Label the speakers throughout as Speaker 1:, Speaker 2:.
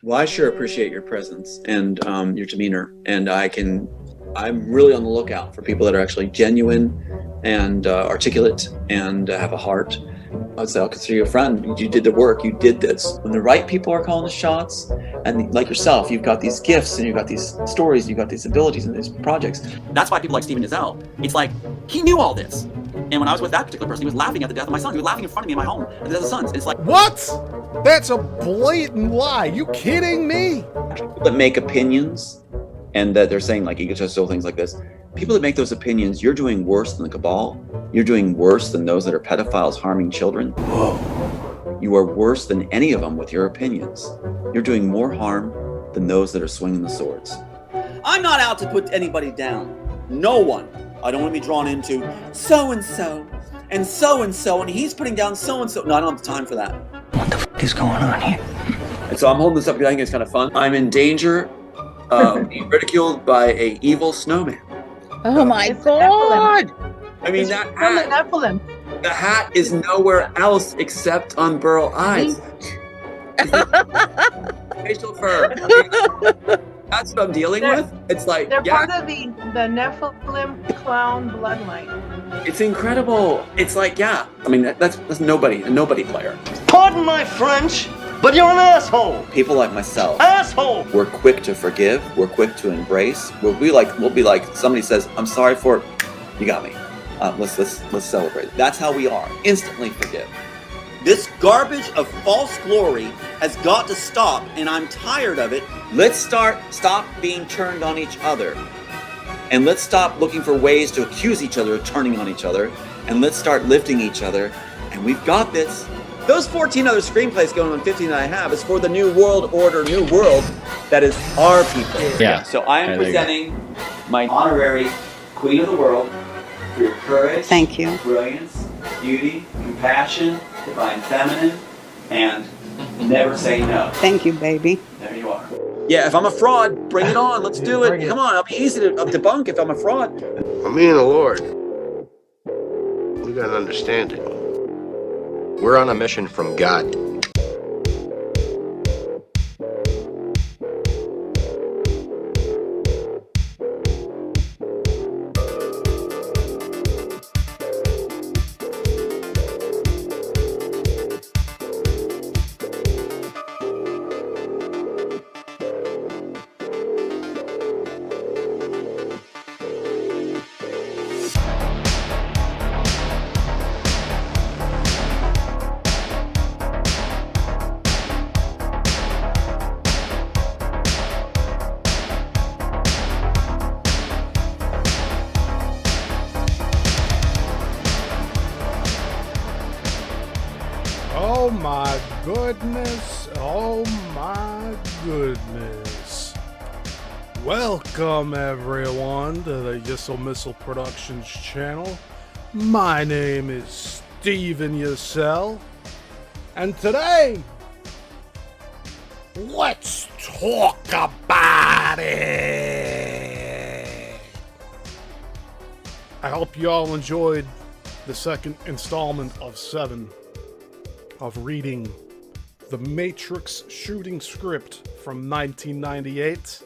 Speaker 1: Well, I sure appreciate your presence and your demeanor, and I'm really on the lookout for people that are actually genuine and articulate and have a heart. I'd say I'll consider you a friend. You did the work. You did this. When the right people are calling the shots, and like yourself, you've got these gifts and you've got these stories, you've got these abilities and these projects. That's why people like Stephen Yissilmissil, it's like, he knew all this. And when I was with that particular person, he was laughing at the death of my son. He was laughing in front of me in my home at the death of sons. It's like,
Speaker 2: what? That's a blatant lie. You kidding me?
Speaker 1: People that make opinions and that they're saying like egotistical things like this, people that make those opinions, you're doing worse than the cabal. You're doing worse than those that are pedophiles harming children. Whoa. You are worse than any of them with your opinions. You're doing more harm than those that are swinging the swords. I'm not out to put anybody down. No one. I don't want to be drawn into so-and-so and so-and-so, and he's putting down so-and-so. No, I don't have time for that.
Speaker 3: What the f*** is going on here?
Speaker 1: And so I'm holding this up because I think it's kind of fun. I'm in danger of being ridiculed by an evil snowman.
Speaker 4: Oh my God!
Speaker 1: I mean, the hat is nowhere else except on Burl Eyes. Facial fur. That's what I'm dealing with. It's like,
Speaker 5: they're part of the Nephilim clown bloodline.
Speaker 1: It's incredible. It's like, yeah. I mean, that's a nobody player.
Speaker 3: Pardon my French, but you're an asshole.
Speaker 1: People like myself.
Speaker 3: Asshole.
Speaker 1: We're quick to forgive. We're quick to embrace. We'll be like somebody says, "I'm sorry for it. You got me. Let's celebrate." That's how we are. Instantly forgive. This garbage of false glory has got to stop, and I'm tired of it. Let's stop being turned on each other. And let's stop looking for ways to accuse each other of turning on each other. And let's start lifting each other. And we've got this. Those 14 other screenplays going on 15 that I have is for the new world order, new world that is our people.
Speaker 6: Yeah.
Speaker 1: So I am presenting my honorary Queen of the World for your courage,
Speaker 4: Thank you.
Speaker 1: brilliance, beauty, compassion, divine feminine, and never say no.
Speaker 4: Thank you, baby.
Speaker 1: There you are. Yeah, if I'm a fraud, bring it on. Let's do it. Come on, I'll be easy to debunk if I'm a fraud.
Speaker 7: For me and the Lord, we got an understanding.
Speaker 6: We're on a mission from God.
Speaker 2: Oh my goodness. Oh my goodness. Welcome everyone to the Yissilmissil Productions channel. My name is Stephen Yissil. And today, let's talk about it. I hope you all enjoyed the second installment of 7 of reading the Matrix shooting script from 1998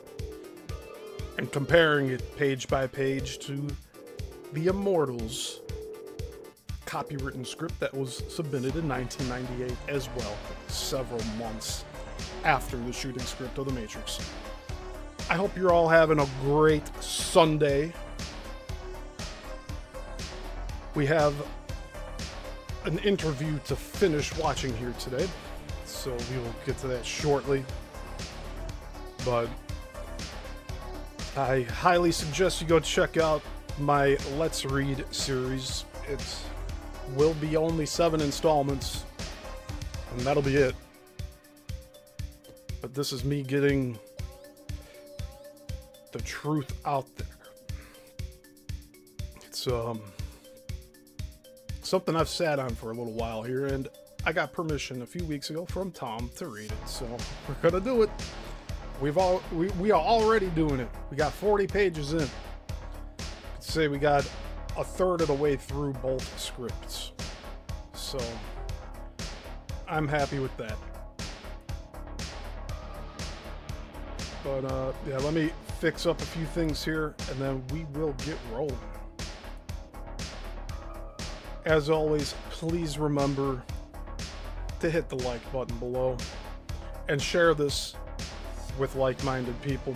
Speaker 2: and comparing it page by page to The Immortals copywritten script that was submitted in 1998 as well, several months after the shooting script of The Matrix. I hope you're all having a great Sunday. We have an interview to finish watching here today, so we will get to that shortly. But I highly suggest you go check out my Let's Read series. It will be only 7 installments, and that'll be it. But this is me getting the truth out there. It's something I've sat on for a little while here, and I got permission a few weeks ago from Tom to read it, so we're gonna do it. We are already doing it. We got 40 pages in. I'd say we got a third of the way through both scripts, so I'm happy with that. But yeah, let me fix up a few things here, and then we will get rolling. As always, please remember to hit the like button below and share this with like-minded people,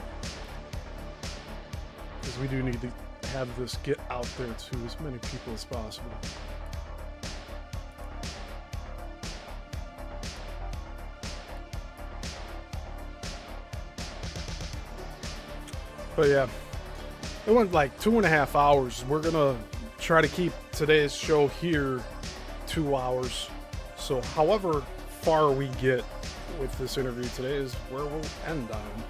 Speaker 2: because we do need to have this get out there to as many people as possible. But yeah, it went like 2.5 hours. We're gonna try to keep today's show here 2 hours. So however far we get with this interview today is where we'll end on.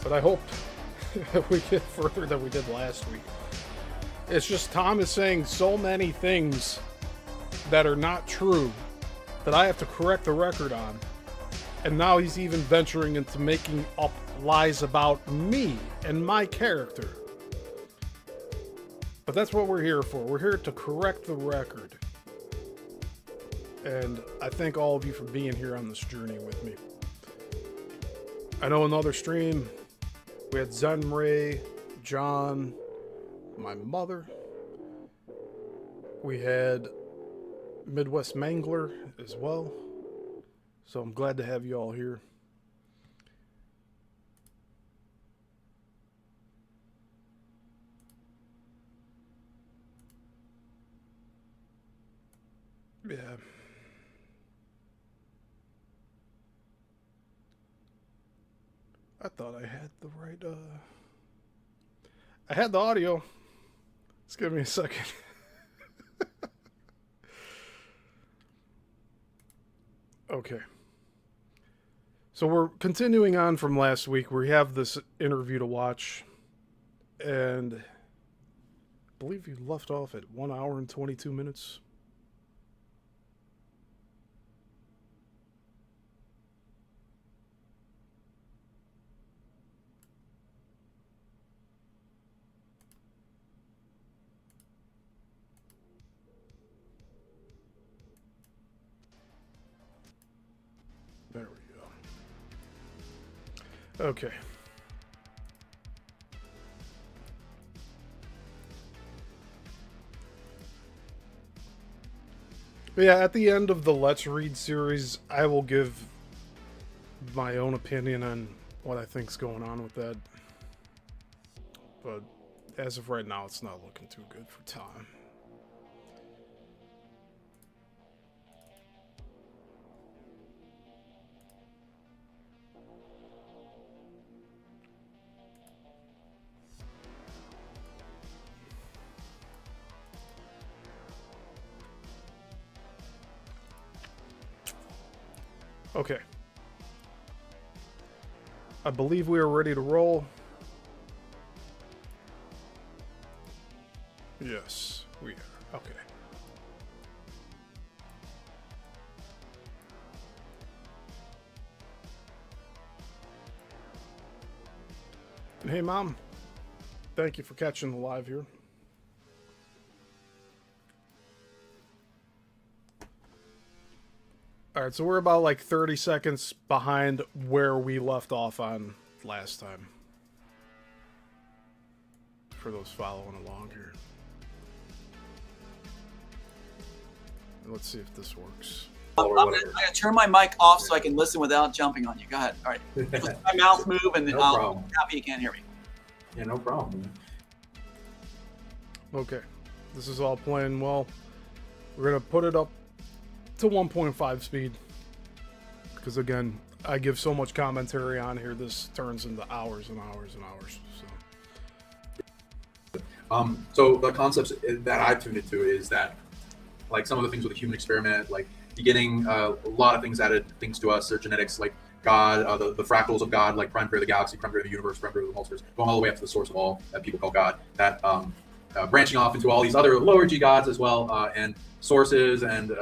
Speaker 2: But I hope we get further than we did last week. It's just Tom is saying so many things that are not true that I have to correct the record on. And now he's even venturing into making up lies about me and my character. But that's what we're here for. We're here to correct the record. And I thank all of you for being here on this journey with me. I know another stream, we had Zen Ray, John, my mother. We had Midwest Mangler as well. So I'm glad to have you all here. Yeah. I thought I had the right, I had the audio. Just give me a second. Okay. So we're continuing on from last week. We have this interview to watch. And I believe you left off at 1 hour and 22 minutes. There we go. Okay. But yeah, at the end of the Let's Read series, I will give my own opinion on what I think's going on with that. But as of right now, it's not looking too good for Tom. Okay. I believe we are ready to roll. Yes, we are. Okay. And hey, Mom. Thank you for catching the live here. Alright, so we're about like 30 seconds behind where we left off on last time. For those following along here. Let's see if this works.
Speaker 1: I'm gonna turn my mic off so I can listen without jumping on you. Go ahead. All right. Let my mouth move and then I'll happy you can't hear me.
Speaker 8: Yeah, no problem.
Speaker 2: Okay. This is all playing well. We're going to put it up to 1.5 speed. Because again, I give so much commentary on here, this turns into hours and hours and hours.
Speaker 8: So the concepts that I've tuned into is that, like, some of the things with the human experiment, like beginning a lot of things added things to us, their genetics, like God, the fractals of God, like prime period of the galaxy, prime period of the universe, prime period of the multiverse, going all the way up to the source of all that people call God. That branching off into all these other lower G gods as well, and sources and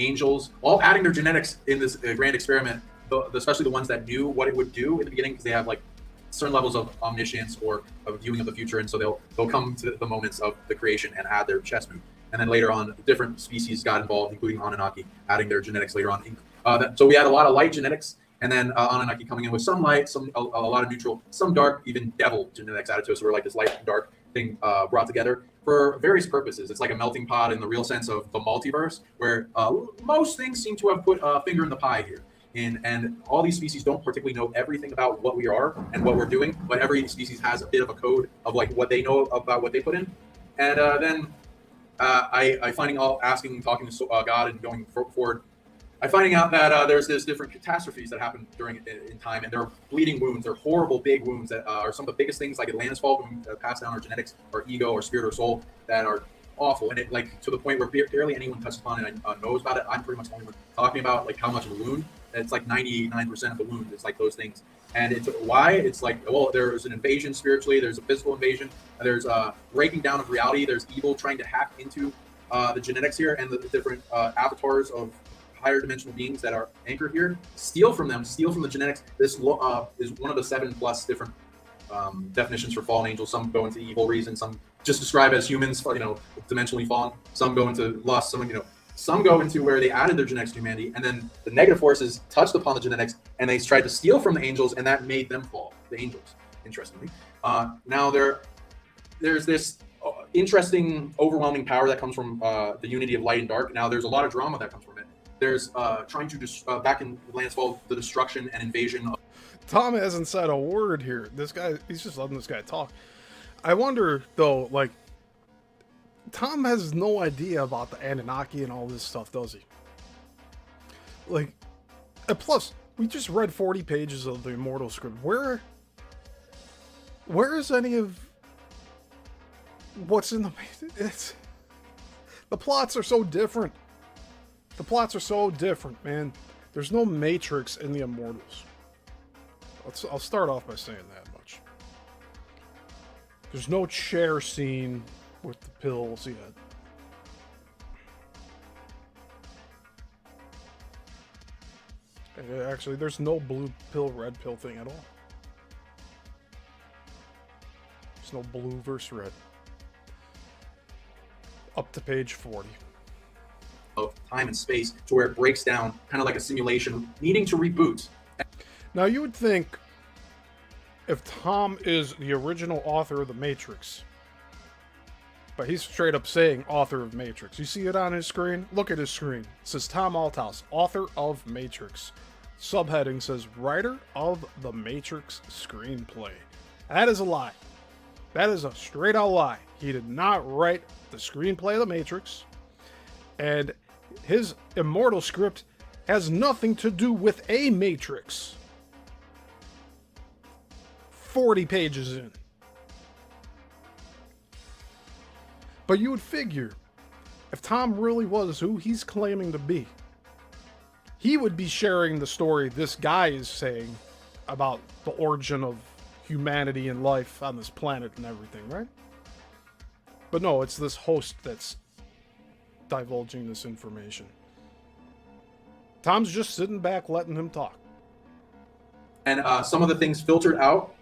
Speaker 8: angels, all adding their genetics in this grand experiment, especially the ones that knew what it would do in the beginning, because they have like certain levels of omniscience or of viewing of the future, and so they'll come to the moments of the creation and add their chess move. And then later on, different species got involved, including Anunnaki, adding their genetics later on. So we had a lot of light genetics And then Anunnaki coming in with some light, a lot of neutral, some dark, even devil genetics added to it. So we're like this light and dark thing brought together for various purposes. It's like a melting pot in the real sense of the multiverse, where most things seem to have put a finger in the pie here. And all these species don't particularly know everything about what we are and what we're doing, but every species has a bit of a code of like what they know about what they put in. And then I finding all asking, talking to God and going forward, I'm finding out that there's this different catastrophes that happen in time, and they're bleeding wounds. They're horrible, big wounds that are some of the biggest things, like Atlantis fault, when we pass down our genetics, our ego, our spirit, or soul, that are awful. And it like to the point where barely anyone touches upon it and knows about it. I'm pretty much the only one talking about like how much of a wound. It's like 99% of the wound. It's like those things. And it's why it's like, well, there's an invasion spiritually. There's a physical invasion. There's a breaking down of reality. There's evil trying to hack into the genetics here, and the different avatars of higher dimensional beings that are anchored here, steal from them, steal from the genetics. This is one of the 7+ different definitions for fallen angels. Some go into evil reason, some just describe as humans, dimensionally fallen. Some go into lust, some go into where they added their genetics to humanity, and then the negative forces touched upon the genetics, and they tried to steal from the angels, and that made them fall, the angels, interestingly. Now there's this interesting, overwhelming power that comes from the unity of light and dark. Now there's a lot of drama that comes from it. There's trying to back in Landfall, the destruction and invasion of.
Speaker 2: Tom hasn't said a word here. This guy, he's just letting this guy talk. I wonder though, like, Tom has no idea about the Anunnaki and all this stuff, does he? Like, and plus, we just read 40 pages of the Immortal script. Where is any of what's in the? The plots are so different. The plots are so different, man. There's no Matrix in the Immortals. I'll start off by saying that much. There's no chair scene with the pills yet. And actually, there's no blue pill, red pill thing at all. There's no blue versus red. Up to page 40.
Speaker 8: Of time and space to where it breaks down, kind of like a simulation, needing to reboot.
Speaker 2: Now, you would think if Tom is the original author of The Matrix, but he's straight up saying author of Matrix. You see it on his screen? Look at his screen. It says Tom Althouse, author of Matrix. Subheading says writer of the Matrix screenplay. That is a lie. That is a straight out lie. He did not write the screenplay of The Matrix, and his Immortal script has nothing to do with a Matrix. 40 pages in. But you would figure, if Tom really was who he's claiming to be, he would be sharing the story this guy is saying about the origin of humanity and life on this planet and everything, right? But no, it's this host that's divulging this information. Tom's just sitting back letting him talk.
Speaker 8: And some of the things filtered out,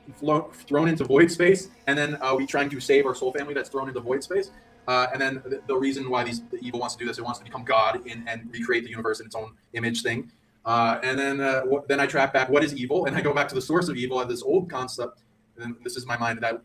Speaker 8: thrown into void space, and then we trying to save our soul family that's thrown into void space. And then the reason why the evil wants to do this, it wants to become God and recreate the universe in its own image thing. And then I track back what is evil, and I go back to the source of evil, this old concept. And this is my mind that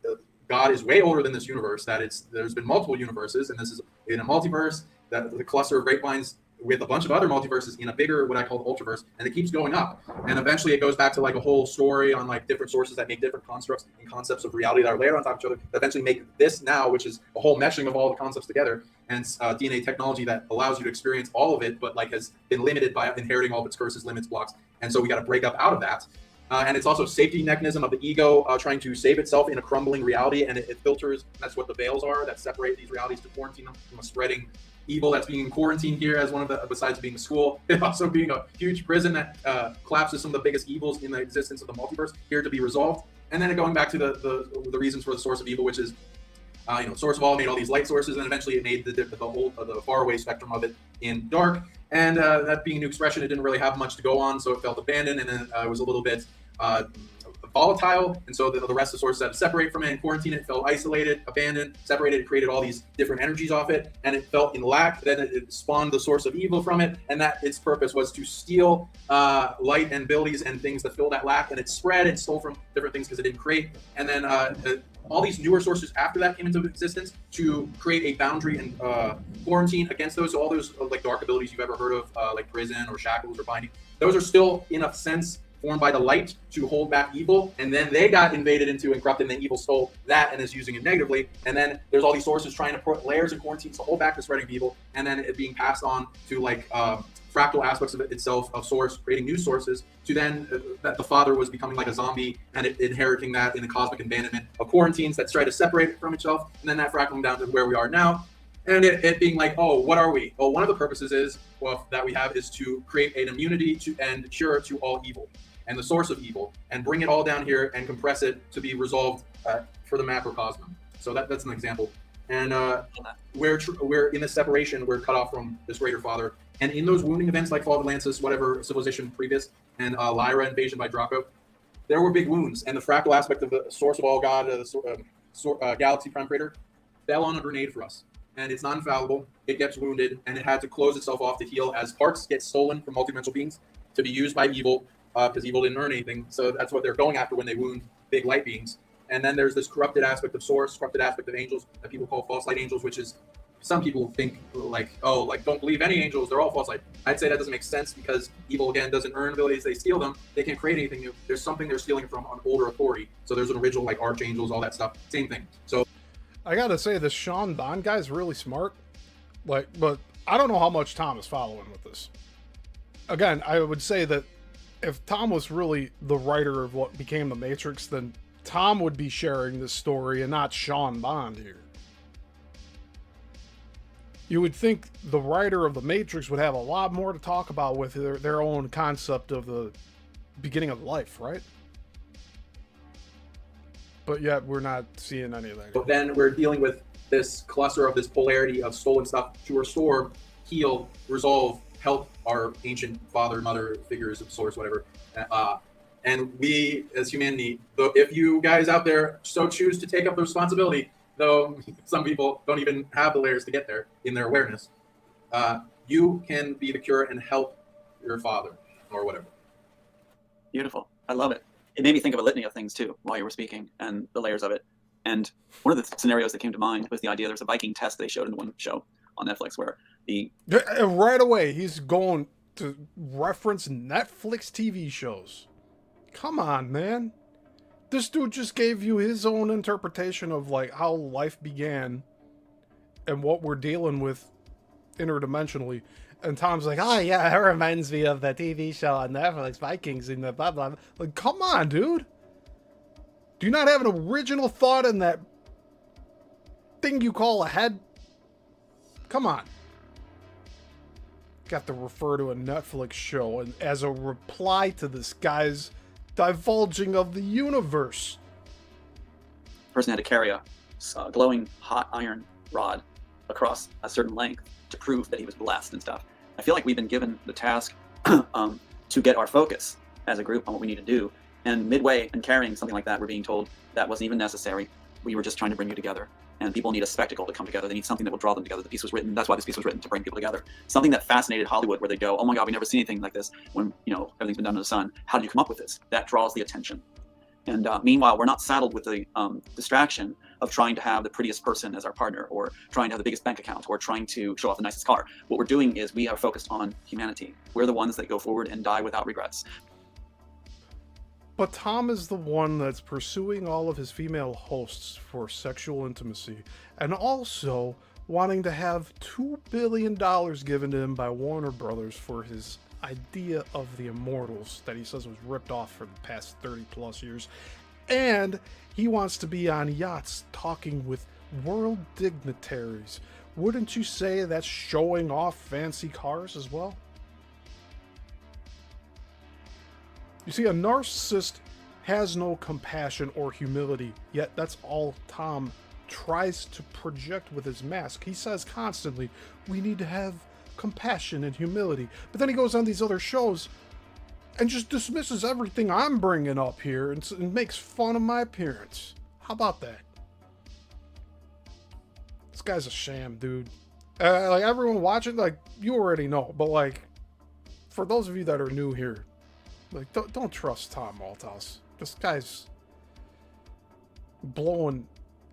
Speaker 8: God is way older than this universe. That there's been multiple universes, and this is in a multiverse. That the cluster of grapevines with a bunch of other multiverses in a bigger, what I call the ultraverse, and it keeps going up. And eventually it goes back to like a whole story on like different sources that make different constructs and concepts of reality that are layered on top of each other, that eventually make this now, which is a whole meshing of all the concepts together, and DNA technology that allows you to experience all of it, but like has been limited by inheriting all of its curses, limits, blocks. And so we got to break up out of that. And it's also a safety mechanism of the ego trying to save itself in a crumbling reality, and it filters. That's what the veils are that separate these realities to quarantine them from a spreading evil that's being quarantined here as one of the, besides being a school, it also being a huge prison that collapses some of the biggest evils in the existence of the multiverse here to be resolved. And then going back to the reasons for the source of evil, which is, source of all made all these light sources, and eventually it made the far away spectrum of it in dark. And that being a new expression, it didn't really have much to go on, so it felt abandoned, and then it was a little bit volatile, and so the rest of the sources had to separate from it and quarantine it. It felt isolated, abandoned, separated, created all these different energies off it, and it felt in lack. Then it spawned the source of evil from it, and that its purpose was to steal light and abilities and things that fill that lack, and it spread and stole from different things because it didn't create. And then all these newer sources after that came into existence to create a boundary and quarantine against those. So all those like dark abilities you've ever heard of, like prison or shackles or binding, those are still in a sense formed by the light to hold back evil, and then they got invaded into and corrupted, and then evil stole that and is using it negatively. And then there's all these sources trying to put layers and quarantines to hold back the spreading of evil, and then it being passed on to like fractal aspects of it itself, of source, creating new sources, to then that the father was becoming like a zombie and inheriting that in the cosmic abandonment of quarantines that try to separate it from itself, and then that fractaling down to where we are now. And it being like, oh, what are we? Well, one of the purposes is, well, that we have is to create an immunity to and cure to all evil and the source of evil, and bring it all down here and compress it to be resolved for the macrocosm. So that's an example. And we're in this separation, we're cut off from this greater father. And in those wounding events like Fall of Atlantis, whatever civilization previous, and Lyra invasion by Draco, there were big wounds. And the fractal aspect of the source of all God, galaxy prime creator, fell on a grenade for us. And it's not infallible. It gets wounded, and it had to close itself off to heal as parts get stolen from multidimensional beings to be used by evil, because evil didn't earn anything. So that's what they're going after when they wound big light beings. And then there's this corrupted aspect of source, corrupted aspect of angels that people call false light angels, which is, some people think like, oh, like don't believe any angels, they're all false light. I'd say that doesn't make sense, because evil, again, doesn't earn abilities, they steal them, they can't create anything new. There's something they're stealing from an older authority. So there's an original like archangels, all that stuff, same thing. So
Speaker 2: I gotta say, this Sean Bond guy's really smart. Like, but I don't know how much Tom is following with this. Again, I would say that if Tom was really the writer of what became The Matrix, then Tom would be sharing this story and not Sean Bond here. You would think the writer of The Matrix would have a lot more to talk about with their own concept of the beginning of life, right? But yet we're not seeing any of that.
Speaker 8: But then we're dealing with this cluster of this polarity of stolen stuff to restore, heal, resolve, help our ancient father, mother figures of source, whatever. And we, as humanity, if you guys out there so choose to take up the responsibility, though some people don't even have the layers to get there in their awareness, you can be the cure and help your father or whatever.
Speaker 9: Beautiful. I love it. It made me think of a litany of things too while you were speaking and the layers of it. And one of the scenarios that came to mind was the idea there was a Viking test they showed in one show on Netflix where the...
Speaker 2: Right away, he's going to reference Netflix TV shows. Come on, man. This dude just gave you his own interpretation of like how life began and what we're dealing with interdimensionally. And Tom's like, oh yeah, that reminds me of the TV show on Netflix, Vikings and the blah blah. Like, come on, dude. Do you not have an original thought in that thing you call a head? Come on. Got to refer to a Netflix show and as a reply to this guy's divulging of the universe.
Speaker 9: The person had to carry a glowing hot iron rod across a certain length to prove that he was blessed and stuff. I feel like we've been given the task to get our focus as a group on what we need to do. And midway in carrying something like that, we're being told that wasn't even necessary. We were just trying to bring you together. And people need a spectacle to come together. They need something that will draw them together. The piece was written. That's why this piece was written, to bring people together. Something that fascinated Hollywood, where they go, oh my God, we never seen anything like this when, you know, everything's been done to the sun. How did you come up with this? That draws the attention. And meanwhile, we're not saddled with the distraction of trying to have the prettiest person as our partner, or trying to have the biggest bank account, or trying to show off the nicest car. What we're doing is we are focused on humanity. We're the ones that go forward and die without regrets.
Speaker 2: But Tom is the one that's pursuing all of his female hosts for sexual intimacy, and also wanting to have $2 billion given to him by Warner Brothers for his idea of the Immortals that he says was ripped off for the past 30 plus years. And he wants to be on yachts talking with world dignitaries. Wouldn't you say that's showing off fancy cars as well? You see, a narcissist has no compassion or humility, yet that's all Tom tries to project with his mask. He says constantly, we need to have compassion and humility. But then he goes on these other shows and just dismisses everything I'm bringing up here and makes fun of my appearance. How about that? This guy's a sham, dude. Like, everyone watching, like, you already know, but, like, for those of you that are new here, like, don't trust Tom Althouse. This guy's blowing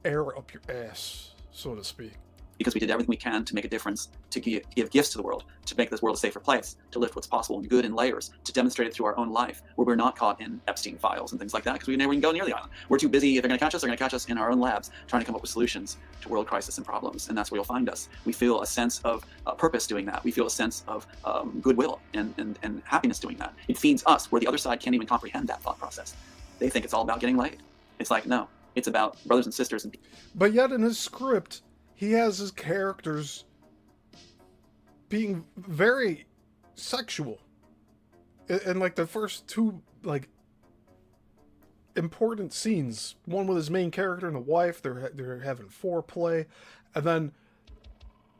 Speaker 2: air up your ass, so to speak.
Speaker 9: Because we did everything we can to make a difference, to give gifts to the world, to make this world a safer place, to lift what's possible and good in layers, to demonstrate it through our own life, where we're not caught in Epstein files and things like that, because we never even go near the island. We're too busy. If they're going to catch us, they're going to catch us in our own labs, trying to come up with solutions to world crisis and problems, and that's where you'll find us. We feel a sense of purpose doing that. We feel a sense of goodwill and happiness doing that. It feeds us, where the other side can't even comprehend that thought process. They think it's all about getting laid. It's like, no, it's about brothers and sisters.
Speaker 2: But yet in his script, he has his characters being very sexual. And like the first two, like, important scenes, one with his main character and the wife, they're having foreplay, and then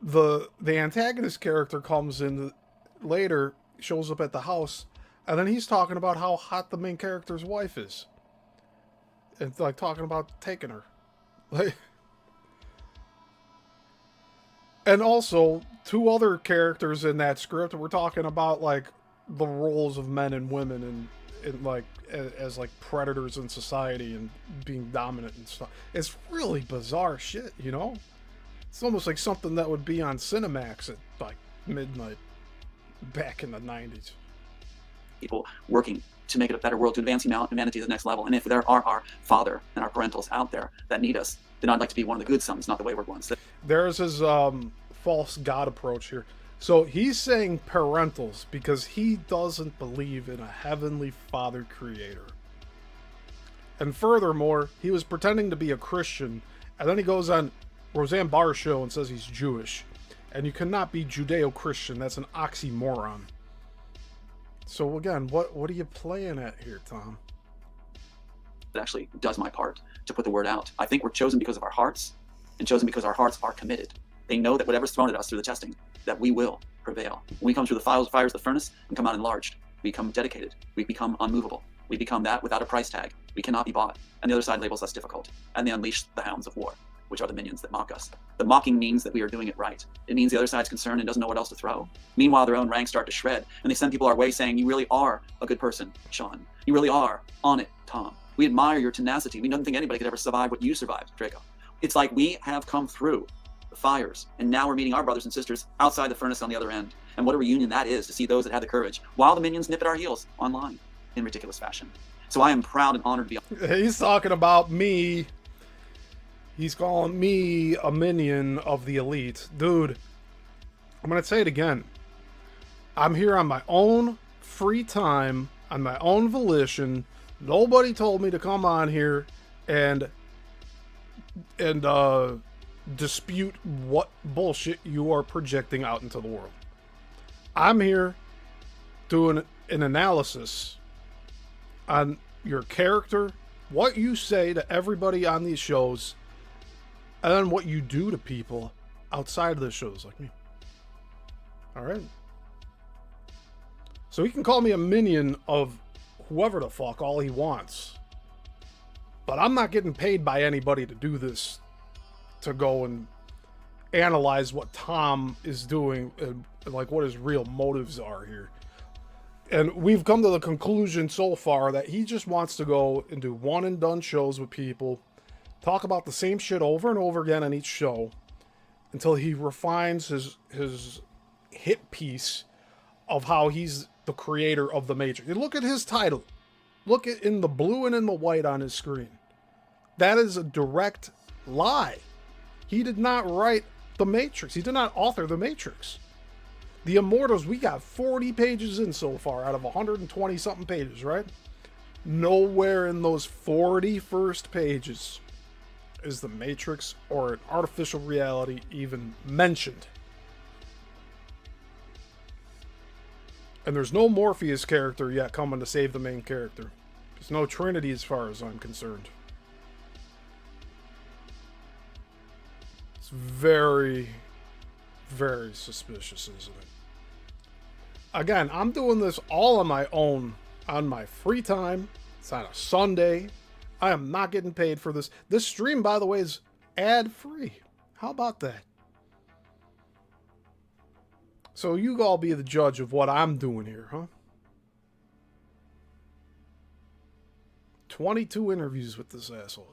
Speaker 2: the antagonist character comes in later, shows up at the house, and then he's talking about how hot the main character's wife is. And like talking about taking her. Like, and also, two other characters in that script, we're talking about, like, the roles of men and women and like, as like, predators in society and being dominant and stuff. It's really bizarre shit, you know? It's almost like something that would be on Cinemax at, like, midnight back in the 90s.
Speaker 9: People working to make it a better world, to advance humanity to the next level. And if there are our father and our parentals out there that need us, then I'd like to be one of the good sons, not the wayward ones.
Speaker 2: There's his false god approach here. So he's saying parentals because he doesn't believe in a heavenly father creator. And furthermore, he was pretending to be a Christian, and then he goes on Roseanne Barr's show and says he's Jewish. And you cannot be Judeo-Christian. That's an oxymoron. So again, what are you playing at here, Tom?
Speaker 9: It actually does my part to put the word out. I think we're chosen because of our hearts, and chosen because our hearts are committed. They know that whatever's thrown at us through the testing, that we will prevail. When we come through the fires of the furnace and come out enlarged, we become dedicated. We become unmovable. We become that without a price tag. We cannot be bought. And the other side labels us difficult. And they unleash the hounds of war, which are the minions that mock us. The mocking means that we are doing it right. It means the other side's concerned and doesn't know what else to throw. Meanwhile, their own ranks start to shred, and they send people our way saying, you really are a good person, Sean. You really are on it, Tom. We admire your tenacity. We don't think anybody could ever survive what you survived, Draco. It's like we have come through the fires, and now we're meeting our brothers and sisters outside the furnace on the other end. And what a reunion that is, to see those that had the courage, while the minions nip at our heels online in ridiculous fashion. So I am proud and honored to be...
Speaker 2: He's talking about me. He's calling me a minion of the elite. Dude, I'm going to say it again. I'm here on my own free time, on my own volition. Nobody told me to come on here and dispute what bullshit you are projecting out into the world. I'm here doing an analysis on your character, what you say to everybody on these shows, and then what you do to people outside of the shows like me. Alright? So he can call me a minion of whoever the fuck all he wants. But I'm not getting paid by anybody to do this, to go and analyze what Tom is doing and like what his real motives are here. And we've come to the conclusion so far that he just wants to go and do one and done shows with people, talk about the same shit over and over again on each show until he refines his hit piece of how he's the creator of the Matrix. And look at his title. Look at in the blue and in the white on his screen. That is a direct lie. He did not write the Matrix. He did not author the Matrix. The Immortals, we got 40 pages in so far out of 120 something pages, right? Nowhere in those 40 first pages is the Matrix or an artificial reality even mentioned. And there's no Morpheus character yet coming to save the main character. There's no Trinity as far as I'm concerned. It's very, very suspicious, isn't it? Again, I'm doing this all on my own on my free time. It's on a Sunday. I am not getting paid for this. This stream, by the way, is ad-free. How about that? So you all be the judge of what I'm doing here, huh? 22 interviews with this asshole.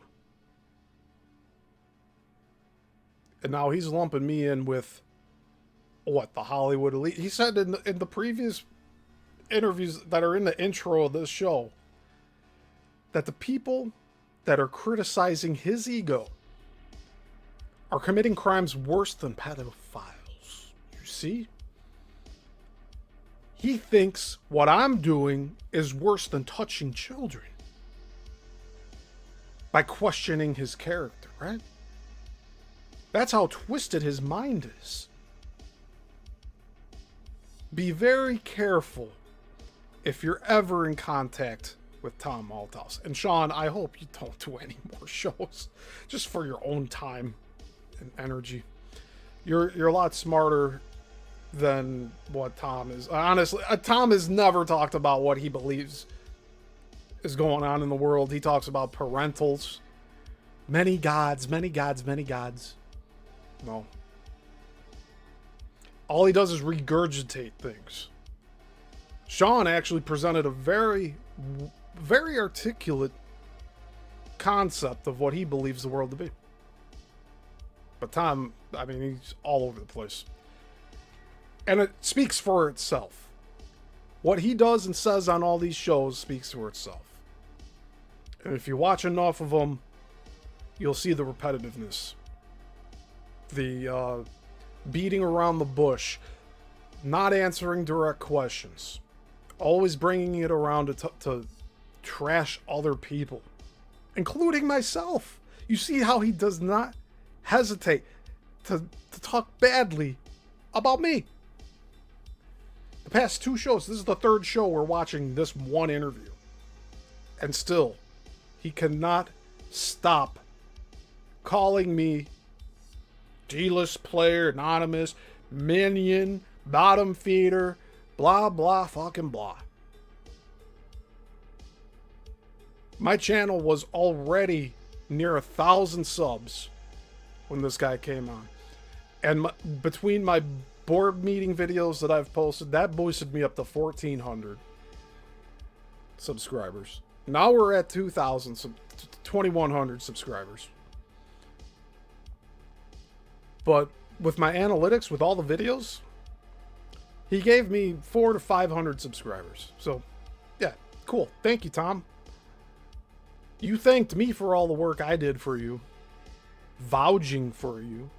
Speaker 2: And now he's lumping me in with, what, the Hollywood elite? He said in the previous interviews that are in the intro of this show that the people that are criticizing his ego are committing crimes worse than pedophiles. You see? He thinks what I'm doing is worse than touching children by questioning his character, right? That's how twisted his mind is. Be very careful if you're ever in contact with Tom Althouse. And Sean, I hope you don't do any more shows just for your own time and energy. You're a lot smarter than what Tom is. Honestly, Tom has never talked about what he believes is going on in the world. He talks about parentals, many gods, many gods, many gods. No. All he does is regurgitate things. Sean actually presented a very, very articulate concept of what he believes the world to be. But Tom, I mean, he's all over the place. And it speaks for itself. What he does and says on all these shows speaks for itself. And if you watch enough of them, you'll see the repetitiveness. The beating around the bush. Not answering direct questions. Always bringing it around to trash other people. Including myself. You see how he does not hesitate to talk badly about me. The past 2 shows, this is the 3rd show we're watching this one interview. And still, he cannot stop calling me D-list player, anonymous, minion, bottom feeder, blah, blah, fucking blah. My channel was already near 1,000 subs when this guy came on. And between my board meeting videos that I've posted, that boosted me up to 1,400 subscribers. Now we're at 2,000, 2,100 subscribers. But with my analytics, with all the videos, he gave me 400 to 500 subscribers. So, yeah, cool. Thank you, Tom. You thanked me for all the work I did for you, vouching for you.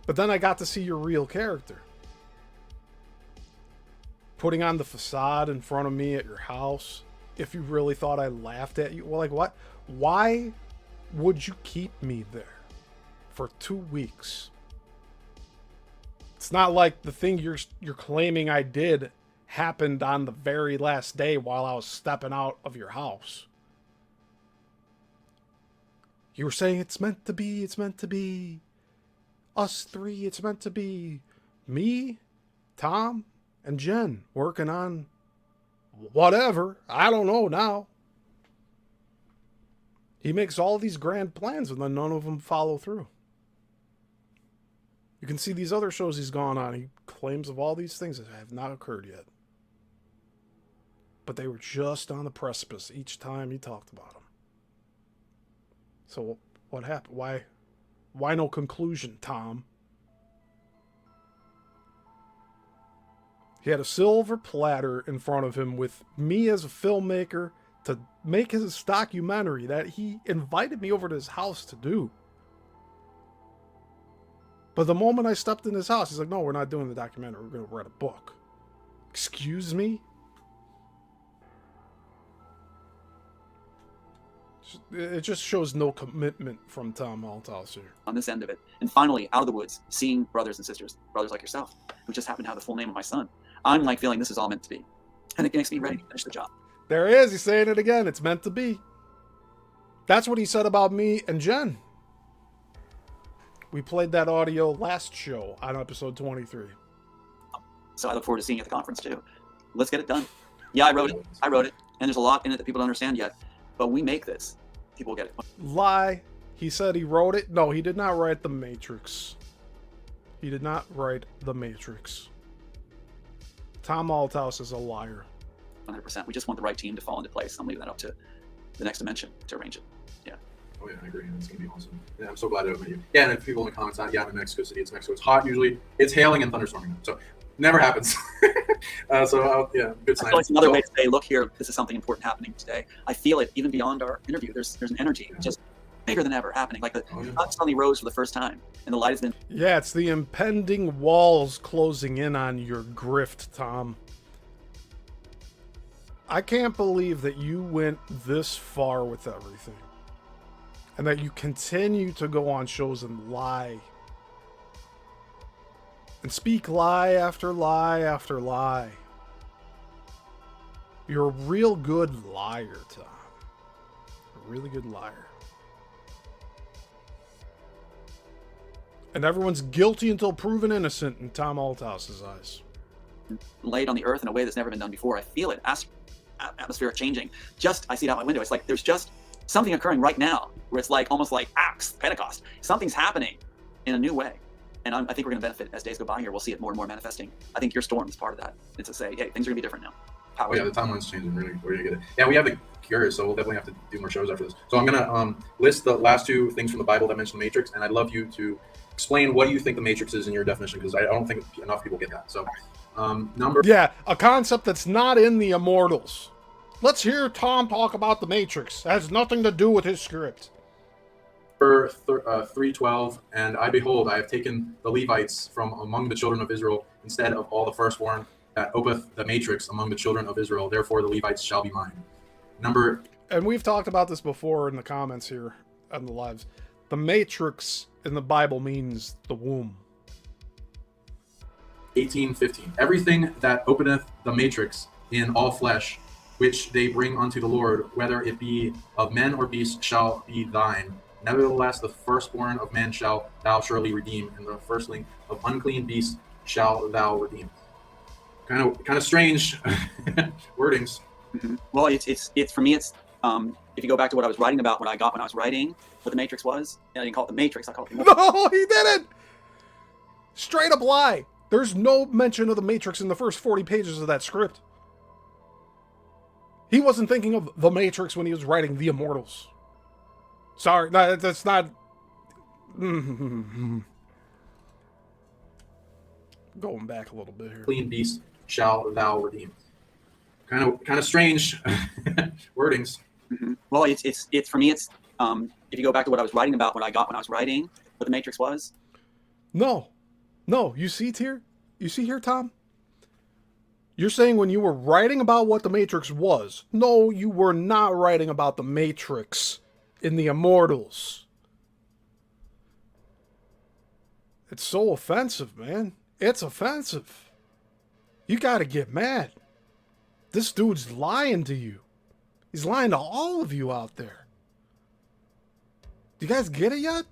Speaker 2: But then I got to see your real character. Putting on the facade in front of me at your house. If you really thought I laughed at you. Well, like, what? Why would you keep me there for 2 weeks? It's not like the thing you're claiming I did happened on the very last day while I was stepping out of your house. You were saying it's meant to be, it's meant to be. Us 3, it's meant to be me, Tom, and Jen working on whatever. I don't know now. He makes all these grand plans and then none of them follow through. You can see these other shows he's gone on. He claims of all these things that have not occurred yet. But they were just on the precipice each time he talked about them. So what happened? Why no conclusion, Tom? He had a silver platter in front of him with me as a filmmaker to make his documentary that he invited me over to his house to do. But the moment I stepped in his house, he's like, no, we're not doing the documentary. We're going to write a book. Excuse me? It just shows no commitment from Tom Althouse here.
Speaker 9: On this end of it. And finally, out of the woods, seeing brothers and sisters, brothers like yourself, who just happen to have the full name of my son. I'm like feeling this is all meant to be. And it makes me ready to finish the job.
Speaker 2: There he is. He's saying it again. It's meant to be. That's what he said about me and Jen. We played that audio last show on episode 23.
Speaker 9: So I look forward to seeing you at the conference too. Let's get it done. Yeah, I wrote it. And there's a lot in it that people don't understand yet. But we make this. People will get it.
Speaker 2: Lie. He said he wrote it. No, he did not write The Matrix. He did not write The Matrix. Tom Althouse is a liar.
Speaker 9: 100%. We just want the right team to fall into place. I'm leaving that up to the next dimension to arrange it. Yeah.
Speaker 8: Oh yeah, I agree. It's gonna be awesome. Yeah, I'm so glad to meet you. Yeah, and if people in the comments, yeah, I'm in Mexico City. It's Mexico. It's hot usually. It's hailing and thunderstorming. So never happens. Yeah, good sign.
Speaker 9: I feel like another way to say, look here, this is something important happening today. I feel it even beyond our interview. There's an energy just bigger than ever happening. Like the sun suddenly rose for the first time, and the light has been.
Speaker 2: Yeah, it's the impending walls closing in on your grift, Tom. I can't believe that you went this far with everything. And that you continue to go on shows and lie. And speak lie after lie after lie. You're a real good liar, Tom. A really good liar. And everyone's guilty until proven innocent in Tom Althouse's eyes.
Speaker 9: Laid on the earth in a way that's never been done before. I feel it. Atmosphere changing. I see it out my window. It's like there's just something occurring right now where it's like almost like Acts, Pentecost. Something's happening in a new way. And I think we're going to benefit as days go by here. We'll see it more and more manifesting. I think your storm is part of that. It's to say, hey, things are going to be different now.
Speaker 8: Oh yeah, the timeline's changing. We're gonna get it. Yeah, we have the curious, so we'll definitely have to do more shows after this. So I'm gonna list the last two things from the Bible that mention the Matrix, and I'd love you to explain what you think the Matrix is in your definition, because I don't think enough people get that. So
Speaker 2: a concept that's not in the Immortals. Let's hear Tom talk about the Matrix. That has nothing to do with his script.
Speaker 8: 3:12, and I behold, I have taken the Levites from among the children of Israel instead of all the firstborn that opeth the matrix among the children of Israel. Therefore the Levites shall be mine.
Speaker 2: And we've talked about this before in the comments here on the lives. The matrix in the Bible means the womb.
Speaker 8: 18:15. Everything that openeth the matrix in all flesh, which they bring unto the Lord, whether it be of men or beasts, shall be thine. Nevertheless, the firstborn of men shall thou surely redeem, and the firstling of unclean beasts shall thou redeem. Kind of strange wordings.
Speaker 9: Mm-hmm. Well, it's for me. It's if you go back to what I was writing about, what I got when I was writing what the Matrix was, and I didn't call it the Matrix. I called it the
Speaker 2: No, he didn't. Straight up lie. There's no mention of the Matrix in the first 40 pages of that script. He wasn't thinking of the Matrix when he was writing The Immortals. Sorry, no, that's not. Going back a little bit here.
Speaker 8: Clean beast shall thou redeem. Kind of strange wordings.
Speaker 9: Mm-hmm. Well, it's for me. It's if you go back to what I was writing about, what I got when I was writing what the Matrix was.
Speaker 2: No, you see it here. You see here, Tom. You're saying when you were writing about what the Matrix was. No, you were not writing about the Matrix in The Immortals. It's so offensive, man. It's offensive. You gotta get mad. This dude's lying to you. He's lying to all of you out there. Do you guys get it yet?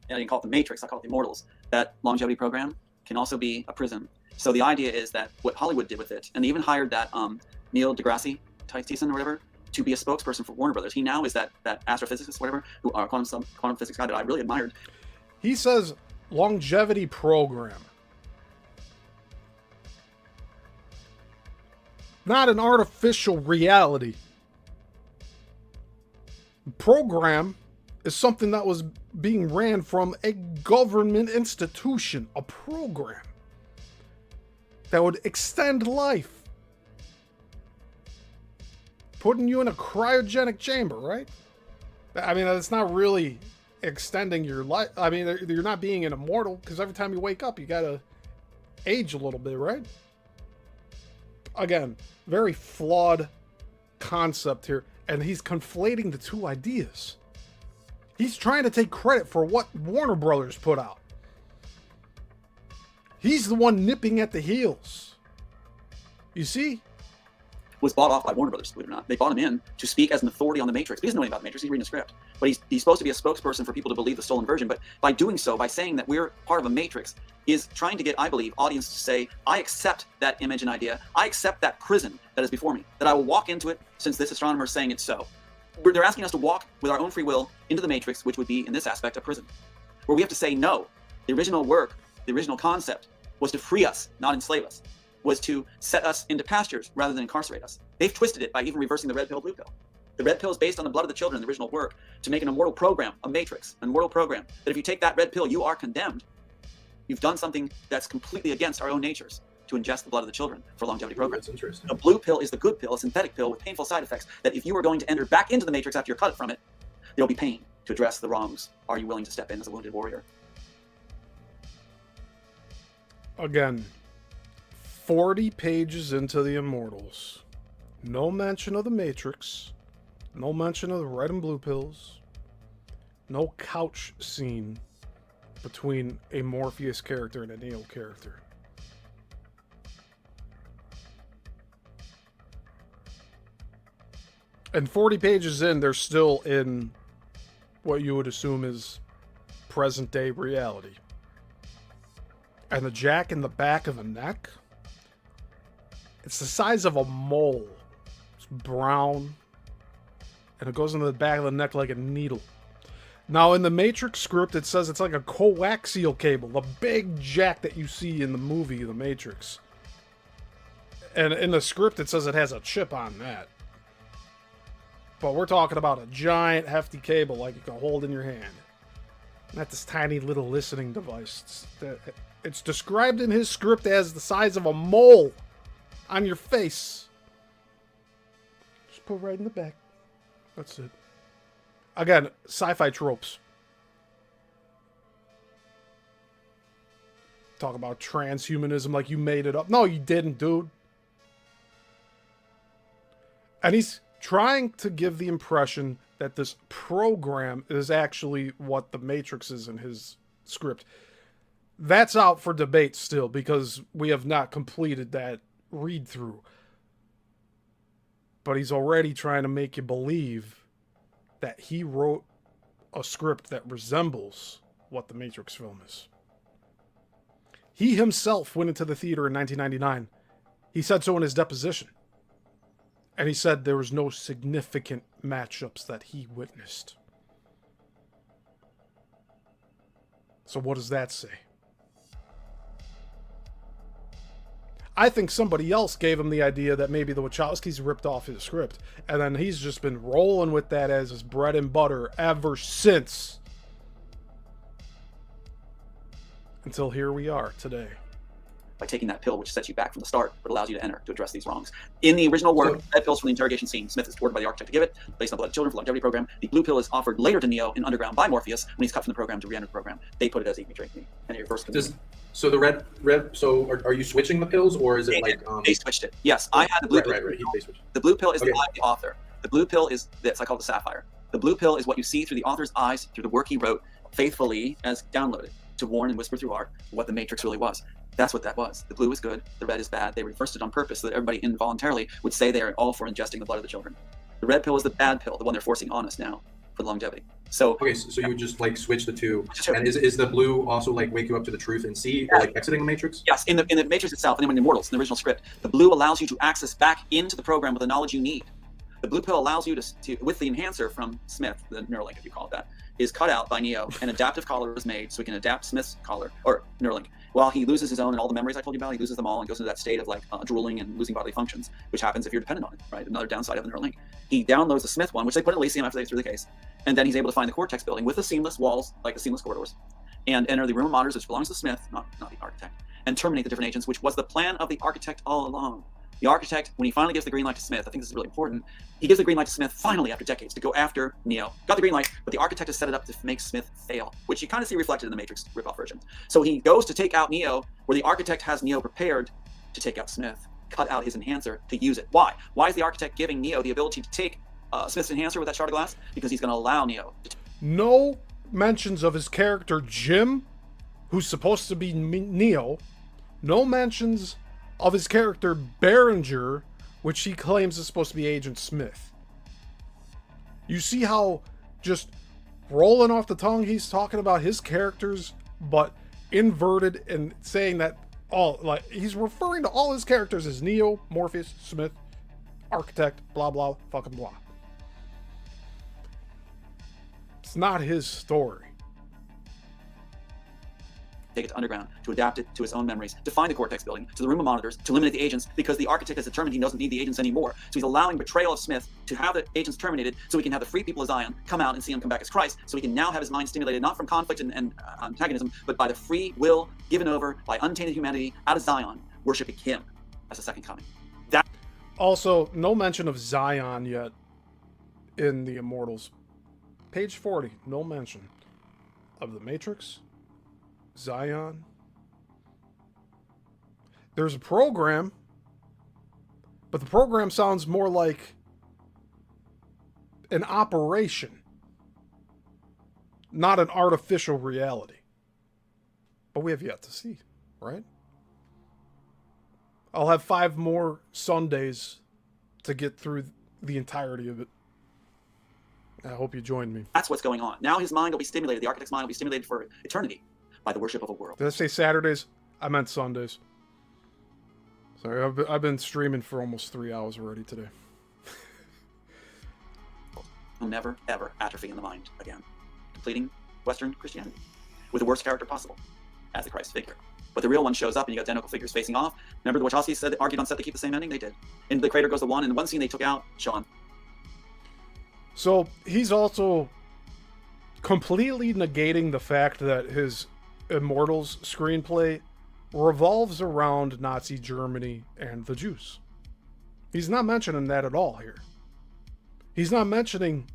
Speaker 9: I didn't call it the Matrix. I call it the Immortals. That longevity program can also be a prison. So the idea is that what Hollywood did with it, and they even hired that Neil deGrasse Tyson or whatever to be a spokesperson for Warner Brothers. He now is that astrophysicist, whatever, who quantum physics guy that I really admired.
Speaker 2: He says longevity program. Not an artificial reality. Program is something that was being ran from a government institution, a program that would extend life. Putting you in a cryogenic chamber, right? I mean, it's not really extending your life. I mean, you're not being an immortal, because every time you wake up, you gotta age a little bit, right? Again, very flawed concept here, and he's conflating the two ideas. He's trying to take credit for what Warner Brothers put out. He's the one nipping at the heels. You see?
Speaker 9: was bought off by Warner Brothers, believe it or not. They bought him in to speak as an authority on the Matrix. He doesn't know anything about the Matrix. He's reading a script. But he's supposed to be a spokesperson for people to believe the stolen version. But by doing so, by saying that we're part of a Matrix, is trying to get, I believe, audience to say, I accept that image and idea. I accept that prison that is before me, that I will walk into it since this astronomer is saying it's so. They're asking us to walk with our own free will into the Matrix, which would be, in this aspect, a prison, where we have to say no. The original work, the original concept was to free us, not enslave us, was to set us into pastures rather than incarcerate us. They've twisted it by even reversing the red pill, blue pill. The red pill is based on the blood of the children, the original work, to make an immortal program, a matrix, an immortal program, that if you take that red pill, you are condemned. You've done something that's completely against our own natures, to ingest the blood of the children for longevity programs.
Speaker 8: That's interesting.
Speaker 9: The blue pill is the good pill, a synthetic pill with painful side effects, that if you are going to enter back into the matrix after you're cut from it, there'll be pain to address the wrongs. Are you willing to step in as a wounded warrior?
Speaker 2: Again, 40 pages into the Immortals. No mention of the Matrix. No mention of the red and blue pills. No couch scene between a Morpheus character and a Neo character. And 40 pages in, they're still in what you would assume is present day reality. And the jack in the back of the neck, it's the size of a mole. It's brown. And it goes into the back of the neck like a needle. Now, in the Matrix script, it says it's like a coaxial cable. The big jack that you see in the movie, The Matrix. And in the script, it says it has a chip on that. But we're talking about a giant, hefty cable like you can hold in your hand. Not this tiny little listening device. It's described in his script as the size of a mole on your face. Just put it right in the back. That's it. Again, sci-fi tropes. Talk about transhumanism like you made it up. No, you didn't, dude. And he's trying to give the impression that this program is actually what the Matrix is in his script. That's out for debate still, because we have not completed that read-through. But he's already trying to make you believe that he wrote a script that resembles what the Matrix film is. He himself went into the theater in 1999. He said so in his deposition. And he said there was no significant matchups that he witnessed. So what does that say? I think somebody else gave him the idea that maybe the Wachowskis ripped off his script, and then he's just been rolling with that as his bread and butter ever since. Until here we are today.
Speaker 9: By taking that pill, which sets you back from the start, but allows you to enter to address these wrongs. In the original work, that pill's from the interrogation scene. Smith is ordered by the architect to give it, based on blood of children for longevity program. The blue pill is offered later to Neo in Underground by Morpheus when he's cut from the program to re-enter the program. They put it as eat me, drink me, and it reversed the
Speaker 8: So the red. So are you switching the pills, or is it
Speaker 9: they switched it? Yes, I had the blue pill.
Speaker 8: Right. They switched.
Speaker 9: The blue pill is the eye of the author. The blue pill is this. I call it the sapphire. The blue pill is what you see through the author's eyes, through the work he wrote faithfully as downloaded to warn and whisper through art what the Matrix really was. That's what that was. The blue is good, the red is bad. They reversed it on purpose so that everybody involuntarily would say they are all for ingesting the blood of the children. The red pill is the bad pill, the one they're forcing on us now for longevity. So
Speaker 8: you would just switch the two. And is the blue also wake you up to the truth and see exiting the Matrix?
Speaker 9: Yes, in the Matrix itself, and in Immortals, in the original script, the blue allows you to access back into the program with the knowledge you need. The blue pill allows you to with the enhancer from Smith, the Neuralink, if you call it that, is cut out by Neo. An adaptive collar is made so he can adapt Smith's collar, or Neuralink. While he loses his own and all the memories I told you about, he loses them all and goes into that state of drooling and losing bodily functions, which happens if you're dependent on it, right? Another downside of the Neuralink. He downloads the Smith one, which they put in Elysium after they threw the case. And then he's able to find the Cortex building with the seamless walls, like the seamless corridors, and enter the room of monitors, which belongs to Smith, not the architect, and terminate the different agents, which was the plan of the architect all along. The architect, when he finally gives the green light to Smith, I think this is really important, he gives the green light to Smith finally after decades to go after Neo. Got the green light, but the architect has set it up to make Smith fail, which you kind of see reflected in the Matrix ripoff version. So he goes to take out Neo, where the architect has Neo prepared to take out Smith, cut out his enhancer to use it. Why? Why is the architect giving Neo the ability to take Smith's enhancer with that shard of glass? Because he's going to allow Neo to
Speaker 2: no mentions of his character Jim, who's supposed to be Neo. No mentions of his character Berenger, which he claims is supposed to be Agent Smith. You see how just rolling off the tongue he's talking about his characters, but inverted and saying that he's referring to all his characters as Neo, Morpheus, Smith, Architect, blah blah, fucking blah. It's not his story.
Speaker 9: Take it to underground, to adapt it to his own memories, to find the Cortex building, to the room of monitors, to eliminate the agents, because the architect has determined he doesn't need the agents anymore. So he's allowing betrayal of Smith to have the agents terminated so we can have the free people of Zion come out and see him come back as Christ, so he can now have his mind stimulated not from conflict and antagonism, but by the free will given over by untainted humanity out of Zion, worshiping him as the second coming. That
Speaker 2: Also, no mention of Zion yet in the Immortals. Page 40, no mention of the Matrix, Zion. There's a program, but the program sounds more like an operation, not an artificial reality. But we have yet to see, right? I'll have 5 more Sundays to get through the entirety of it. I hope you join me.
Speaker 9: That's what's going on. Now his mind will be stimulated, the architect's mind will be stimulated for eternity by the worship of a world.
Speaker 2: Did I say Saturdays? I meant Sundays. Sorry, I've been streaming for almost 3 hours already today.
Speaker 9: Will never, ever atrophy in the mind again, completing Western Christianity with the worst character possible as the Christ figure. But the real one shows up and you got identical figures facing off. Remember the Wachowskis said, argued on set to keep the same ending? They did. Into the crater goes the one, and the one scene they took out, Sean.
Speaker 2: So he's also completely negating the fact that his Immortals screenplay revolves around Nazi Germany and the Jews. He's not mentioning that at all here. He's not mentioning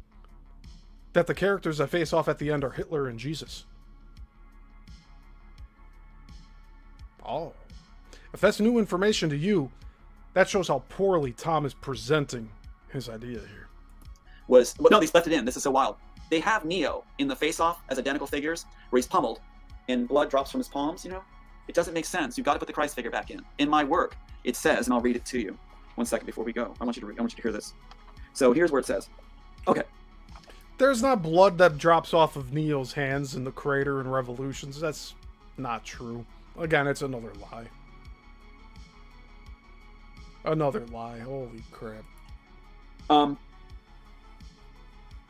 Speaker 2: that the characters that face off at the end are Hitler and Jesus. Oh. If that's new information to you, that shows how poorly Tom is presenting his idea here.
Speaker 9: No, they left it in. This is so wild. They have Neo in the face-off as identical figures where he's pummeled and blood drops from his palms, you know? It doesn't make sense. You've got to put the Christ figure back in. In my work, it says, and I'll read it to you. 1 second before we go. I want you to hear this. So here's where it says. Okay.
Speaker 2: There's not blood that drops off of Neo's hands in the crater in Revolutions. That's not true. Again, it's another lie. Another lie. Holy crap.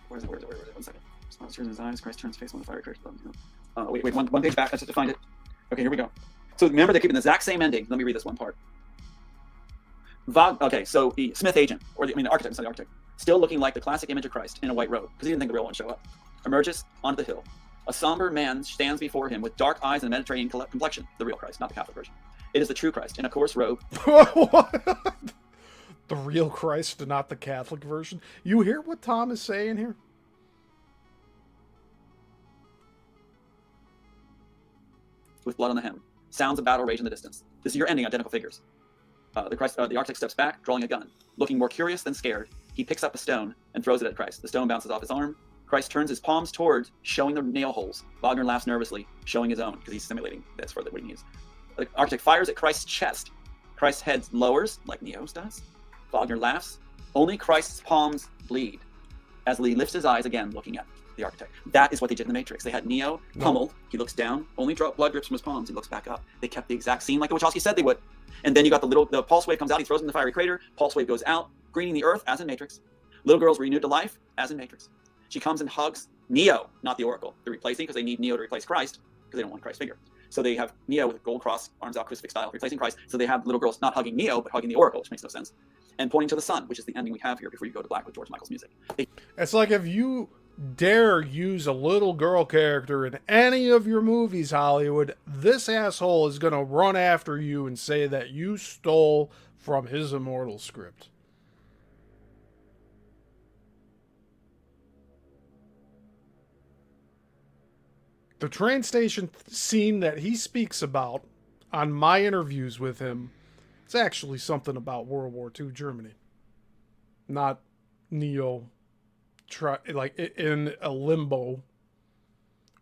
Speaker 9: Where is it? 1 second. Response turns his eyes. Christ turns his face on the fire. Wait, one page back. I just have to find it. Okay, here we go. So remember, they're keeping the exact same ending. Let me read this one part. Okay, so the Smith agent, the architect, sorry, the architect, still looking like the classic image of Christ in a white robe, because he didn't think the real one would show up, emerges onto the hill. A somber man stands before him with dark eyes and a Mediterranean complexion. The real Christ, not the Catholic version. It is the true Christ in a coarse robe.
Speaker 2: The real Christ, not the Catholic version. You hear what Tom is saying here?
Speaker 9: With blood on the hem. Sounds of battle rage in the distance. This is your ending, identical figures. The architect steps back, drawing a gun. Looking more curious than scared, he picks up a stone and throws it at Christ. The stone bounces off his arm. Christ turns his palms towards, showing the nail holes. Wagner laughs nervously, showing his own, because he's simulating that's for the what he needs. The architect fires at Christ's chest. Christ's head lowers, like Neo's does. Wagner laughs. Only Christ's palms bleed, as Lee lifts his eyes again, looking at the architect. That is what they did in the Matrix. They had Neo pummeled. He looks down. Only blood drips from his palms. He looks back up. They kept the exact scene like the Wachowski said they would. And then you got the pulse wave comes out. He throws it in the fiery crater. Pulse wave goes out, greening the earth, as in Matrix. Little girl's renewed to life, as in Matrix. She comes and hugs Neo, not the Oracle. They're replacing because they need Neo to replace Christ because they don't want Christ figure. So they have Neo with a gold cross, arms out, crucifix style, replacing Christ. So they have little girls not hugging Neo, but hugging the Oracle, which makes no sense. And pointing to the sun, which is the ending we have here before you go to black with George Michael's music.
Speaker 2: It's like if you dare use a little girl character in any of your movies, Hollywood, this asshole is going to run after you and say that you stole from his Immortal script. The train station scene that he speaks about on my interviews with him, it's actually something about World War II Germany. Not Neo like in a limbo,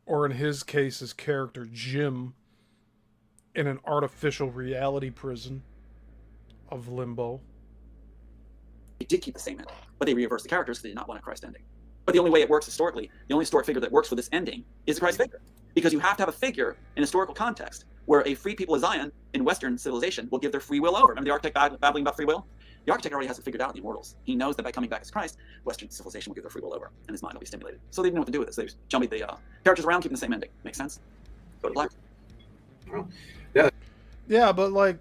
Speaker 2: or in his case, his character Jim in an artificial reality prison of limbo.
Speaker 9: They did keep the same ending, but they reversed the characters because they did not want a Christ ending. But the only way it works historically, the only historic figure that works for this ending is the Christ figure. Because you have to have a figure in historical context where a free people of Zion in Western civilization will give their free will over. Remember the architect babbling about free will? The architect already has it figured out in the Immortals. He knows that by coming back as Christ, Western civilization will give their free will over, and his mind will be stimulated. So they didn't know what to do with it. So they just jumped the characters around, keeping the same ending. Makes sense? Go to black.
Speaker 2: Yeah, but like,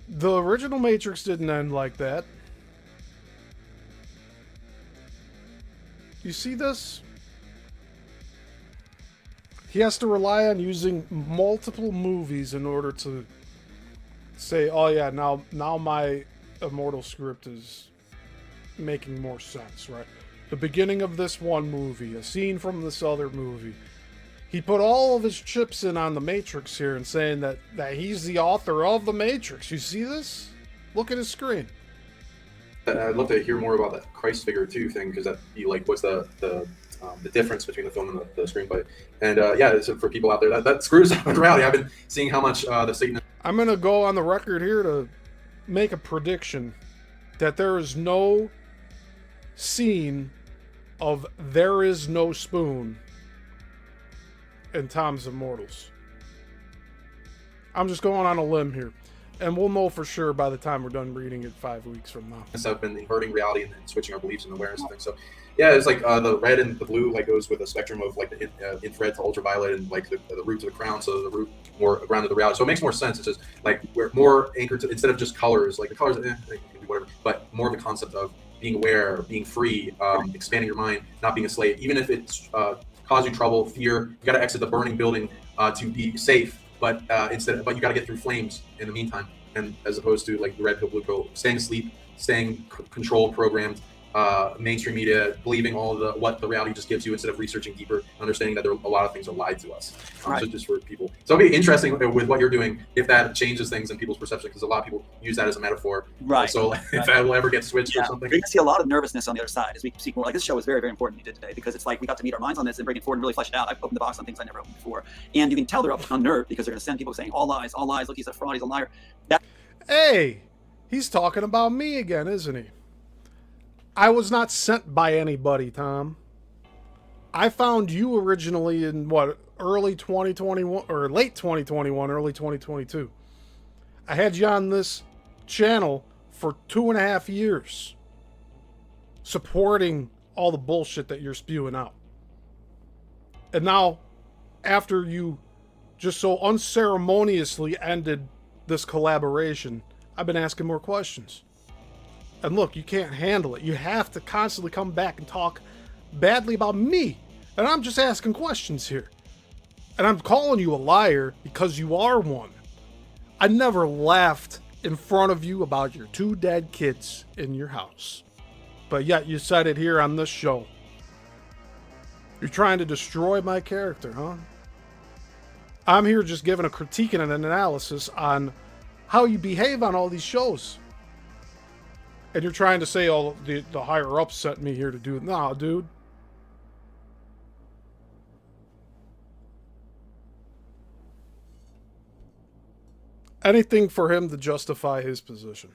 Speaker 2: the original Matrix didn't end like that. You see this? He has to rely on using multiple movies in order to say, oh yeah, now my Immortal script is making more sense, right? The beginning of this one movie, a scene from this other movie. He put all of his chips in on the Matrix here and saying that he's the author of the Matrix. You see this? Look at his screen.
Speaker 8: I'd love to hear more about that Christ figure too thing, because that'd be like, what's the difference between the film and the screenplay? And yeah, so for people out there, that screws up with reality. I've been seeing how much the Satan.
Speaker 2: I'm gonna go on the record here to make a prediction that there is no scene of There Is No Spoon in Tom's Immortals. I'm just going on a limb here. And we'll know for sure by the time we're done reading it 5 weeks from now.
Speaker 8: I've been inverting reality and switching our beliefs and awareness and things. So, yeah, it's like the red and the blue like goes with a spectrum of like the infrared to ultraviolet and like the root to the crown, so the root more grounded to reality. So it makes more sense. It's just like we're more anchored to, instead of just colors, like the colors, they can do whatever, but more of the concept of being aware, being free, expanding your mind, not being a slave. Even if it's cause you trouble, fear, you got to exit the burning building to be safe. But but you got to get through flames in the meantime, and as opposed to like the red pill, blue pill, staying asleep, staying controlled, programmed, mainstream media, believing all what the reality just gives you instead of researching deeper, understanding that there a lot of things are lied to us.
Speaker 9: Right.
Speaker 8: So just for people, so it'll be interesting with what you're doing if that changes things in people's perception, because a lot of people use that as a metaphor.
Speaker 9: Right.
Speaker 8: So if that will ever get switched or something,
Speaker 9: you're gonna see a lot of nervousness on the other side as we seek more. Like this show is very, very important you did today, because it's like we got to meet our minds on this and bring it forward and really flesh it out. I've opened the box on things I never opened before, and you can tell they're unnerved because they're gonna send people saying all lies, all lies. Look, he's a fraud, he's a liar.
Speaker 2: Hey, he's talking about me again, isn't he? I was not sent by anybody, Tom. I found you originally in early 2021 or late 2021, early 2022. I had you on this channel for 2.5 years, supporting all the bullshit that you're spewing out. And now, after you just so unceremoniously ended this collaboration, I've been asking more questions. And look, you can't handle it. You have to constantly come back and talk badly about me. And I'm just asking questions here. And I'm calling you a liar because you are one. I never laughed in front of you about your 2 dead kids in your house. But yet you said it here on this show. You're trying to destroy my character, huh? I'm here just giving a critique and an analysis on how you behave on all these shows. And you're trying to say, oh, the higher ups sent me here to do it. Nah, dude. Anything for him to justify his position.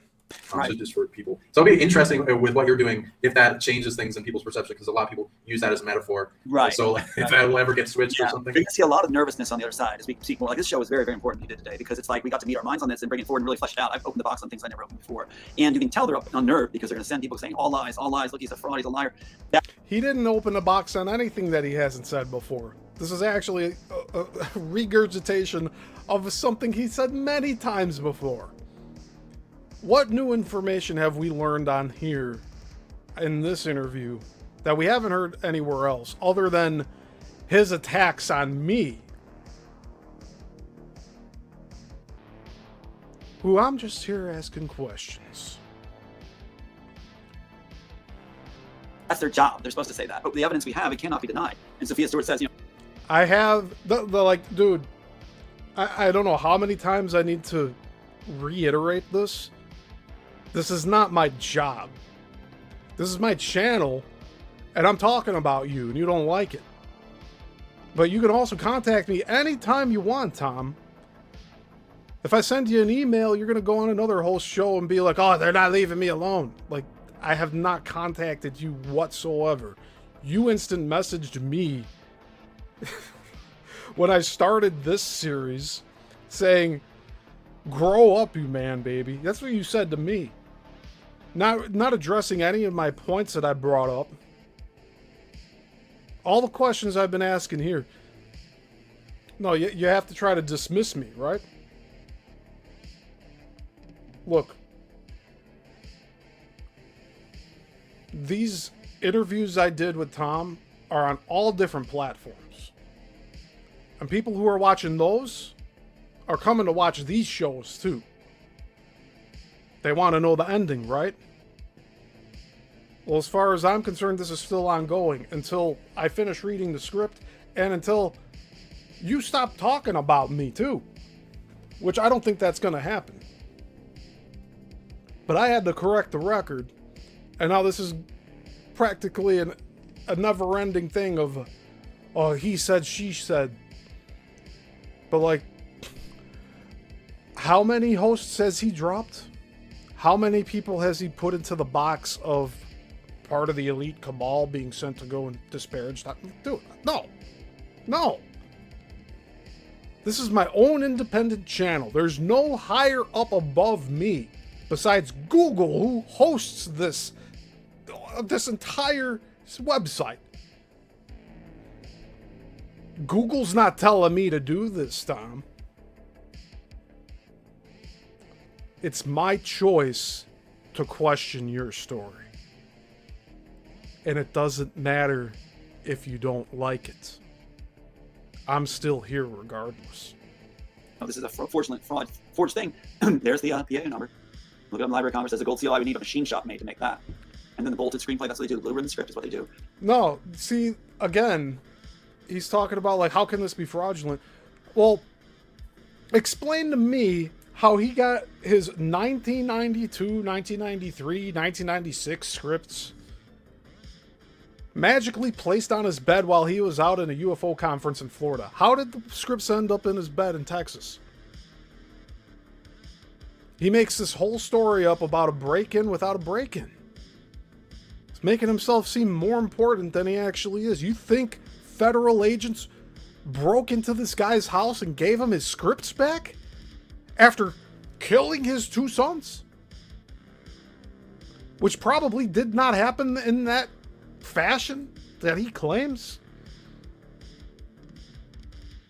Speaker 8: So just for people. So it'll be interesting with what you're doing if that changes things in people's perception, because a lot of people use that as a metaphor.
Speaker 9: Right.
Speaker 8: So if that will ever get switched or something.
Speaker 9: You're gonna see a lot of nervousness on the other side as we seek more. Like this show is very, very important you did today, because it's like we got to meet our minds on this and bring it forward and really flesh it out. I've opened the box on things I never opened before, and you can tell they're unnerved because they're gonna send people saying all lies, all lies. Look, he's a fraud, he's a liar.
Speaker 2: He didn't open the box on anything that he hasn't said before. This is actually a regurgitation of something he said many times before. What new information have we learned on here in this interview that we haven't heard anywhere else, other than his attacks on me? Who I'm just here asking questions.
Speaker 9: That's their job. They're supposed to say that. But the evidence we have, it cannot be denied. And Sophia Stewart says,
Speaker 2: I have the like, dude, I don't know how many times I need to reiterate this. This is not my job. This is my channel, and I'm talking about you, and you don't like it. But you can also contact me anytime you want, Tom. If I send you an email, you're going to go on another whole show and be like, oh, they're not leaving me alone. Like, I have not contacted you whatsoever. You instant messaged me when I started this series saying, grow up, you man, baby. That's what you said to me. Not addressing any of my points that I brought up. All the questions I've been asking here. No, you have to try to dismiss me, right? Look. These interviews I did with Tom are on all different platforms. And people who are watching those are coming to watch these shows too. They want to know the ending, right? Well, as far as I'm concerned, this is still ongoing until I finish reading the script and until you stop talking about me too. Which I don't think that's going to happen. But I had to correct the record. And now this is practically a never-ending thing of, he said, she said. But like, how many hosts has he dropped? How many people has he put into the box of part of the elite cabal being sent to go and disparage that? Dude, no. No. This is my own independent channel. There's no higher up above me besides Google who hosts this entire website. Google's not telling me to do this, Tom. It's my choice to question your story. And it doesn't matter if you don't like it. I'm still here regardless.
Speaker 9: Oh, this is a forged thing. There's the PA number. Look up in the Library of Congress. There's a gold seal. I would need a machine shop made to make that. And then the bolted screenplay, that's what they do. The blue ribbon script is what they do.
Speaker 2: No, see, again, he's talking about, like, how can this be fraudulent? Well, explain to me how he got his 1992, 1993, 1996 scripts magically placed on his bed while he was out in a UFO conference in Florida. How did the scripts end up in his bed in Texas? He makes this whole story up about a break-in without a break-in. He's making himself seem more important than he actually is. You think federal agents broke into this guy's house and gave him his scripts back? After killing his two sons? Which probably did not happen in that fashion that he claims.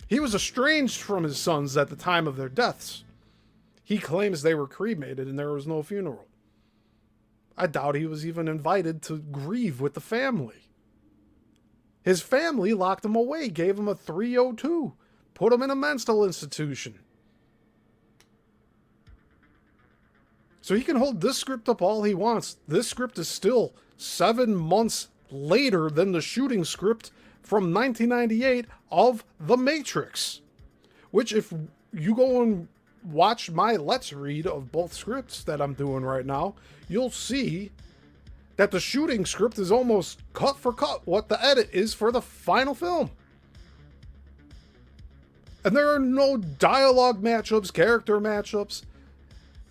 Speaker 2: He was estranged from his sons at the time of their deaths. He claims they were cremated and there was no funeral. I doubt he was even invited to grieve with the family. His family locked him away, gave him a 302, put him in a mental institution. So he can hold this script up all he wants. This script is still 7 months later than the shooting script from 1998 of The Matrix. Which, if you go and watch my Let's Read of both scripts that I'm doing right now, you'll see that the shooting script is almost cut for cut what the edit is for the final film. And there are no dialogue matchups, character matchups.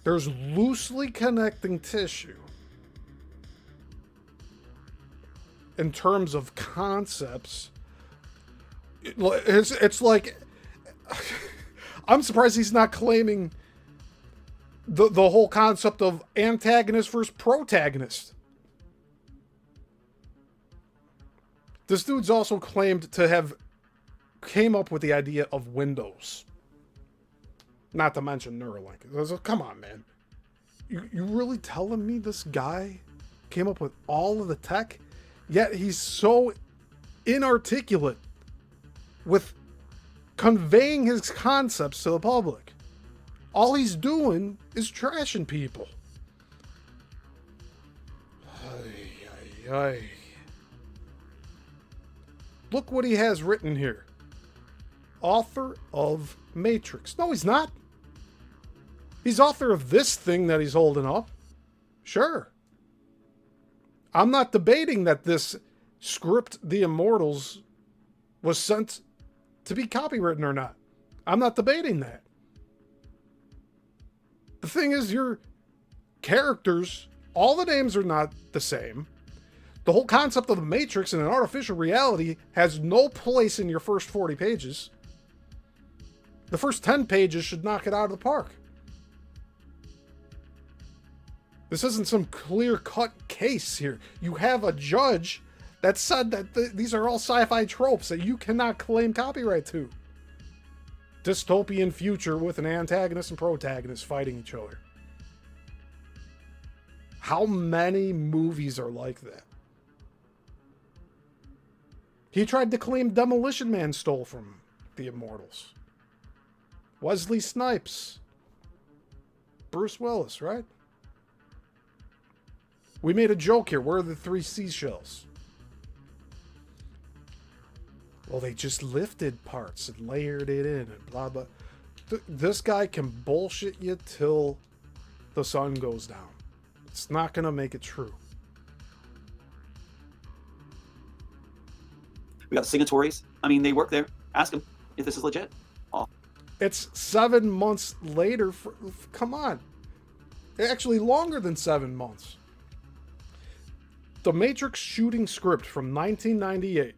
Speaker 2: There's loosely connecting tissue in terms of concepts. It's like, I'm surprised he's not claiming the whole concept of antagonist versus protagonist. This dude's also claimed to have came up with the idea of Windows. Not to mention Neuralink. Come on, man. You really telling me this guy came up with all of the tech? Yet he's so inarticulate with conveying his concepts to the public. All he's doing is trashing people. Ay, ay, ay. Look what he has written here. Author of Matrix. No, he's not. He's author of this thing that he's holding up. Sure. I'm not debating that this script, The Immortals, was sent to be copywritten or not. I'm not debating that. The thing is, your characters All the names are not the same. The whole concept of the Matrix and an artificial reality has no place in your first 40 pages. The first 10 pages should knock it out of the park. This isn't some clear-cut case here. You have a judge that said that these are all sci-fi tropes that you cannot claim copyright to. Dystopian future with an antagonist and protagonist fighting each other. How many movies are like that? He tried to claim Demolition Man stole from the Immortals. Wesley Snipes. Bruce Willis, right? We made a joke here. Where are the 3 seashells? Well, they just lifted parts and layered it in and blah, blah. This guy can bullshit you till the sun goes down. It's not going to make it true.
Speaker 9: We got signatories. I mean, they work there. Ask them if this is legit. Oh.
Speaker 2: It's 7 months later. Come on. Actually, longer than 7 months. The Matrix shooting script from 1998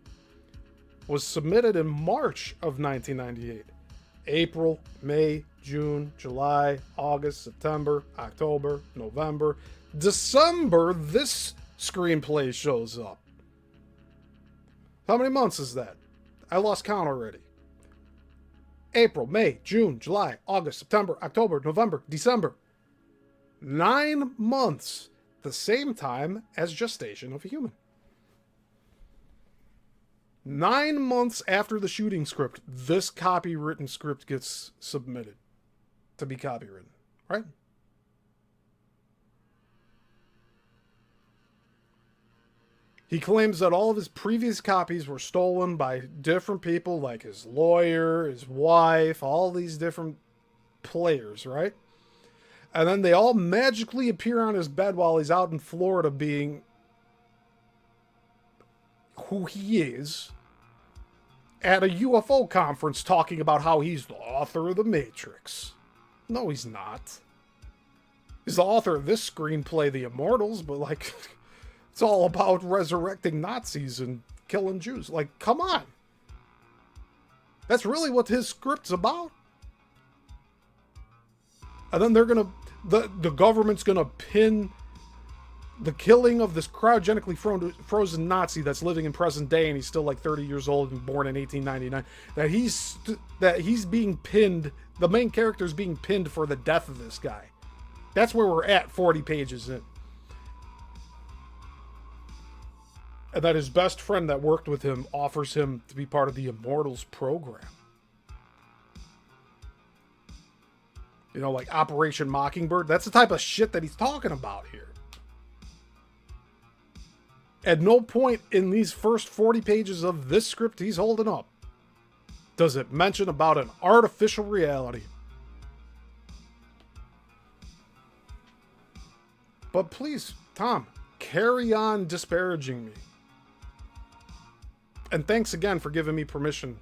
Speaker 2: was submitted in March of 1998. April, May, June, July, August, September, October, November, December, this screenplay shows up. How many months is that? I lost count already. April, May, June, July, August, September, October, November, December. 9 months. The same time as gestation of a human. 9 months after the shooting script, this copywritten script gets submitted to be copywritten, right? He claims that all of his previous copies were stolen by different people, like his lawyer, his wife, all these different players, right? And then they all magically appear on his bed while he's out in Florida being who he is at a UFO conference talking about how he's the author of The Matrix. No, he's not. He's the author of this screenplay, The Immortals, but like, it's all about resurrecting Nazis and killing Jews. Like, come on. That's really what his script's about. And then they're going to, the government's going to pin the killing of this cryogenically frozen Nazi that's living in present day, and he's still like 30 years old and born in 1899, that he's being pinned, the main character's being pinned for the death of this guy. That's where we're at 40 pages in. And that his best friend that worked with him offers him to be part of the Immortals program. You know, like Operation Mockingbird. That's the type of shit that he's talking about here. At no point in these first 40 pages of this script he's holding up does it mention about an artificial reality. But please, Tom, carry on disparaging me. And thanks again for giving me permission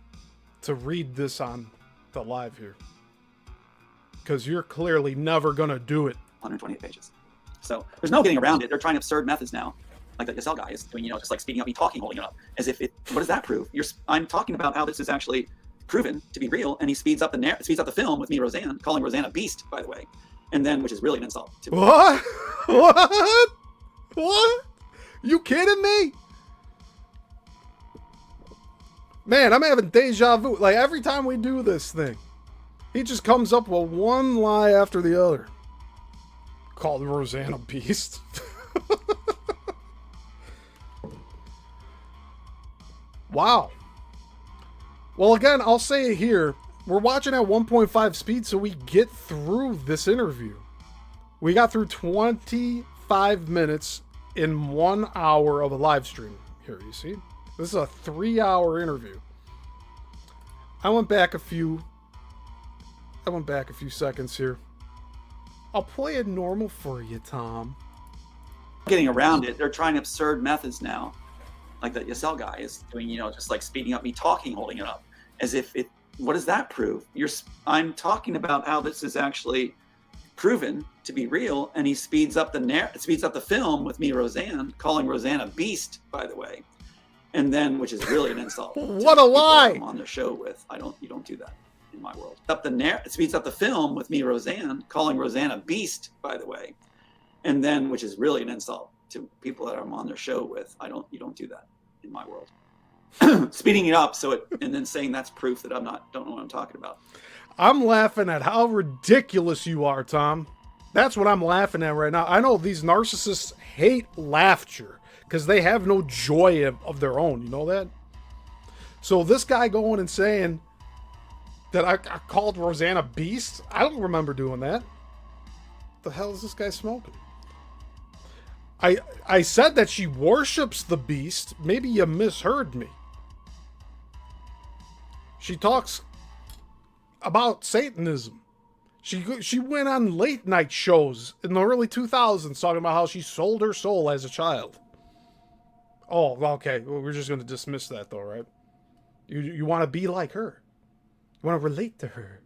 Speaker 2: to read this on the live here. Because you're clearly never going to do it.
Speaker 9: 128 pages. So there's no getting around it. They're trying absurd methods now. Like the Yissil guy is doing, you know, just like speeding up me talking, holding it up. As if it, what does that prove? I'm talking about how this is actually proven to be real, and he speeds up the film with me, Roseanne, calling Roseanne a beast, by the way. And then, which is really an insult.
Speaker 2: What? What? What? You kidding me? Man, I'm having deja vu. Like, every time we do this thing, he just comes up with one lie after the other. Called Roseanne a beast. Wow. Well, again, I'll say it here. We're watching at 1.5 speed, so we get through this interview. We got through 25 minutes in 1 hour of a live stream. Here, you see? This is a 3-hour interview. I went back a few seconds here. I'll play it normal for you, Tom.
Speaker 9: Getting around it, they're trying absurd methods now. Like the Yissil guy is doing, you know, just like speeding up me talking, holding it up. As if it, what does that prove? I'm talking about how this is actually proven to be real, and he speeds up the film with me, Roseanne, calling Roseanne a beast, by the way, and then, which is really an insult.
Speaker 2: What a lie!
Speaker 9: I'm on their show with. You don't do that in my world. It speeds up the film with me, Roseanne, calling Roseanne a beast, by the way, and then, which is really an insult to people that I'm on their show with. You don't do that in my world. Speeding it up and then saying that's proof that don't know what I'm talking about.
Speaker 2: I'm laughing at how ridiculous you are, Tom. That's what I'm laughing at right now. I know these narcissists hate laughter because they have no joy of their own. You know that? So this guy going and saying that I called Roseanne a beast? I don't remember doing that. The hell is this guy smoking? I said that she worships the beast. Maybe you misheard me. She talks about Satanism. She went on late night shows in the early 2000s talking about how she sold her soul as a child. Oh, okay. Well, we're just going to dismiss that though, right? You want to be like her. You want to relate to her.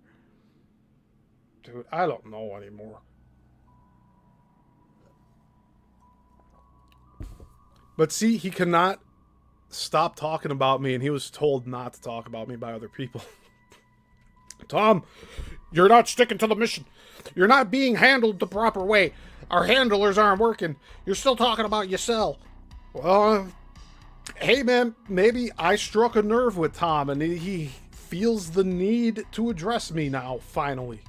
Speaker 2: Dude, I don't know anymore. But see, he cannot stop talking about me, and he was told not to talk about me by other people. Tom, you're not sticking to the mission. You're not being handled the proper way. Our handlers aren't working. You're still talking about Yissil. Well, hey man, maybe I struck a nerve with Tom, and he feels the need to address me now, finally.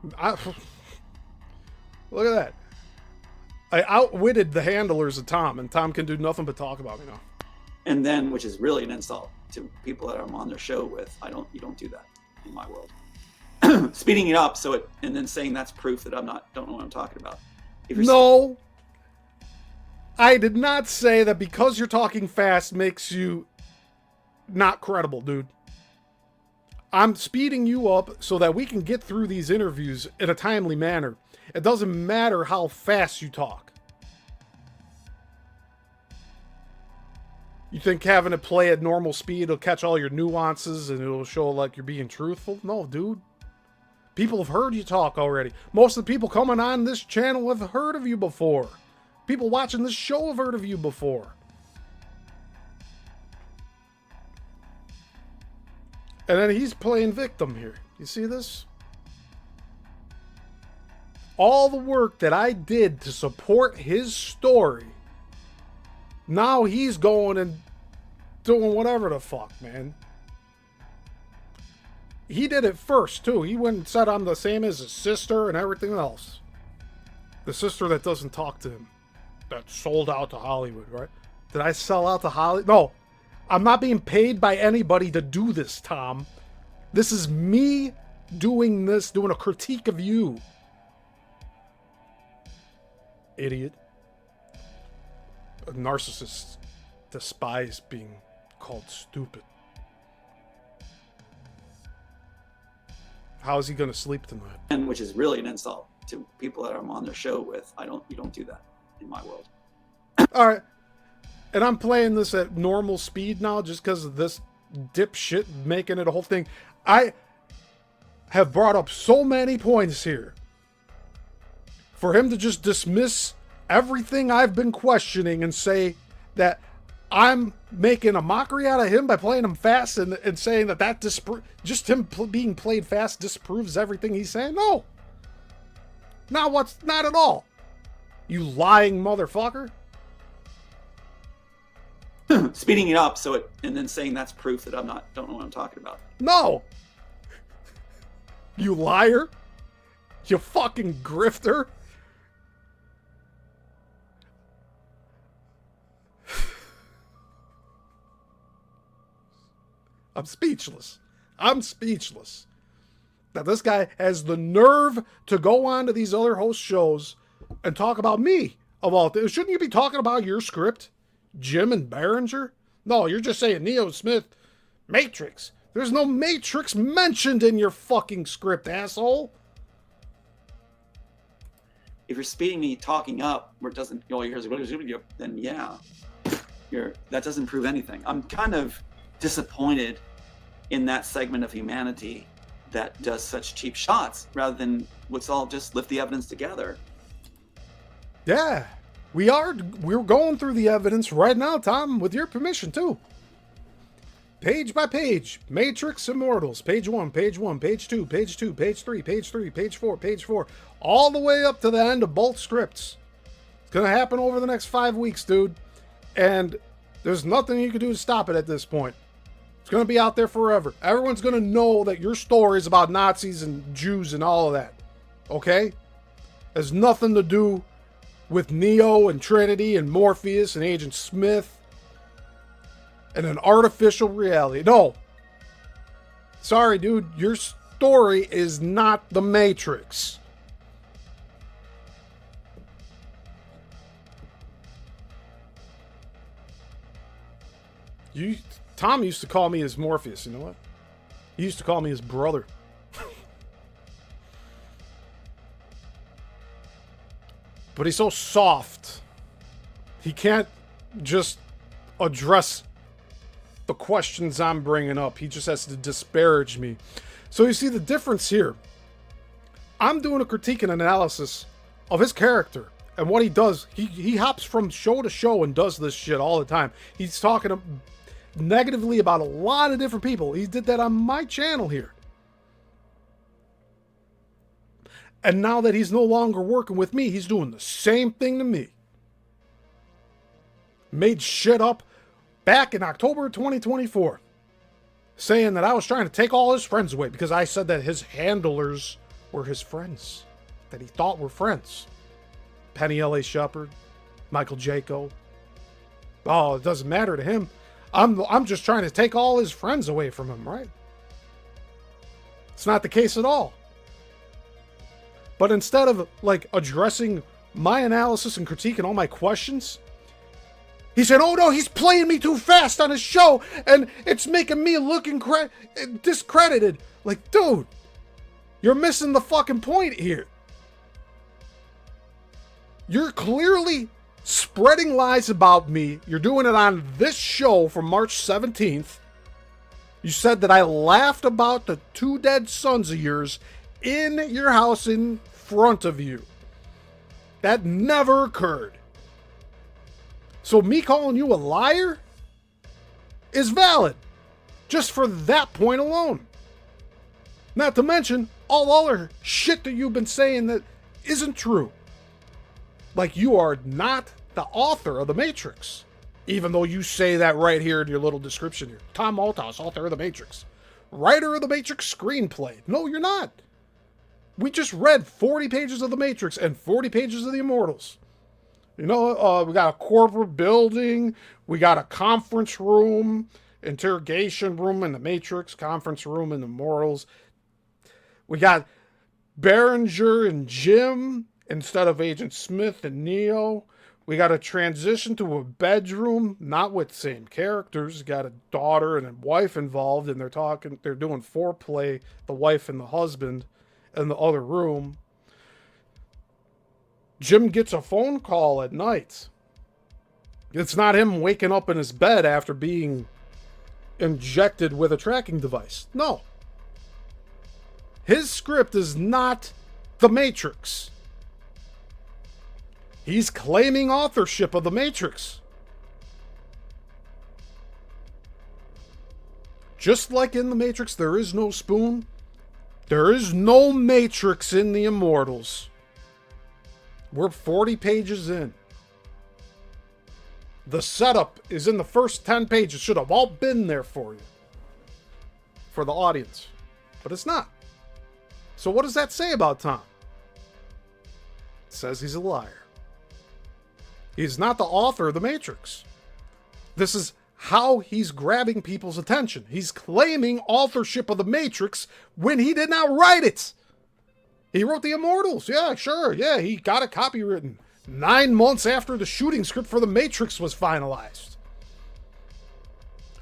Speaker 2: Look at that. I outwitted the handlers of Tom, and Tom can do nothing but talk about me now.
Speaker 9: And then, which is really an insult to people that I'm on their show with. You don't do that in my world. Speeding it up and then saying that's proof that don't know what I'm talking about.
Speaker 2: No, I did not say that because you're talking fast makes you not credible, dude. I'm speeding you up so that we can get through these interviews in a timely manner. It doesn't matter how fast you talk. You think having it play at normal speed will catch all your nuances and it'll show like you're being truthful? No, dude. People have heard you talk already. Most of the people coming on this channel have heard of you before. People watching this show have heard of you before. And then he's playing victim here. You see this? All the work that I did to support his story, now he's going and doing whatever the fuck, man. He did it first, too. He went and said I'm the same as his sister and everything else. The sister that doesn't talk to him. That sold out to Hollywood, right? Did I sell out to Hollywood? No. I'm not being paid by anybody to do this, Tom. This is me doing this, doing a critique of you. Idiot. Narcissists despise being called stupid. How is he going to sleep tonight?
Speaker 9: And which is really an insult to people that I'm on their show with. You don't do that in my world.
Speaker 2: All right. And I'm playing this at normal speed now just because of this dipshit making it a whole thing. I have brought up so many points here. For him to just dismiss everything I've been questioning and say that I'm making a mockery out of him by playing him fast and saying that just him being played fast disproves everything he's saying? No. Not at all. You lying motherfucker.
Speaker 9: Speeding it up and then saying that's proof that don't know what I'm talking about.
Speaker 2: No. You liar. You fucking grifter. I'm speechless. That this guy has the nerve to go on to these other host shows and talk about me of all things. Shouldn't you be talking about your script? Jim and Behringer? No, you're just saying Neo Smith, Matrix. There's no Matrix mentioned in your fucking script, asshole.
Speaker 9: If you're speeding me talking up where it doesn't, then yeah, that doesn't prove anything. I'm kind of disappointed in that segment of humanity that does such cheap shots rather than let's all just lift the evidence together.
Speaker 2: Yeah, we're going through the evidence right now, Tom, with your permission too. Page by page, Matrix Immortals, page 1, page 1, page 2, page 2, page 3, page 3, page 4, page 4, all the way up to the end of both scripts. It's going to happen over the next 5 weeks, dude. And there's nothing you can do to stop it at this point. It's going to be out there forever. Everyone's going to know that your story is about Nazis and Jews and all of that. Okay? Has nothing to do with Neo and Trinity and Morpheus and Agent Smith and an artificial reality. No. Sorry, dude. Your story is not the Matrix. Tom used to call me his Morpheus. You know what? He used to call me his brother. But he's so soft. He can't just address the questions I'm bringing up. He just has to disparage me. So you see the difference here. I'm doing a critique and analysis of his character and what he does. He hops from show to show and does this shit all the time. He's talking negatively about a lot of different people. He did that on my channel here. And now that he's no longer working with me, he's doing the same thing to me. Made shit up back in October 2024, saying that I was trying to take all his friends away because I said that his handlers were his friends, that he thought were friends. Penny L.A. Shepard, Michael Jaco. Oh, it doesn't matter to him. I'm just trying to take all his friends away from him, right? It's not the case at all. But instead of like addressing my analysis and critique and all my questions, he said, oh no, he's playing me too fast on his show and it's making me look discredited. Like, dude, you're missing the fucking point here. You're clearly spreading lies about me. You're doing it on this show from March 17th. You said that I laughed about the 2 dead sons of yours in your house in front of you. That never occurred. So me calling you a liar is valid just for that point alone. Not to mention all other shit that you've been saying that isn't true. Like you are not the author of The Matrix. Even though you say that right here in your little description here. Tom Althouse, author of The Matrix. Writer of The Matrix screenplay. No, you're not. We just read 40 pages of The Matrix and 40 pages of The Immortals. You know, we got a corporate building. We got a conference room, interrogation room in The Matrix, conference room in The Immortals. We got Berenger and Jim instead of Agent Smith and Neo. We got a transition to a bedroom, not with same characters. Got a daughter and a wife involved, and they're doing foreplay, the wife and the husband, in the other room. Jim gets a phone call at night. It's not him waking up in his bed after being injected with a tracking device. No. His script is not The Matrix. He's claiming authorship of The Matrix. Just like in The Matrix, there is no spoon. There is no Matrix in The Immortals. We're 40 pages in. The setup is in the first 10 pages. Should have all been there for you. For the audience. But it's not. So what does that say about Tom? It says he's a liar. He's not the author of The Matrix. This is how he's grabbing people's attention. He's claiming authorship of The Matrix when he did not write it. He wrote The Immortals. Yeah, sure. Yeah, he got it copywritten 9 months after the shooting script for The Matrix was finalized.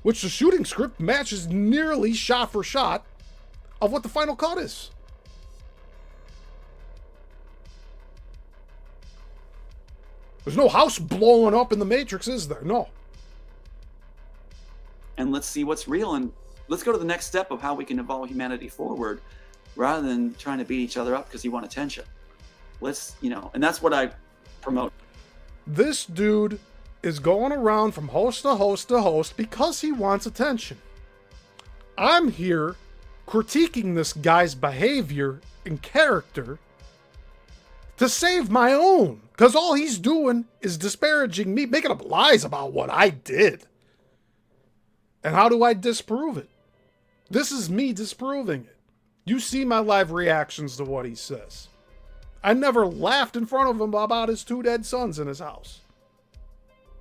Speaker 2: Which the shooting script matches nearly shot for shot of what the final cut is. There's no house blowing up in The Matrix, is there? No.
Speaker 9: And let's see what's real and let's go to the next step of how we can evolve humanity forward, rather than trying to beat each other up because you want attention. Let's, and that's what I promote.
Speaker 2: This dude is going around from host to host to host because he wants attention. I'm here critiquing this guy's behavior and character to save my own, because all he's doing is disparaging me, making up lies about what I did. And how do I disprove it? This is me disproving it. You see my live reactions to what he says. I never laughed in front of him about his 2 dead sons in his house.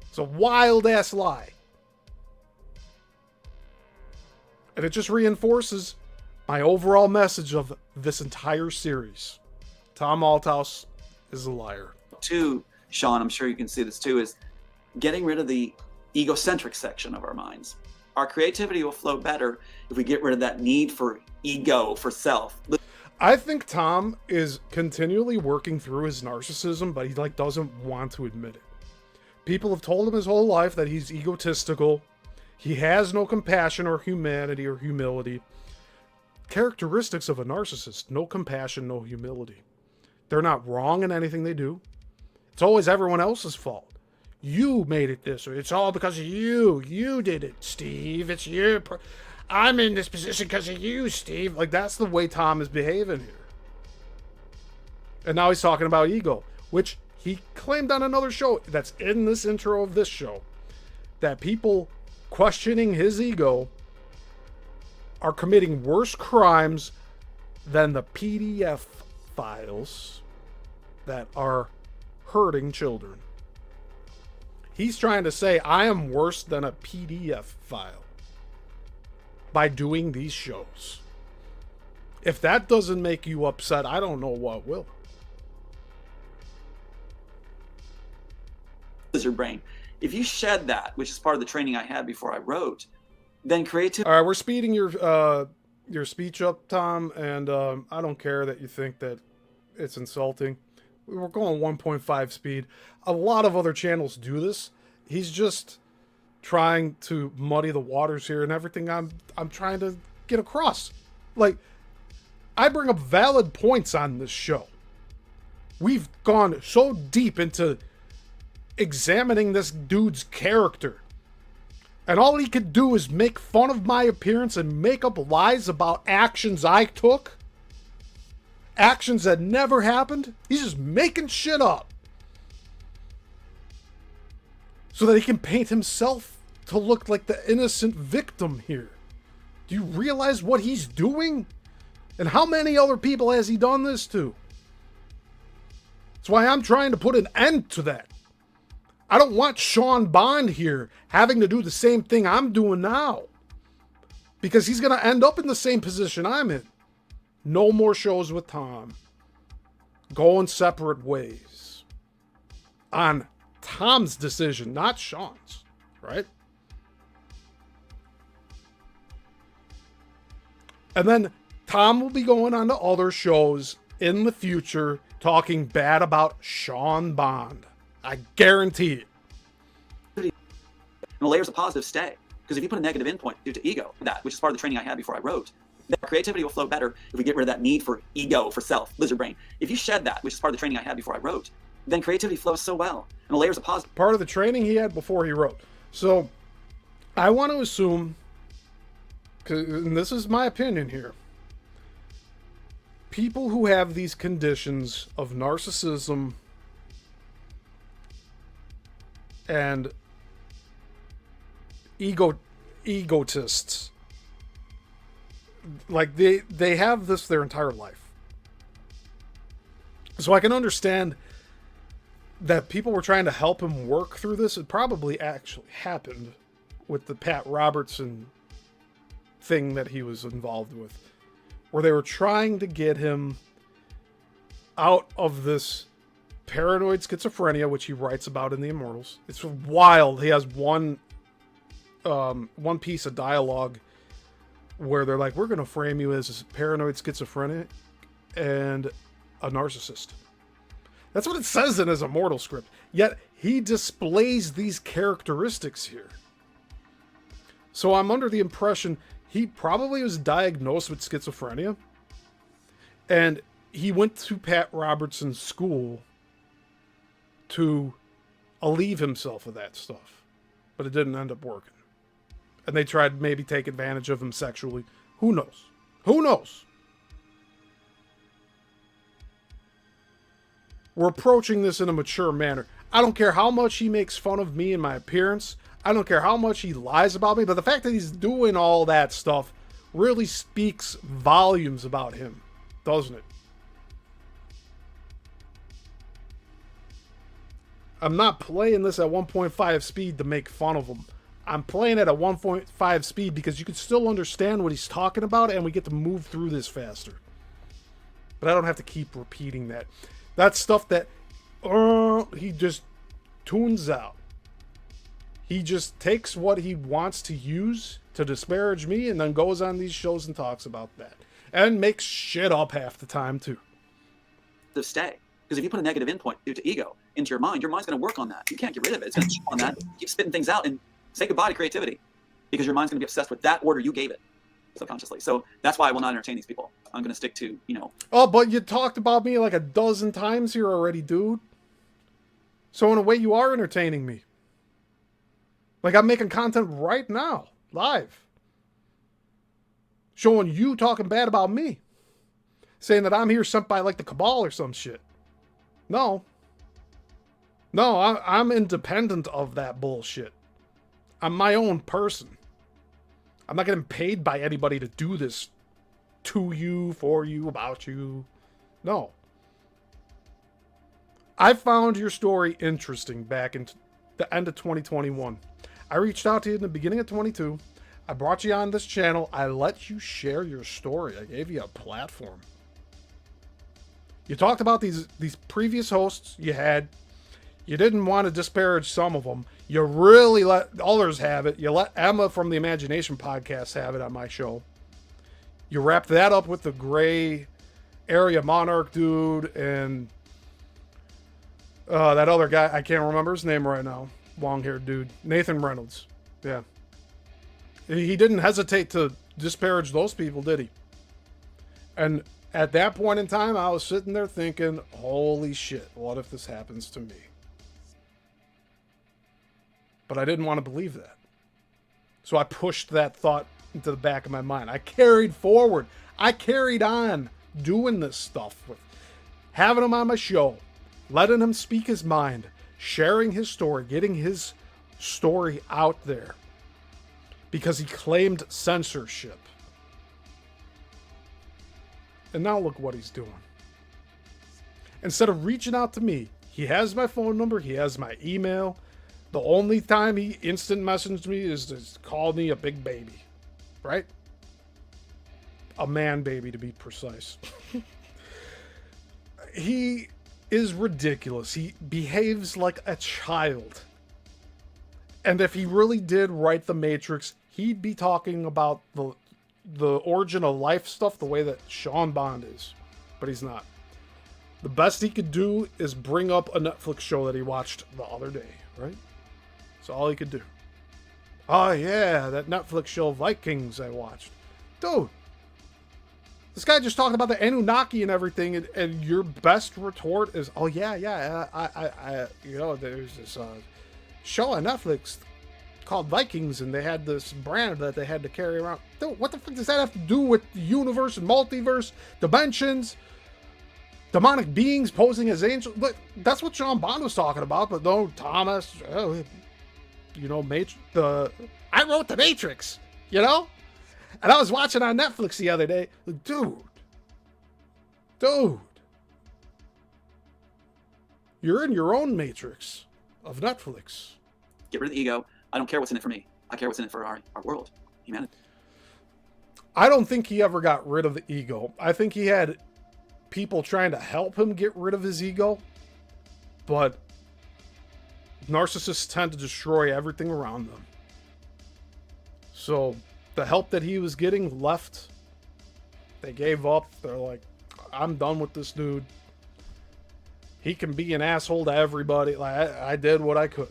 Speaker 2: It's a wild-ass lie. And it just reinforces my overall message of this entire series. Tom Althouse is a liar.
Speaker 9: Too, Sean, I'm sure you can see this too, is getting rid of the egocentric section of our minds. Our creativity will flow better if we get rid of that need for ego, for self.
Speaker 2: I think Tom is continually working through his narcissism, but he doesn't want to admit it. People have told him his whole life that he's egotistical. He has no compassion or humanity or humility. Characteristics of a narcissist: no compassion, no humility. They're not wrong in anything they do. It's always everyone else's fault. You made it this way. It's all because of you. You did it, Steve. It's you. I'm in this position because of you, Steve. That's the way Tom is behaving here. And now he's talking about ego, which he claimed on another show that's in this intro of this show, that people questioning his ego are committing worse crimes than the PDF files that are hurting children. He's trying to say I am worse than a PDF file by doing these shows. If that doesn't make you upset, I don't know what will.
Speaker 9: Lizard brain. If you shed that, which is part of the training I had before I wrote, then creativity.
Speaker 2: All right, we're speeding your speech up, Tom, and I don't care that you think that it's insulting. We're going 1.5 speed. A lot of other channels do this. He's just trying to muddy the waters here, and everything I'm trying to get across. I bring up valid points on this show. We've gone so deep into examining this dude's character, and all he could do is make fun of my appearance and make up lies about actions I took. Actions that never happened. He's just making shit up so that he can paint himself to look like the innocent victim here. Do you realize what he's doing? And how many other people has he done this to? That's why I'm trying to put an end to that. I don't want Sean Bond here having to do the same thing I'm doing now, because he's going to end up in the same position I'm in. No more shows with Tom. Going separate ways. On Tom's decision, not Sean's. Right? And then Tom will be going on to other shows in the future talking bad about Sean Bond. I guarantee it.
Speaker 9: And the layers of positive stay. Because if you put a negative endpoint due to ego, which is part of the training I had before I wrote, then creativity will flow better if we get rid of that need for ego, for self, lizard brain. If you shed that, which is part of the training I had before I wrote, then creativity flows so well. And the layers of positive.
Speaker 2: Part of the training he had before he wrote. So, I want to assume, and this is my opinion here, people who have these conditions of narcissism and egotists, they have this their entire life. So I can understand that people were trying to help him work through this. It probably actually happened with the Pat Robertson thing that he was involved with, where they were trying to get him out of this paranoid schizophrenia, which he writes about in The Immortals. It's wild. He has one piece of dialogue where they're like, we're going to frame you as a paranoid schizophrenic and a narcissist. That's what it says in his Immortal script. Yet he displays these characteristics here. So I'm under the impression he probably was diagnosed with schizophrenia. And he went to Pat Robertson's school to alleviate himself of that stuff. But it didn't end up working. And they tried to maybe take advantage of him sexually. Who knows? Who knows? We're approaching this in a mature manner. I don't care how much he makes fun of me and my appearance. I don't care how much he lies about me. But the fact that he's doing all that stuff really speaks volumes about him, doesn't it? I'm not playing this at 1.5 speed to make fun of him. I'm playing at a 1.5 speed because you can still understand what he's talking about and we get to move through this faster. But I don't have to keep repeating that. That's stuff that he just tunes out. He just takes what he wants to use to disparage me and then goes on these shows and talks about that. And makes shit up half the time, too.
Speaker 9: To stay. Because if you put a negative input due to ego into your mind's going to work on that. You can't get rid of it. It's going to chew on that, keep spitting things out, and say goodbye to creativity. Because your mind's going to be obsessed with that order you gave it subconsciously. So that's why I will not entertain these people. I'm going to stick to,
Speaker 2: Oh, but you talked about me like a dozen times here already, dude. So in a way, you are entertaining me. Like I'm making content right now, live. Showing you talking bad about me. Saying that I'm here sent by like the cabal or some shit. No. No, I'm independent of that bullshit. I'm my own person. I'm not getting paid by anybody to do this to you, for you, about you. No. I found your story interesting back in the end of 2021. I reached out to you in the beginning of 22. I brought you on this channel. I let you share your story. I gave you a platform. You talked about these previous hosts you had. You didn't want to disparage some of them. You really let others have it. You let Emma from the Imagination podcast have it on my show. You wrapped that up with the gray area monarch dude and that other guy. I can't remember his name right now. Long-haired dude. Nathan Reynolds. Yeah. He didn't hesitate to disparage those people, did he? And at that point in time, I was sitting there thinking, holy shit, what if this happens to me? But I didn't want to believe that. So I pushed that thought into the back of my mind. I carried forward. I carried on doing this stuff, with having him on my show, letting him speak his mind, sharing his story, getting his story out there. Because he claimed censorship. And now look what he's doing. Instead of reaching out to me, he has my phone number, he has my email. The only time he instant messaged me is to call me a big baby. Right? A man baby, to be precise. He is ridiculous. He behaves like a child. And if he really did write The Matrix, he'd be talking about the origin of life stuff the way that Sean Bond is. But he's not. The best he could do is bring up a Netflix show that he watched the other day, right? That's all he could do. Oh yeah, that Netflix show Vikings I watched. Dude, this guy just talked about the Anunnaki and everything, and your best retort is, oh yeah, I there's this show on Netflix called Vikings, and they had this brand that they had to carry around. Dude, what the fuck does that have to do with the universe and multiverse, dimensions, demonic beings posing as angels? But that's what Sean Bond was talking about. But no, Thomas, I wrote The Matrix, And I was watching on Netflix the other day. Like, dude, you're in your own Matrix of Netflix.
Speaker 9: Get rid of the ego. I don't care what's in it for me. I care what's in it for our world, humanity.
Speaker 2: I don't think he ever got rid of the ego. I think he had people trying to help him get rid of his ego. But narcissists tend to destroy everything around them. So the help that he was getting left. They gave up. They're like, I'm done with this dude. He can be an asshole to everybody. Like I did what I could.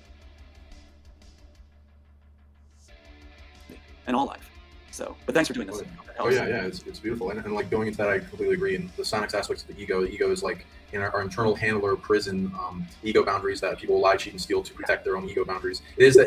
Speaker 9: In all life. So, but thanks for doing this.
Speaker 8: Oh yeah, it's beautiful, and like going into that, I completely agree. And the sonics aspects of the ego is like in our internal handler prison, ego boundaries that people lie, cheat, and steal to protect their own ego boundaries. It is the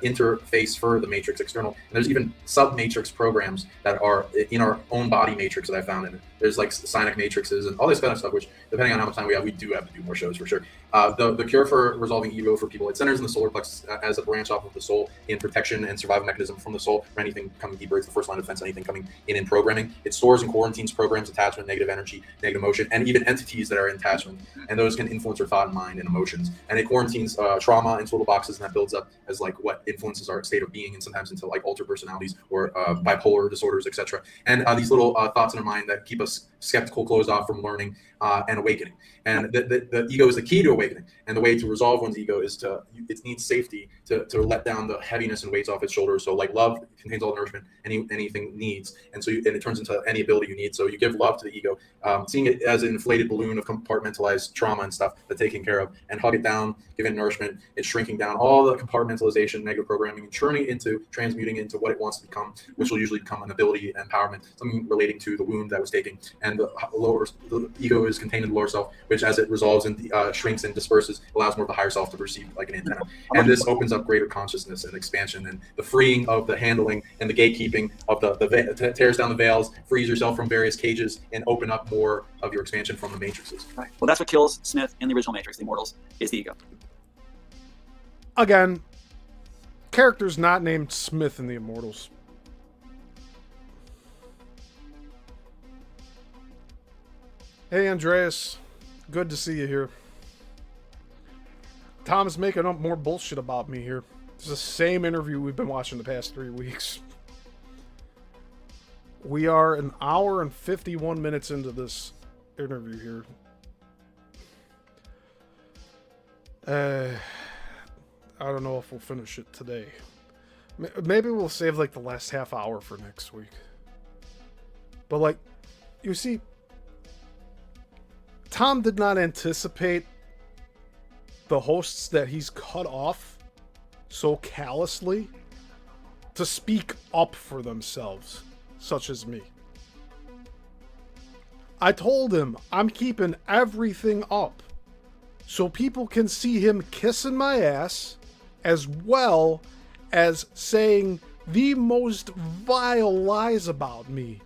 Speaker 8: interface for the matrix external, and there's even sub matrix programs that are in our own body matrix that I found. And there's like sonic matrices and all this kind of stuff, which depending on how much time we do have to do more shows for sure. The cure for resolving ego for people, it centers in the solar plexus as a branch off of the soul in protection and survival mechanism from the soul. For anything coming deeper, it's the first line of defense. Anything coming in programming, it stores and quarantines programs, attachment, negative energy, negative emotion, and even entities that are in attachment, and those can influence our thought and mind and emotions. And it quarantines trauma into little boxes, and that builds up as like what influences our state of being, and sometimes into like altered personalities or bipolar disorders, etc. And these little thoughts in our mind that keep us skeptical, closed off from learning and awakening. And the ego is the key to awakening. And the way to resolve one's ego is it needs safety to let down the heaviness and weights off its shoulders. So like love contains all nourishment anything needs. And so and it turns into any ability you need. So you give love to the ego, seeing it as an inflated balloon of compartmentalized trauma and stuff that's taken care of, and hug it down, give it nourishment. It's shrinking down all the compartmentalization, negative programming, and churning it into, transmuting it into what it wants to become, which will usually become an ability, empowerment, something relating to the wound that was taken. And the ego is contained in the lower self, which as it resolves and shrinks and disperses, allows more of the higher self to perceive like an antenna. And this opens up greater consciousness and expansion, and the freeing of the handling and the gatekeeping of the tears down the veils, frees yourself from various cages, and open up more of your expansion from the matrices.
Speaker 9: Right. Well, that's what kills Smith in the original Matrix, the Immortals, is the ego.
Speaker 2: Again, character's not named Smith in the Immortals. Hey, Andreas. Good to see you here. Tom's making up more bullshit about me here. It's the same interview we've been watching the past 3 weeks. We are an hour and 51 minutes into this interview here. I don't know if we'll finish it today. Maybe we'll save like the last half hour for next week. But like, you see, Tom did not anticipate the hosts that he's cut off so callously to speak up for themselves, such as me. I told him I'm keeping everything up so people can see him kissing my ass as well as saying the most vile lies about me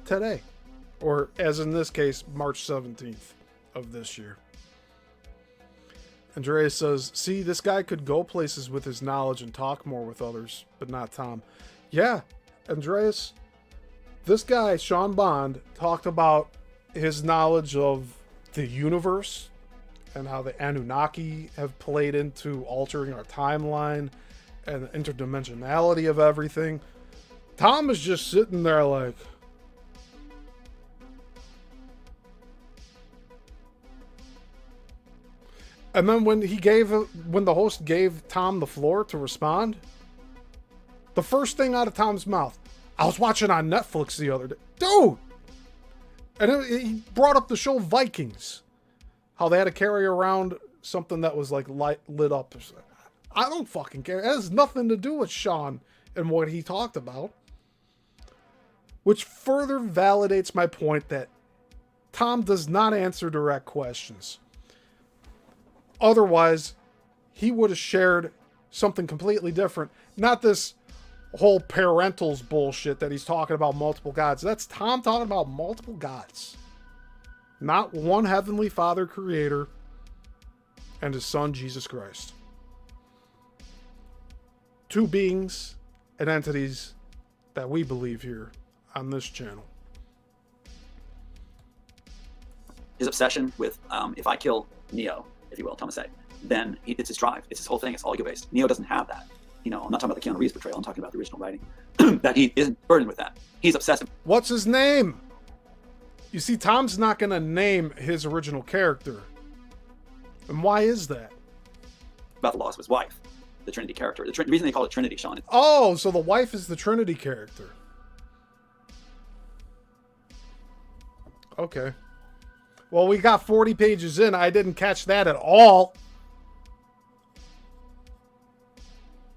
Speaker 2: today. Or as in this case, March 17th of this year. Andreas says, see, this guy could go places with his knowledge and talk more with others, but not Tom. Yeah, Andreas, this guy, Sean Bond, talked about his knowledge of the universe and how the Anunnaki have played into altering our timeline and the interdimensionality of everything. Tom is just sitting there like, and then when the host gave Tom the floor to respond, the first thing out of Tom's mouth, I was watching on Netflix the other day. Dude! And he brought up the show Vikings. How they had to carry around something that was like lit up. I don't fucking care. It has nothing to do with Sean and what he talked about. Which further validates my point that Tom does not answer direct questions. Otherwise, he would have shared something completely different. Not this whole parentals bullshit that he's talking about multiple gods. That's Tom talking about multiple gods. Not one heavenly Father creator and his son Jesus Christ. Two beings and entities that we believe here on this channel.
Speaker 9: His obsession with, if I kill Neo, if you will, Thomas A., then it's his drive. It's his whole thing. It's all ego-based. Neo doesn't have that. You know, I'm not talking about the Keanu Reeves portrayal. I'm talking about the original writing. That he isn't burdened with that. He's obsessive.
Speaker 2: What's his name? You see, Tom's not going to name his original character. And why is that?
Speaker 9: About the loss of his wife, the Trinity character. The reason they call it Trinity, Sean.
Speaker 2: Oh, so the wife is the Trinity character. Okay. Well, we got 40 pages in. I didn't catch that at all.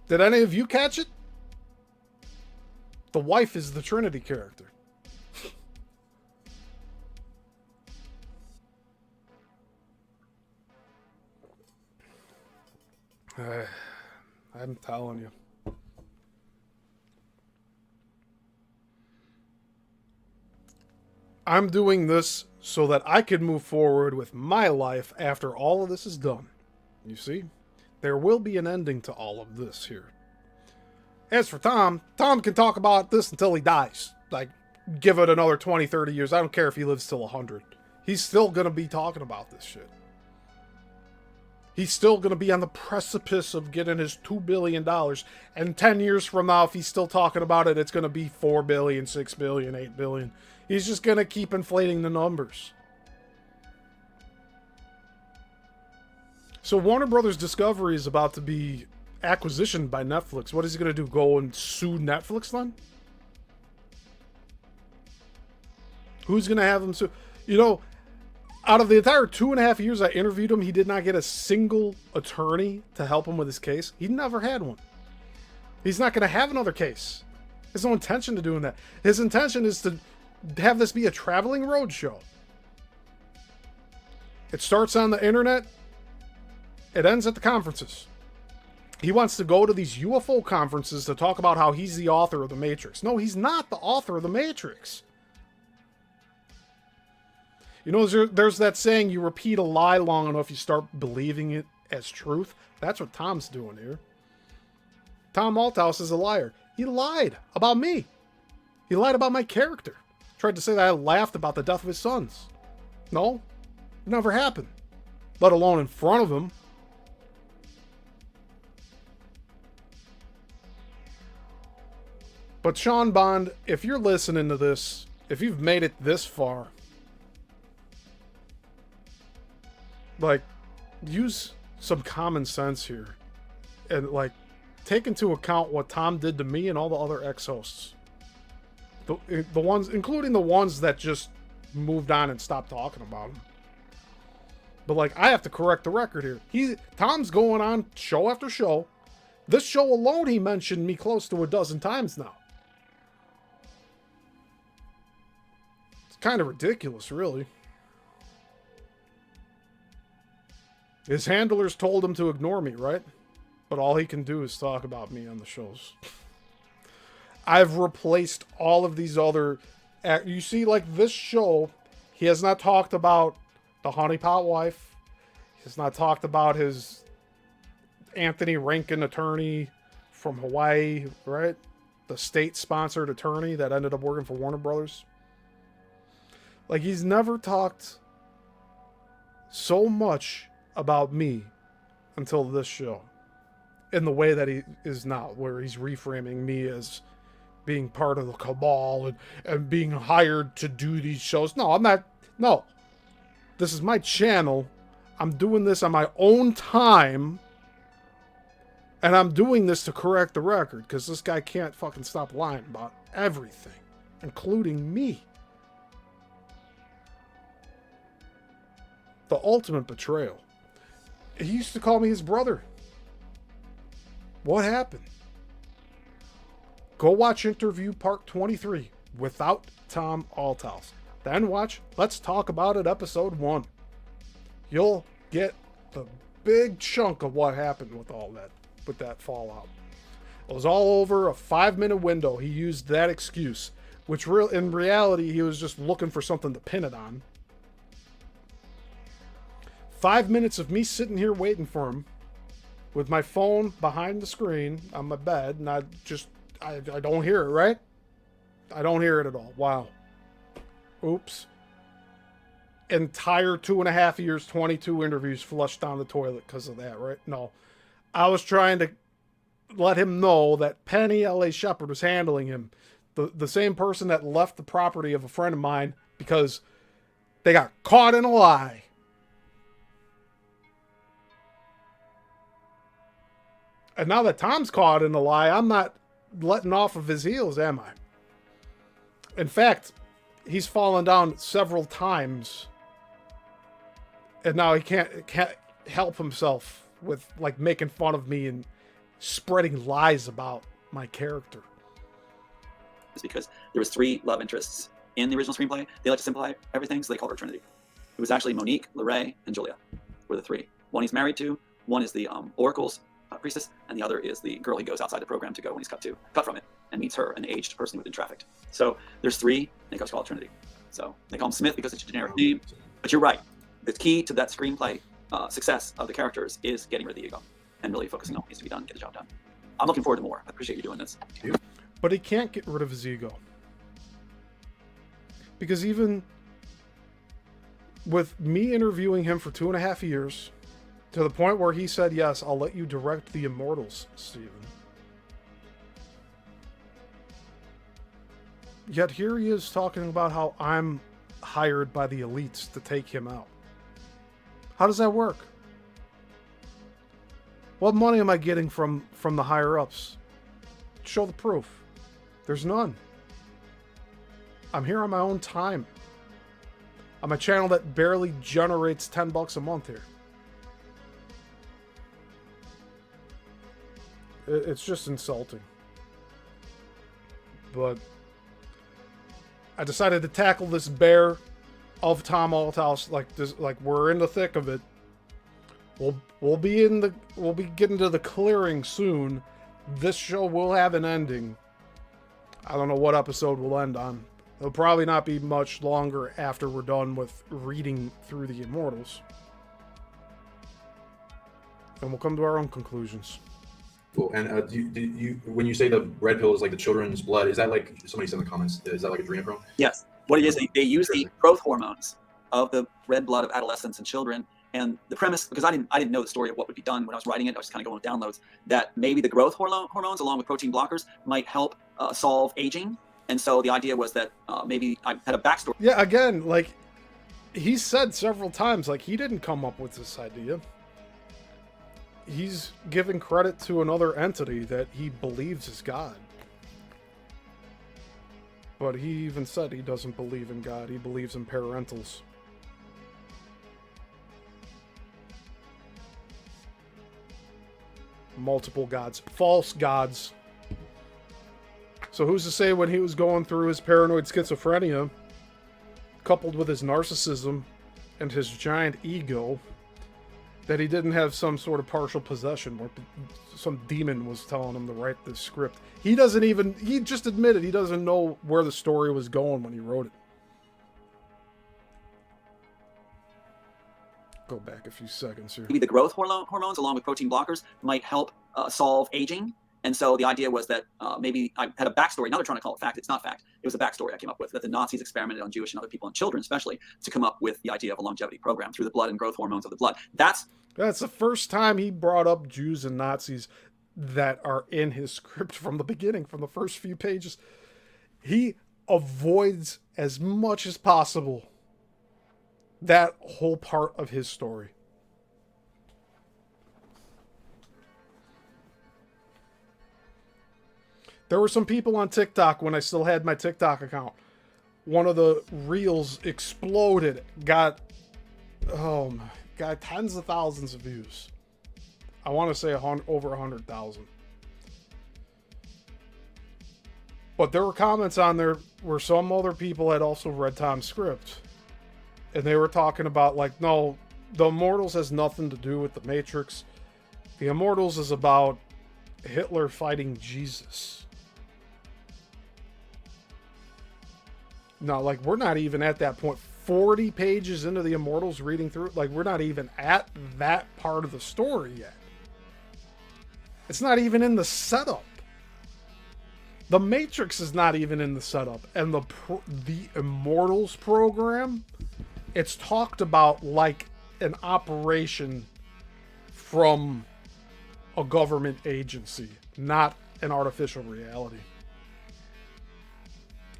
Speaker 2: Did any of you catch it? The wife is the Trinity character. I'm telling you. I'm doing this so that I can move forward with my life after all of this is done. You see? There will be an ending to all of this here. As for Tom, Tom can talk about this until he dies. Like, give it another 20, 30 years. I don't care if he lives till 100. He's still going to be talking about this shit. He's still going to be on the precipice of getting his $2 billion. And 10 years from now, if he's still talking about it, it's going to be $4 billion, $6 billion, $8 billion. He's just going to keep inflating the numbers. So Warner Brothers Discovery is about to be acquisitioned by Netflix. What is he going to do? Go and sue Netflix then? Who's going to have him sue? You know, out of the entire 2.5 years I interviewed him, he did not get a single attorney to help him with his case. He never had one. He's not going to have another case. There's no intention to doing that. His intention is to have this be a traveling roadshow. It starts on the internet. It ends at the conferences. He wants to go to these UFO conferences to talk about how he's the author of The Matrix. No, he's not the author of The Matrix. You know, there's that saying, you repeat a lie long enough, you start believing it as truth. That's what Tom's doing here. Tom Althouse is a liar. He lied about me. He lied about my character. Tried to say that I laughed about the death of his sons. No, it never happened. Let alone in front of him. But Sean Bond, if you're listening to this, if you've made it this far, like, use some common sense here. And, like, take into account what Tom did to me and all the other ex-hosts. The ones, including the ones that just moved on and stopped talking about him. But, like, I have to correct the record here. Tom's going on show after show. This show alone, he mentioned me close to a dozen times now. It's kind of ridiculous, really. His handlers told him to ignore me, right? But all he can do is talk about me on the shows. I've replaced all of these other... You see, like, this show, he has not talked about the honeypot wife. He has not talked about his Anthony Rankin attorney from Hawaii, right? The state-sponsored attorney that ended up working for Warner Brothers. Like, he's never talked so much about me until this show. In the way that he is now, where he's reframing me as being part of the cabal and being hired to do these shows. No, I'm not. No. This is my channel. I'm doing this on my own time. And I'm doing this to correct the record, because this guy can't fucking stop lying about everything, including me. The ultimate betrayal. He used to call me his brother. What happened? Go watch interview part 23 without Tom Althouse. Then watch Let's Talk About It episode 1. You'll get the big chunk of what happened with all that, with that fallout. It was all over a 5-minute window. He used that excuse, which in reality, he was just looking for something to pin it on. 5 minutes of me sitting here waiting for him with my phone behind the screen on my bed, and I don't hear it, right? I don't hear it at all. Wow. Oops. Entire 2.5 years, 22 interviews flushed down the toilet because of that, right? No. I was trying to let him know that Penny L.A. Shepherd was handling him. The same person that left the property of a friend of mine because they got caught in a lie. And now that Tom's caught in a lie, I'm not letting off of his heels, am I? In fact, he's fallen down several times. And now he can't help himself with, like, making fun of me and spreading lies about my character.
Speaker 9: is because there was 3 love interests in the original screenplay. They like to simplify everything, so they called her Trinity. It was actually Monique, Lorraine, and Julia were the 3. One he's married to, one is the Oracle's priestess, and the other is the girl he goes outside the program to go when he's cut from it, and meets her, an aged person who's been trafficked. So there's 3, they call it Trinity. So they call him Smith because it's a generic name. But you're right. The key to that screenplay success of the characters is getting rid of the ego and really focusing on what needs to be done, get the job done. I'm looking forward to more. I appreciate you doing this.
Speaker 2: But he can't get rid of his ego. Because even with me interviewing him for 2.5 years, to the point where he said, yes, I'll let you direct the Immortals, Steven. Yet here he is talking about how I'm hired by the elites to take him out. How does that work? What money am I getting from the higher-ups? Show the proof. There's none. I'm here on my own time. I'm a channel that barely generates $10 a month here. It's just insulting. But I decided to tackle this bear of Tom Althouse like this, like we're in the thick of it. We'll be getting to the clearing soon. This show will have an ending. I don't know what episode we'll end on. It'll probably not be much longer after we're done with reading through the Immortals. And we'll come to our own conclusions.
Speaker 8: Cool. And do you, when you say the red pill is like the children's blood, is that like, somebody said in the comments, is that like adrenochrome?
Speaker 9: Yes. What it is, they use the growth hormones of the red blood of adolescents and children. And the premise, because I didn't know the story of what would be done when I was writing it, I was kind of going with downloads, that maybe the growth hormones along with protein blockers might help solve aging. And so the idea was that maybe I had a backstory.
Speaker 2: Yeah, again, like, he said several times, like, he didn't come up with this idea. He's giving credit to another entity that he believes is God. But he even said he doesn't believe in God. He believes in parentals. Multiple gods. False gods. So who's to say when he was going through his paranoid schizophrenia, coupled with his narcissism and his giant ego, that he didn't have some sort of partial possession where some demon was telling him to write this script. He just admitted he doesn't know where the story was going when he wrote it. Go back a few seconds here.
Speaker 9: Maybe the growth hormones along with protein blockers might help solve aging. And so the idea was that maybe I had a backstory. Now they're trying to call it fact. It's not fact. It was a backstory I came up with, that the Nazis experimented on Jewish and other people and children especially to come up with the idea of a longevity program through the blood and growth hormones of the blood. That's
Speaker 2: the first time he brought up Jews and Nazis that are in his script from the beginning, from the first few pages. He avoids as much as possible that whole part of his story. There were some people on TikTok when I still had my TikTok account. One of the reels exploded, got tens of thousands of views. I want to say over 100,000. But there were comments on there where some other people had also read Tom's script. And they were talking about, like, no, the Immortals has nothing to do with the Matrix. The Immortals is about Hitler fighting Jesus. No, like, we're not even at that point. 40 pages into the Immortals reading through it, like, we're not even at that part of the story yet. It's not even in the setup. The Matrix is not even in the setup. And the Immortals program, it's talked about like an operation from a government agency, not an artificial reality.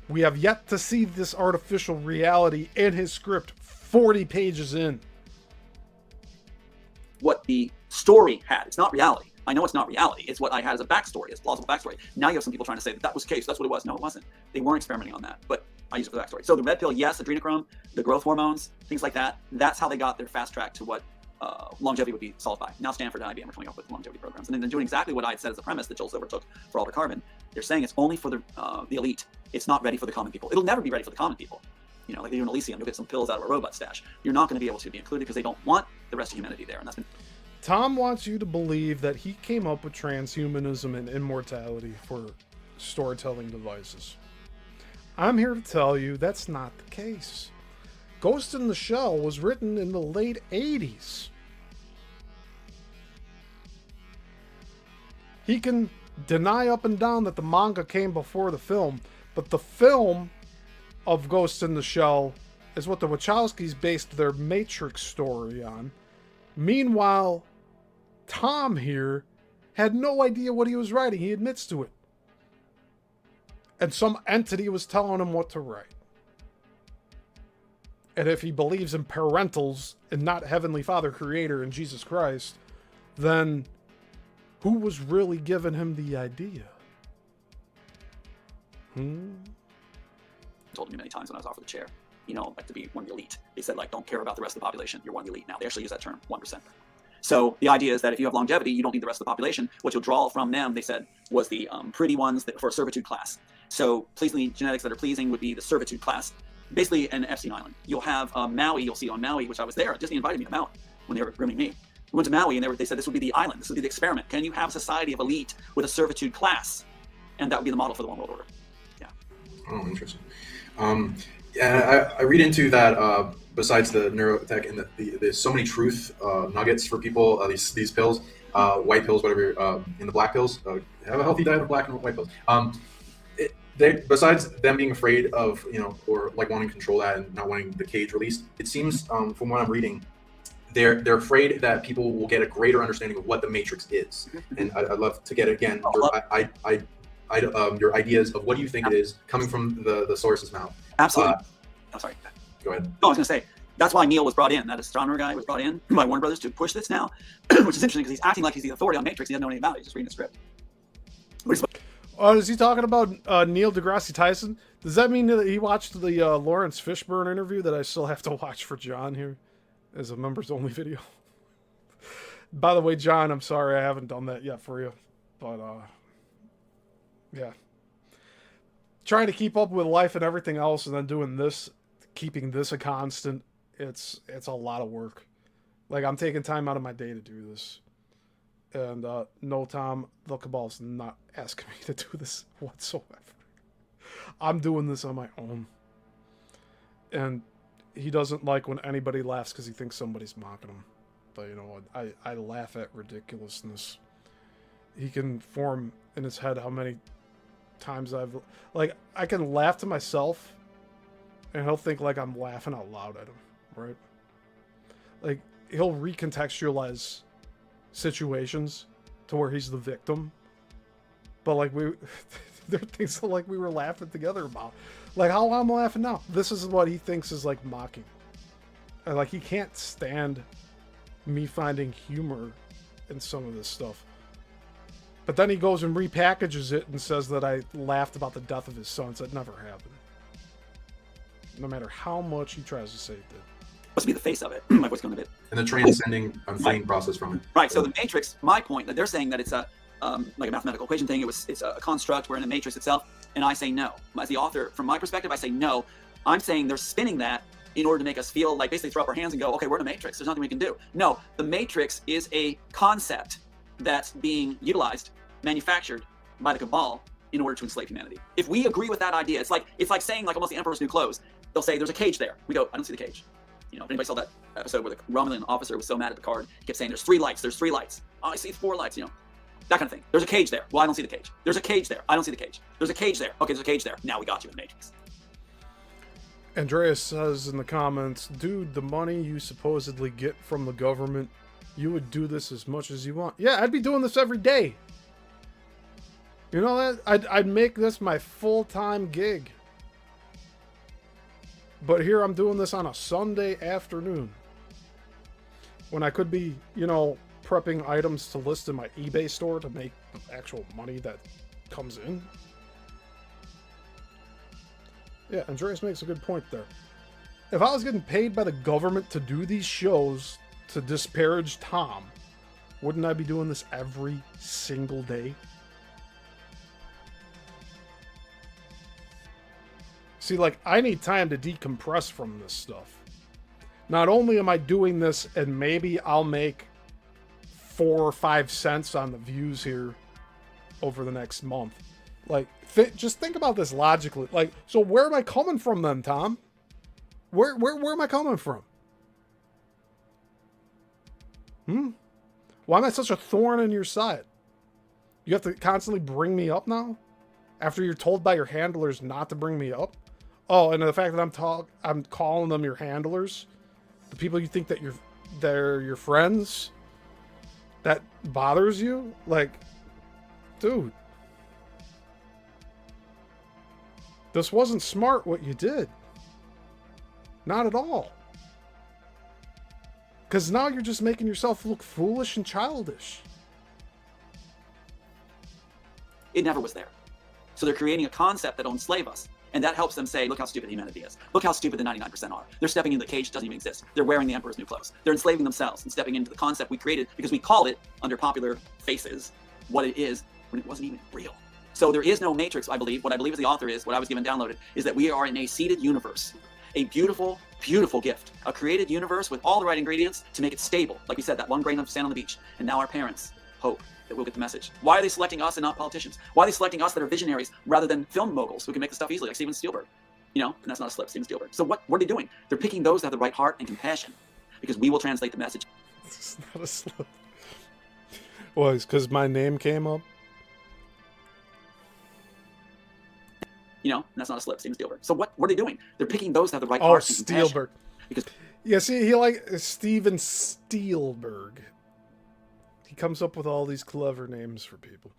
Speaker 2: We have yet to see this artificial reality in his script 40 pages in.
Speaker 9: what the story had. It's not reality. I know it's not reality. It's what I had as a backstory, as plausible backstory. Now you have some people trying to say that was the case. That's what it was. No, it wasn't. They weren't experimenting on that, but I use it for the backstory. So the red pill, yes, adrenochrome, the growth hormones, things like that. That's how they got their fast track to what longevity would be solved by. Now Stanford and IBM are coming up with longevity programs, and then they're doing exactly what I had said as a premise that Joel Silver took for Alder Carbon. They're saying it's only for the elite It's not ready for the common people. It'll never be ready for the common people. You know, like they do in Elysium, you'll get some pills out of a robot stash. You're not going to be able to be included because they don't want the rest of humanity there. And that's been...
Speaker 2: Tom wants you to believe that he came up with transhumanism and immortality for storytelling devices. I'm here to tell you that's not the case. Ghost in the Shell was written in the late 80s. He can deny up and down that the manga came before the film, but the film of Ghost in the Shell is what the Wachowskis based their Matrix story on. Meanwhile, Tom here had no idea what he was writing. He admits to it. And some entity was telling him what to write. And if he believes in parentals and not Heavenly Father Creator and Jesus Christ, then who was really giving him the idea?
Speaker 9: Told me many times when I was offered the chair, you know, like to be one of the elite. They said, like, don't care about the rest of the population. You're one of the elite now. They actually use that term, 1%. So the idea is that if you have longevity, you don't need the rest of the population. What you'll draw from them, they said, was the pretty ones that, for a servitude class. So pleasing genetics that are pleasing would be the servitude class, basically an Epstein Island. You'll have Maui, you'll see on Maui, which I was there. Disney invited me to Maui when they were grooming me. We went to Maui and they said this would be the island. This would be the experiment. Can you have a society of elite with a servitude class? And that would be the model for the one world order. Yeah.
Speaker 8: Oh, interesting. I read into that besides the neurotech and there's so many truth nuggets for people. These pills, white pills, whatever, in the black pills. Have a healthy diet of black and white pills. Besides them being afraid of, you know, or like wanting to control that and not wanting the cage released, it seems from what I'm reading, they're afraid that people will get a greater understanding of what the Matrix is. And I'd love to get again your ideas of what do you think it is coming from the source's mouth.
Speaker 9: Absolutely. I'm sorry.
Speaker 8: Go ahead.
Speaker 9: No, I was going to say, that's why Neil was brought in. That astronomer guy was brought in by Warner Brothers to push this now, which is interesting because he's acting like he's the authority on Matrix. He doesn't know anything about it. He's just reading the script.
Speaker 2: Is he talking about Neil deGrasse Tyson? Does that mean that he watched the Lawrence Fishburne interview that I still have to watch for John here as a members-only video? By the way, John, I'm sorry I haven't done that yet for you. But, yeah. Trying to keep up with life and everything else and then doing this, keeping this a constant, it's a lot of work. Like, I'm taking time out of my day to do this. And no, Tom, the Cabal's not asking me to do this whatsoever. I'm doing this on my own. And he doesn't like when anybody laughs because he thinks somebody's mocking him. But you know what? I laugh at ridiculousness. He can form in his head how many times I can laugh to myself and he'll think like I'm laughing out loud at him, right? Like, he'll recontextualize situations to where he's the victim, but like there are things that like we were laughing together about, like how I'm laughing now. This is what he thinks is like mocking, and like he can't stand me finding humor in some of this stuff. But then he goes and repackages it and says that I laughed about the death of his sons. That never happened. No matter how much he tries to say it did.
Speaker 9: Supposed to be the face of it. My voice going a bit.
Speaker 8: And the transcending unfeigned process from it.
Speaker 9: Right. So the Matrix, my point, that they're saying that it's a like a mathematical equation thing. It's a construct. We're in the Matrix itself. And I say no. As the author, from my perspective, I say no. I'm saying they're spinning that in order to make us feel like basically throw up our hands and go, okay, we're in a Matrix. There's nothing we can do. No, the Matrix is a concept that's being utilized, manufactured by the Cabal in order to enslave humanity. If we agree with that idea, it's like saying like almost the Emperor's New Clothes. They'll say there's a cage there. We go, I don't see the cage. You know, if anybody saw that episode where the Romulan officer was so mad at the card, he kept saying, there's 3 lights, there's 3 lights. Oh, I see 4 lights, you know, that kind of thing. There's a cage there. Well, I don't see the cage. There's a cage there. I don't see the cage. There's a cage there. Okay, there's a cage there. Now we got you in the Matrix.
Speaker 2: Andreas says in the comments, dude, the money you supposedly get from the government, you would do this as much as you want. Yeah, I'd be doing this every day. You know that? I'd make this my full-time gig. But here I'm doing this on a Sunday afternoon when I could be, you know, prepping items to list in my eBay store to make the actual money that comes in. Yeah, Andreas makes a good point there. If I was getting paid by the government to do these shows to disparage Tom, wouldn't I be doing this every single day? See, like, I need time to decompress from this stuff. Not only am I doing this, and maybe I'll make 4 or 5 cents on the views here over the next month. Like, just think about this logically. Like, so where am I coming from then, Tom? Where am I coming from? Why am I such a thorn in your side? You have to constantly bring me up now? After you're told by your handlers not to bring me up? Oh, and the fact that I'm calling them your handlers, the people you think that they're your friends, that bothers you? Like, dude, this wasn't smart what you did. Not at all. Because now you're just making yourself look foolish and childish.
Speaker 9: It never was there. So they're creating a concept that'll enslave us. And that helps them say, look how stupid humanity is. Look how stupid the 99% are. They're stepping into the cage that doesn't even exist. They're wearing the emperor's new clothes. They're enslaving themselves and stepping into the concept we created because we called it, under popular faces, what it is when it wasn't even real. So there is no matrix, I believe. What I believe is the author is, what I was given downloaded, is that we are in a seeded universe. A beautiful, beautiful gift. A created universe with all the right ingredients to make it stable. Like we said, that one grain of sand on the beach. And now our parents hope that we'll get the message. Why are they selecting us and not politicians? Why are they selecting us that are visionaries rather than film moguls who can make the stuff easily, like Steven Spielberg? You know, and that's not a slip, Steven Spielberg. So what are they doing? They're picking those that have the right heart and compassion, because we will translate the message.
Speaker 2: It's not a slip. Well, it's because my name came up.
Speaker 9: You know, and that's not a slip, Steven Spielberg. So what are they doing? They're picking those that have the right heart and compassion.
Speaker 2: Spielberg.
Speaker 9: Because
Speaker 2: yeah, see, he like Steven Spielberg. He comes up with all these clever names for people.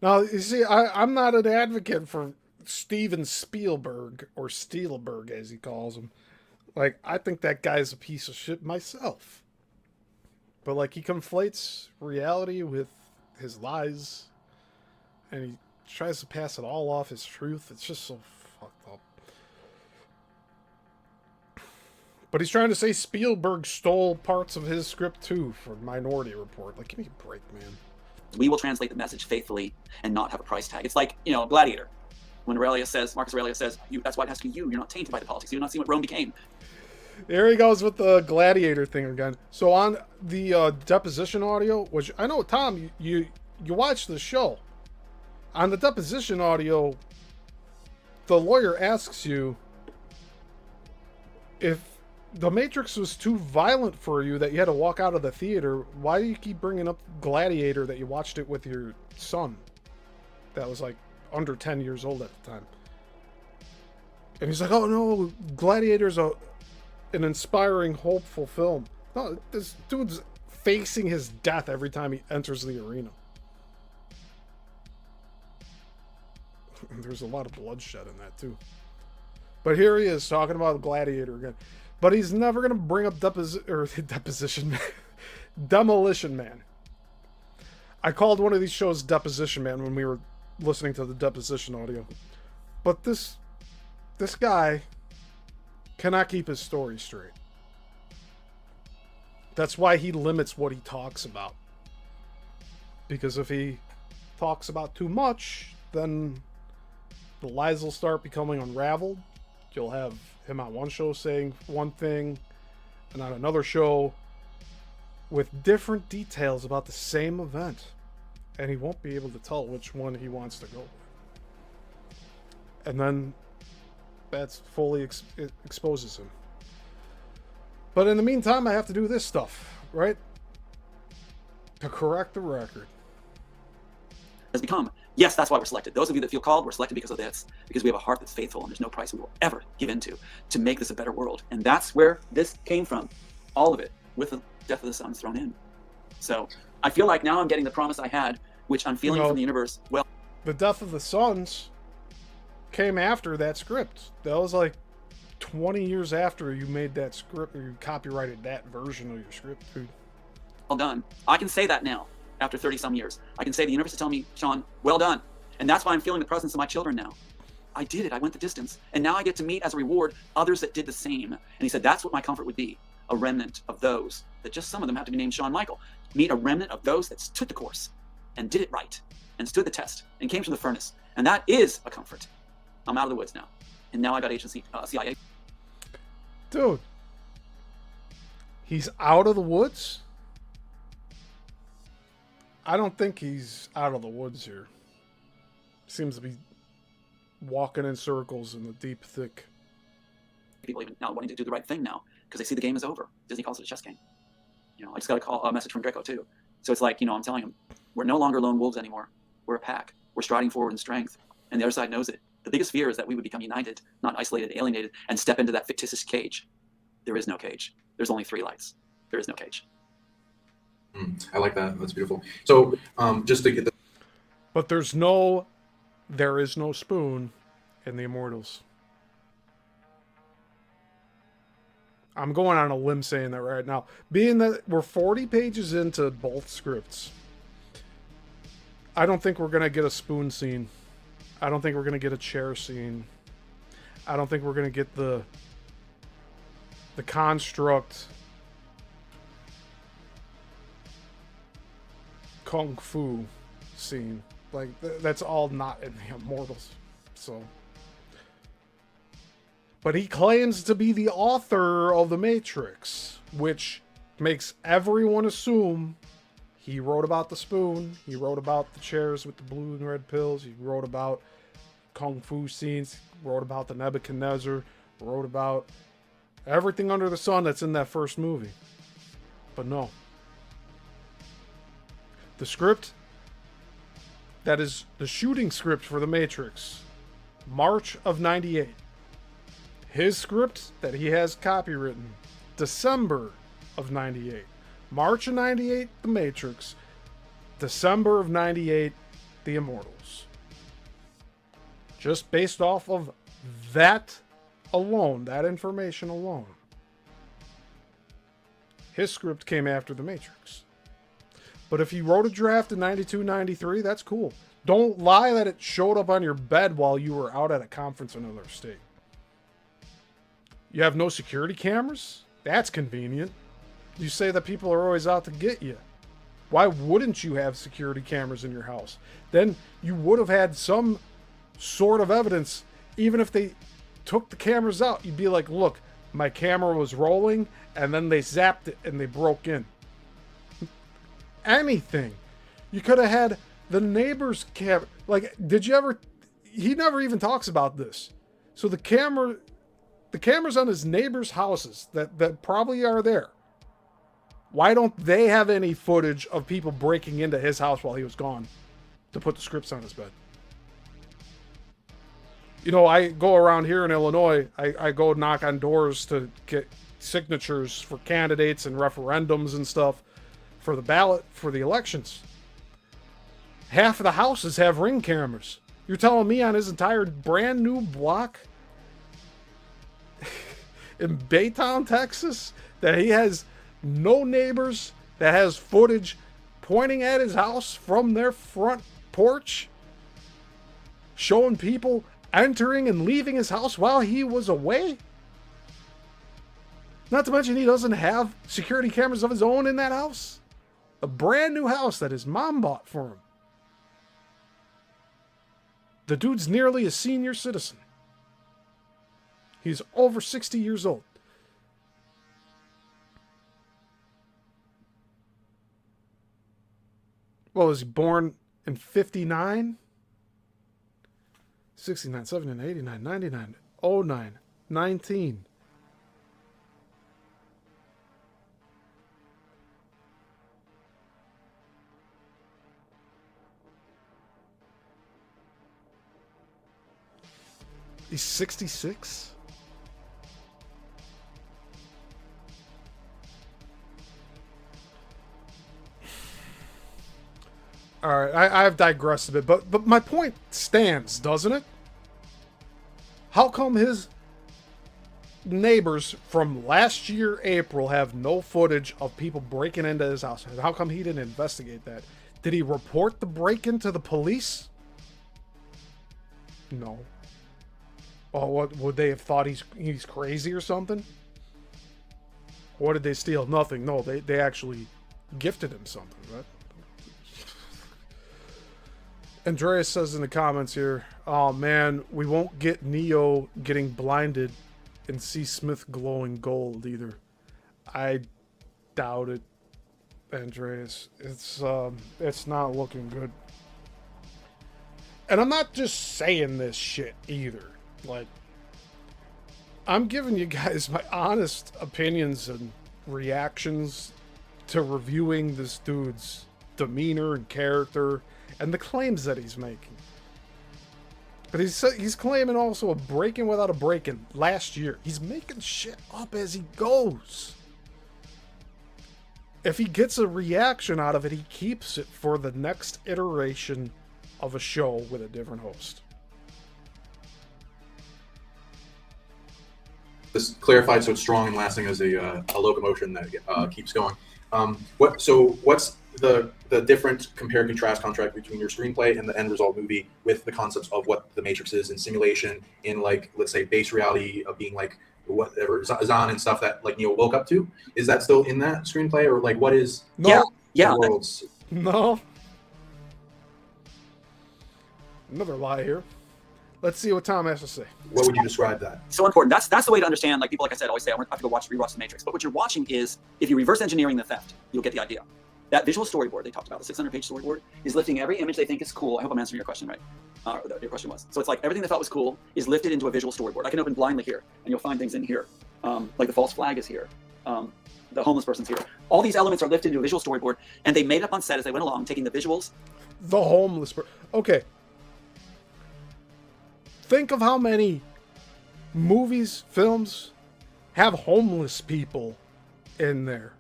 Speaker 2: Now, you see, I'm not an advocate for Steven Spielberg, or Spielberg as he calls him. Like, I think that guy's a piece of shit myself. But like, he conflates reality with his lies, and he tries to pass it all off as truth. It's just so fucked up. But he's trying to say Spielberg stole parts of his script too for Minority Report. Like, give me a break, man.
Speaker 9: we will translate the message faithfully and not have a price tag. It's like, Gladiator. When Marcus Aurelius says, that's why it has to be you. You're not tainted by the politics. You're not seeing what Rome became.
Speaker 2: There he goes with the Gladiator thing again. So on the deposition audio, which I know, Tom, you watched the show. On the deposition audio, the lawyer asks you if the Matrix was too violent for you that you had to walk out of the theater. Why do you keep bringing up Gladiator that you watched it with your son that was like under 10 years old at the time? And he's like, oh no, Gladiator's an inspiring, hopeful film. No, this dude's facing his death every time he enters the arena. There's a lot of bloodshed in that too. But here he is talking about Gladiator again. But he's never going to bring up Deposition Man. Demolition Man. I called one of these shows Deposition Man when we were listening to the deposition audio. But this guy cannot keep his story straight. That's why he limits what he talks about. Because if he talks about too much, then the lies will start becoming unraveled. You'll have him on one show saying one thing, and on another show with different details about the same event. And he won't be able to tell which one he wants to go with. And then that's fully exposes him. But in the meantime, I have to do this stuff, right? To correct the record.
Speaker 9: Has become. Yes, that's why we're selected. Those of you that feel called, we're selected because of this. Because we have a heart that's faithful and there's no price we will ever give into to make this a better world. And that's where this came from. All of it. With the death of the sons thrown in. So I feel like now I'm getting the promise I had, which I'm feeling from the universe. Well,
Speaker 2: the death of the sons came after that script. That was like 20 years after you made that script, or you copyrighted that version of your script.
Speaker 9: Well done. I can say that now. After 30 some years, I can say the universe is telling me, Sean, well done. And that's why I'm feeling the presence of my children now. I did it. I went the distance. And now I get to meet as a reward others that did the same. And he said, that's what my comfort would be. A remnant of those that just some of them have to be named Shawn Michael. Meet a remnant of those that stood the course and did it right and stood the test and came from the furnace. And that is a comfort. I'm out of the woods now. and now I got agency CIA.
Speaker 2: Dude, he's out of the woods? I don't think he's out of the woods here. Seems to be walking in circles in the deep, thick.
Speaker 9: People even now wanting to do the right thing now because they see the game is over. Disney calls it a chess game. You know, I just got a message from Draco too. So it's like, you know, I'm telling him, we're no longer lone wolves anymore. We're a pack. We're striding forward in strength, and the other side knows it. The biggest fear is that we would become united, not isolated, alienated, and step into that fictitious cage. There is no cage. There's only three lights. There is no cage.
Speaker 8: I like that. That's beautiful. So just to get the...
Speaker 2: But there is no spoon in the Immortals. I'm going on a limb saying that right now. Being that we're 40 pages into both scripts, I don't think we're going to get a spoon scene. I don't think we're going to get a chair scene. I don't think we're going to get the construct kung fu scene. Like, that's all not in the Immortals. So... But he claims to be the author of The Matrix, which makes everyone assume he wrote about the spoon, he wrote about the chairs with the blue and red pills, he wrote about kung fu scenes, wrote about the Nebuchadnezzar, wrote about everything under the sun that's in that first movie. But no. The script that is the shooting script for The Matrix, March of '98. His script that he has copywritten, December of '98. March of '98, The Matrix. December of '98, The Immortals. Just based off of that alone, that information alone, his script came after The Matrix. But if he wrote a draft in '92, '93, that's cool. Don't lie that it showed up on your bed while you were out at a conference in another state. You have no security cameras? That's convenient. You say that people are always out to get you. Why wouldn't you have security cameras in your house? Then you would have had some sort of evidence. Even if they took the cameras out, you'd be like, look, my camera was rolling, and then they zapped it and they broke in. Anything. You could have had the neighbor's camera. Like, did you ever... He never even talks about this. So the cameras on his neighbors' houses that probably are there. Why don't they have any footage of people breaking into his house while he was gone to put the scripts on his bed? You know, I go around here in Illinois. I go knock on doors to get signatures for candidates and referendums and stuff for the ballot for the elections. Half of the houses have Ring cameras. You're telling me on his entire brand new block in Baytown, Texas, that he has no neighbors that has footage pointing at his house from their front porch, showing people entering and leaving his house while he was away? Not to mention he doesn't have security cameras of his own in that house. A brand new house that his mom bought for him. The dude's nearly a senior citizen. He's over 60 years old. Well, was he born in 59? 69, 79, 89, 99, 09, 19. He's 66? All right, I've digressed a bit, but my point stands, doesn't it? How come his neighbors from last year, April, have no footage of people breaking into his house? And how come he didn't investigate that? Did he report the break-in to the police? No. Oh, what would they have thought he's crazy or something? What did they steal? Nothing. No, they actually gifted him something, right? Andreas says in the comments here, oh man, we won't get Neo getting blinded and see Smith glowing gold either. I doubt it, Andreas. It's not looking good. And I'm not just saying this shit either. Like, I'm giving you guys my honest opinions and reactions to reviewing this dude's demeanor and character and the claims that he's making. But he's claiming also a break-in without a break-in last year. He's making shit up as he goes. If he gets a reaction out of it, he keeps it for the next iteration of a show with a different host.
Speaker 8: This clarified so it's strong and lasting as a locomotion that keeps going. What's the different compare and contrast contract between your screenplay and the end result movie with the concepts of what the Matrix is in simulation, in like, let's say, base reality of being like whatever Zahn and stuff that like Neo woke up to? Is that still in that screenplay, or like what is
Speaker 2: No.
Speaker 9: Yeah.
Speaker 8: worlds?
Speaker 2: No. Another lie here. Let's see what Tom has to say.
Speaker 8: What would you describe that?
Speaker 9: So important. That's the way to understand. Like people, like I said, always say I have to go rewatch The Matrix. But what you're watching is, if you reverse engineering the theft, you'll get the idea. That visual storyboard they talked about, the 600-page storyboard, is lifting every image they think is cool. I hope I'm answering your question right. Your question was. So it's like everything they thought was cool is lifted into a visual storyboard. I can open blindly here, and you'll find things in here. Like the false flag is here. The homeless person's here. All these elements are lifted into a visual storyboard, and they made it up on set as they went along, taking the visuals.
Speaker 2: The homeless person. Okay. Think of how many movies, films have homeless people in there.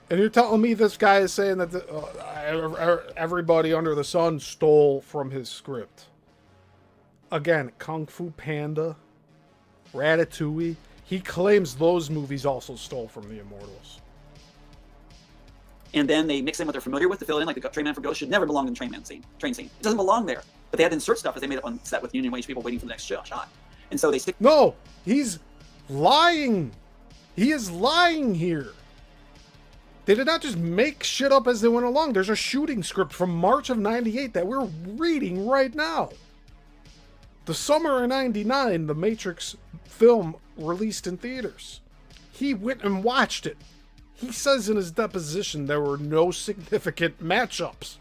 Speaker 2: And you're telling me this guy is saying that everybody under the sun stole from his script. Again, Kung Fu Panda, Ratatouille. He claims those movies also stole from the Immortals.
Speaker 9: And then they mix in what they're familiar with to fill it in, like the train man from Ghost should never belong in the train scene. It doesn't belong there. But they had to insert stuff as they made up on set with union wage people waiting for the next shot. And so they stick.
Speaker 2: No, he's lying. He is lying here. They did not just make shit up as they went along. There's a shooting script from March of 98 that we're reading right now. The summer of 99, the Matrix film released in theaters. He went and watched it. He says in his deposition there were no significant matchups.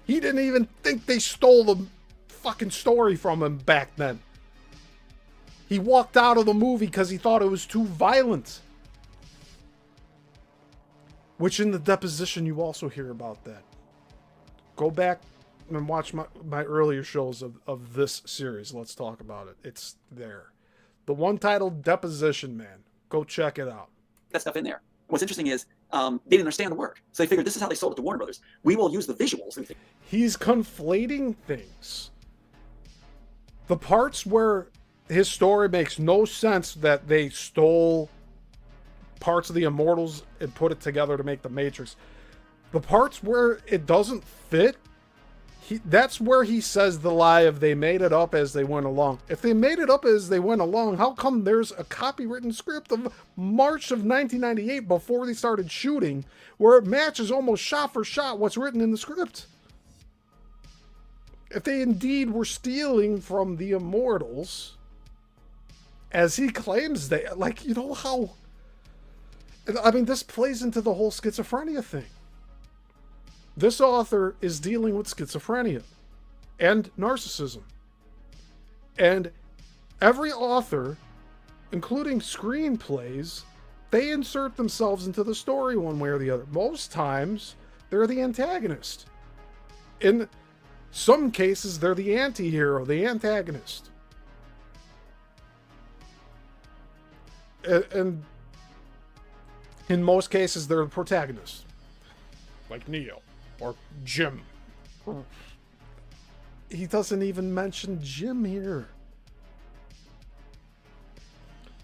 Speaker 2: He didn't even think they stole the fucking story from him back then. He walked out of the movie because he thought it was too violent. Which in the deposition you also hear about that. Go back and watch my earlier shows of this series. Let's talk about it. It's there. The one titled Deposition, man. Go check it out.
Speaker 9: That stuff in there. What's interesting is they didn't understand the work. So they figured this is how they sold it to Warner Brothers. We will use the visuals.
Speaker 2: He's conflating things. The parts where his story makes no sense, that they stole parts of the Immortals and put it together to make the Matrix. The parts where it doesn't fit, that's where he says the lie of they made it up as they went along. If they made it up as they went along, how come there's a copywritten script of March of 1998 before they started shooting where it matches almost shot for shot what's written in the script? If they indeed were stealing from the Immortals, as he claims they, like, you know how, I mean, this plays into the whole schizophrenia thing. This author is dealing with schizophrenia and narcissism. And every author, including screenplays, they insert themselves into the story one way or the other. Most times, they're the antagonist. In some cases, they're the anti-hero, the antagonist. And in most cases, they're the protagonist. Like Neo. Or Jim. He doesn't even mention Jim here.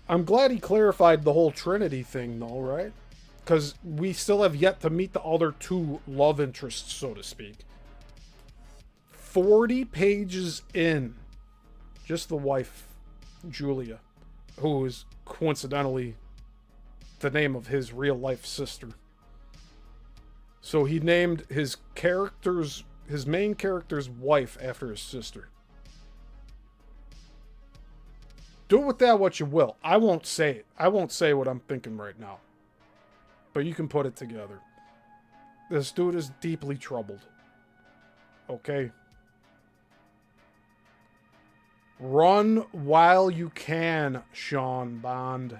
Speaker 2: I'm glad he clarified the whole Trinity thing, though, right? Because we still have yet to meet the other two love interests, so to speak. 40 pages in. Just the wife, Julia, who is coincidentally the name of his real-life sister. So he named his characters, his main character's wife after his sister. Do with that what you will. I won't say it. I won't say what I'm thinking right now. But you can put it together. This dude is deeply troubled. Okay? Run while you can, Sean Bond.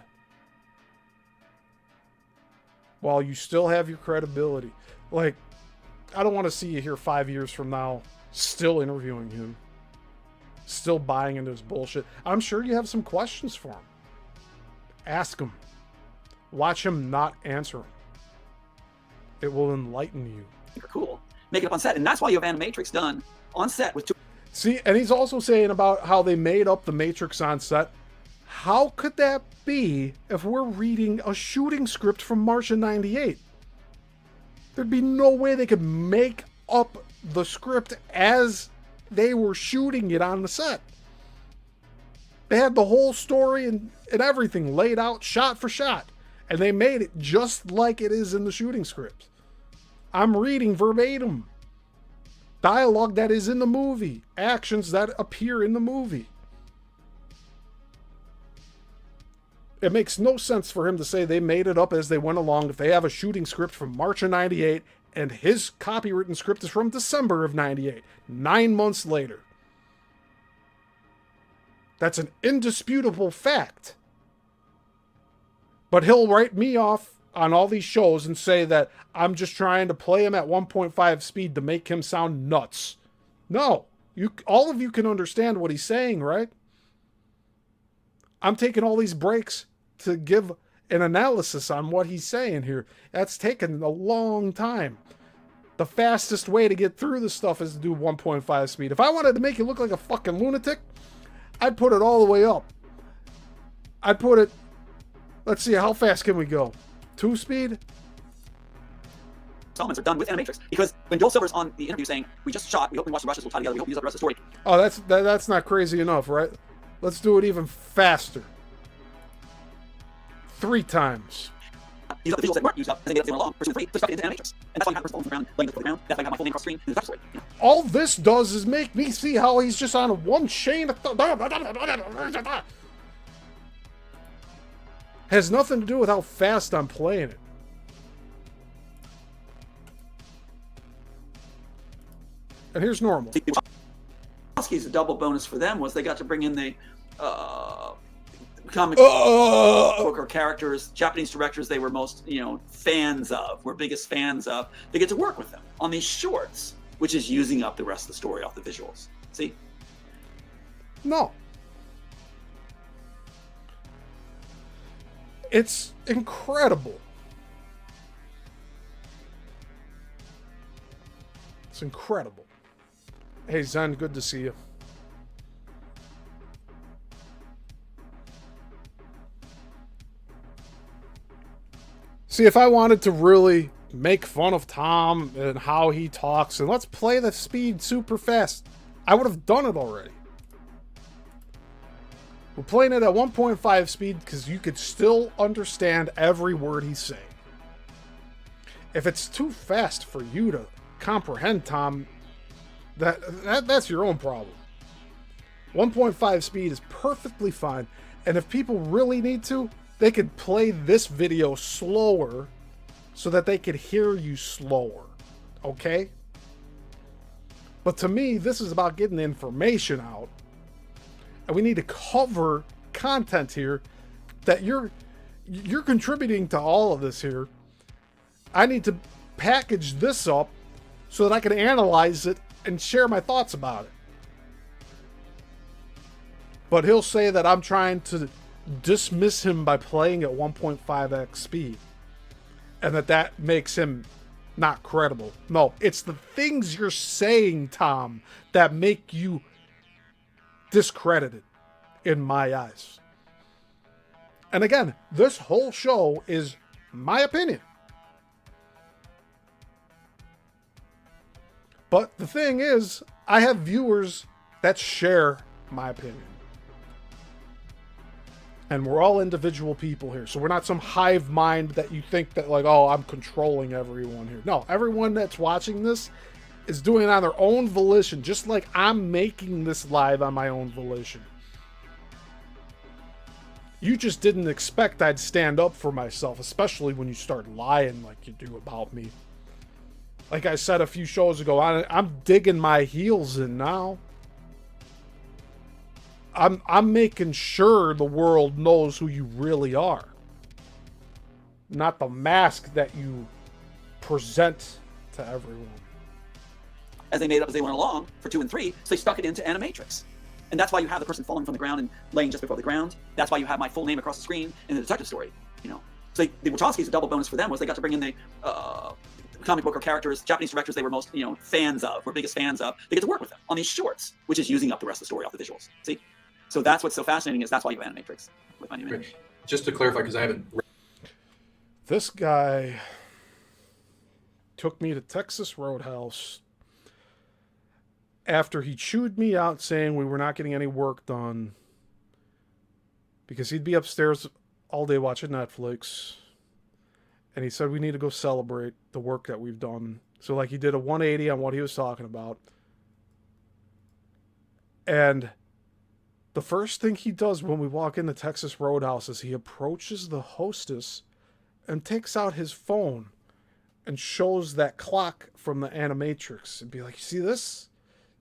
Speaker 2: While you still have your credibility. Like, I don't want to see you here 5 years from now still interviewing him. Still buying into his bullshit. I'm sure you have some questions for him. Ask him. Watch him not answer them. It will enlighten you.
Speaker 9: Cool. Make it up on set. And that's why you have Animatrix done on set with two.
Speaker 2: See, and he's also saying about how they made up the Matrix on set. How could that be if we're reading a shooting script from March of '98? There'd be no way they could make up the script as they were shooting it on the set. They had the whole story and everything laid out shot for shot. And they made it just like it is in the shooting script. I'm reading verbatim. Dialogue that is in the movie. Actions that appear in the movie. It makes no sense for him to say they made it up as they went along if they have a shooting script from March of '98 and his copywritten script is from December of '98, 9 months later. That's an indisputable fact. But he'll write me off on all these shows and say that I'm just trying to play him at 1.5 speed to make him sound nuts. No, all of you can understand what he's saying, right? I'm taking all these breaks to give an analysis on what he's saying here. That's taken a long time. The fastest way to get through this stuff is to do 1.5 speed. If I wanted to make you look like a fucking lunatic, I'd put it all the way up. I'd put it, let's see, how fast can we go? 2 speed?
Speaker 9: Installments are done with Animatrix. Because when Joel Silver's on the interview saying, we just shot, we hope we watch the rushes, we'll tie together, we hope we use up the rest of the story.
Speaker 2: Oh, that's not crazy enough, right? Let's do it even faster. 3 times.
Speaker 9: These are the visuals that weren't used up, and they went along, pursuing free, pushed back into Animatrix. And that's why you have her falling to the ground, laying the ground, that's why I got my full name across the screen, and the story. You know?
Speaker 2: All this does is make me see how he's just on one chain of has nothing to do with how fast I'm playing it. And here's normal.
Speaker 9: Wachowski's a double bonus for them was they got to bring in the comic book or characters, Japanese directors they were most, fans of, were biggest fans of. They get to work with them on these shorts, which is using up the rest of the story off the visuals. See?
Speaker 2: No. It's incredible. It's incredible. Hey, Zen, good to see you. See, if I wanted to really make fun of Tom and how he talks, and let's play the speed super fast, I would have done it already. We're playing it at 1.5 speed because you could still understand every word he's saying. If it's too fast for you to comprehend, Tom, that's your own problem. 1.5 speed is perfectly fine, and if people really need to, they could play this video slower so that they could hear you slower, okay? But to me, this is about getting the information out, and we need to cover content here that you're contributing to all of this here. I need to package this up so that I can analyze it and share my thoughts about it. But he'll say that I'm trying to dismiss him by playing at 1.5x speed, and that makes him not credible. No, it's the things you're saying, Tom, that make you discredited in my eyes. And again, this whole show is my opinion. But the thing is, I have viewers that share my opinion. And we're all individual people here. So we're not some hive mind that you think that like, oh, I'm controlling everyone here. No, everyone that's watching this is doing it on their own volition, just like I'm making this live on my own volition. You just didn't expect I'd stand up for myself, especially when you start lying like you do about me. Like I said a few shows ago, I'm digging my heels in now. I'm making sure the world knows who you really are. Not the mask that you present to everyone.
Speaker 9: As they made it up as they went along for 2 and 3, so they stuck it into Animatrix. And that's why you have the person falling from the ground and laying just before the ground. That's why you have my full name across the screen in the detective story, you know. So the Wachowskis, a double bonus for them was they got to bring in the comic book or characters, Japanese directors they were most, fans of, were biggest fans of. They get to work with them on these shorts, which is using up the rest of the story off the visuals. See? So that's what's so fascinating is that's why you have Animatrix with my new image.
Speaker 8: Just to clarify, because I haven't read.
Speaker 2: This guy took me to Texas Roadhouse after he chewed me out saying we were not getting any work done because he'd be upstairs all day watching Netflix. And he said we need to go celebrate the work that we've done. So like he did a 180 on what he was talking about. And the first thing he does when we walk into Texas Roadhouse is he approaches the hostess and takes out his phone and shows that clock from the Animatrix and be like, you see this?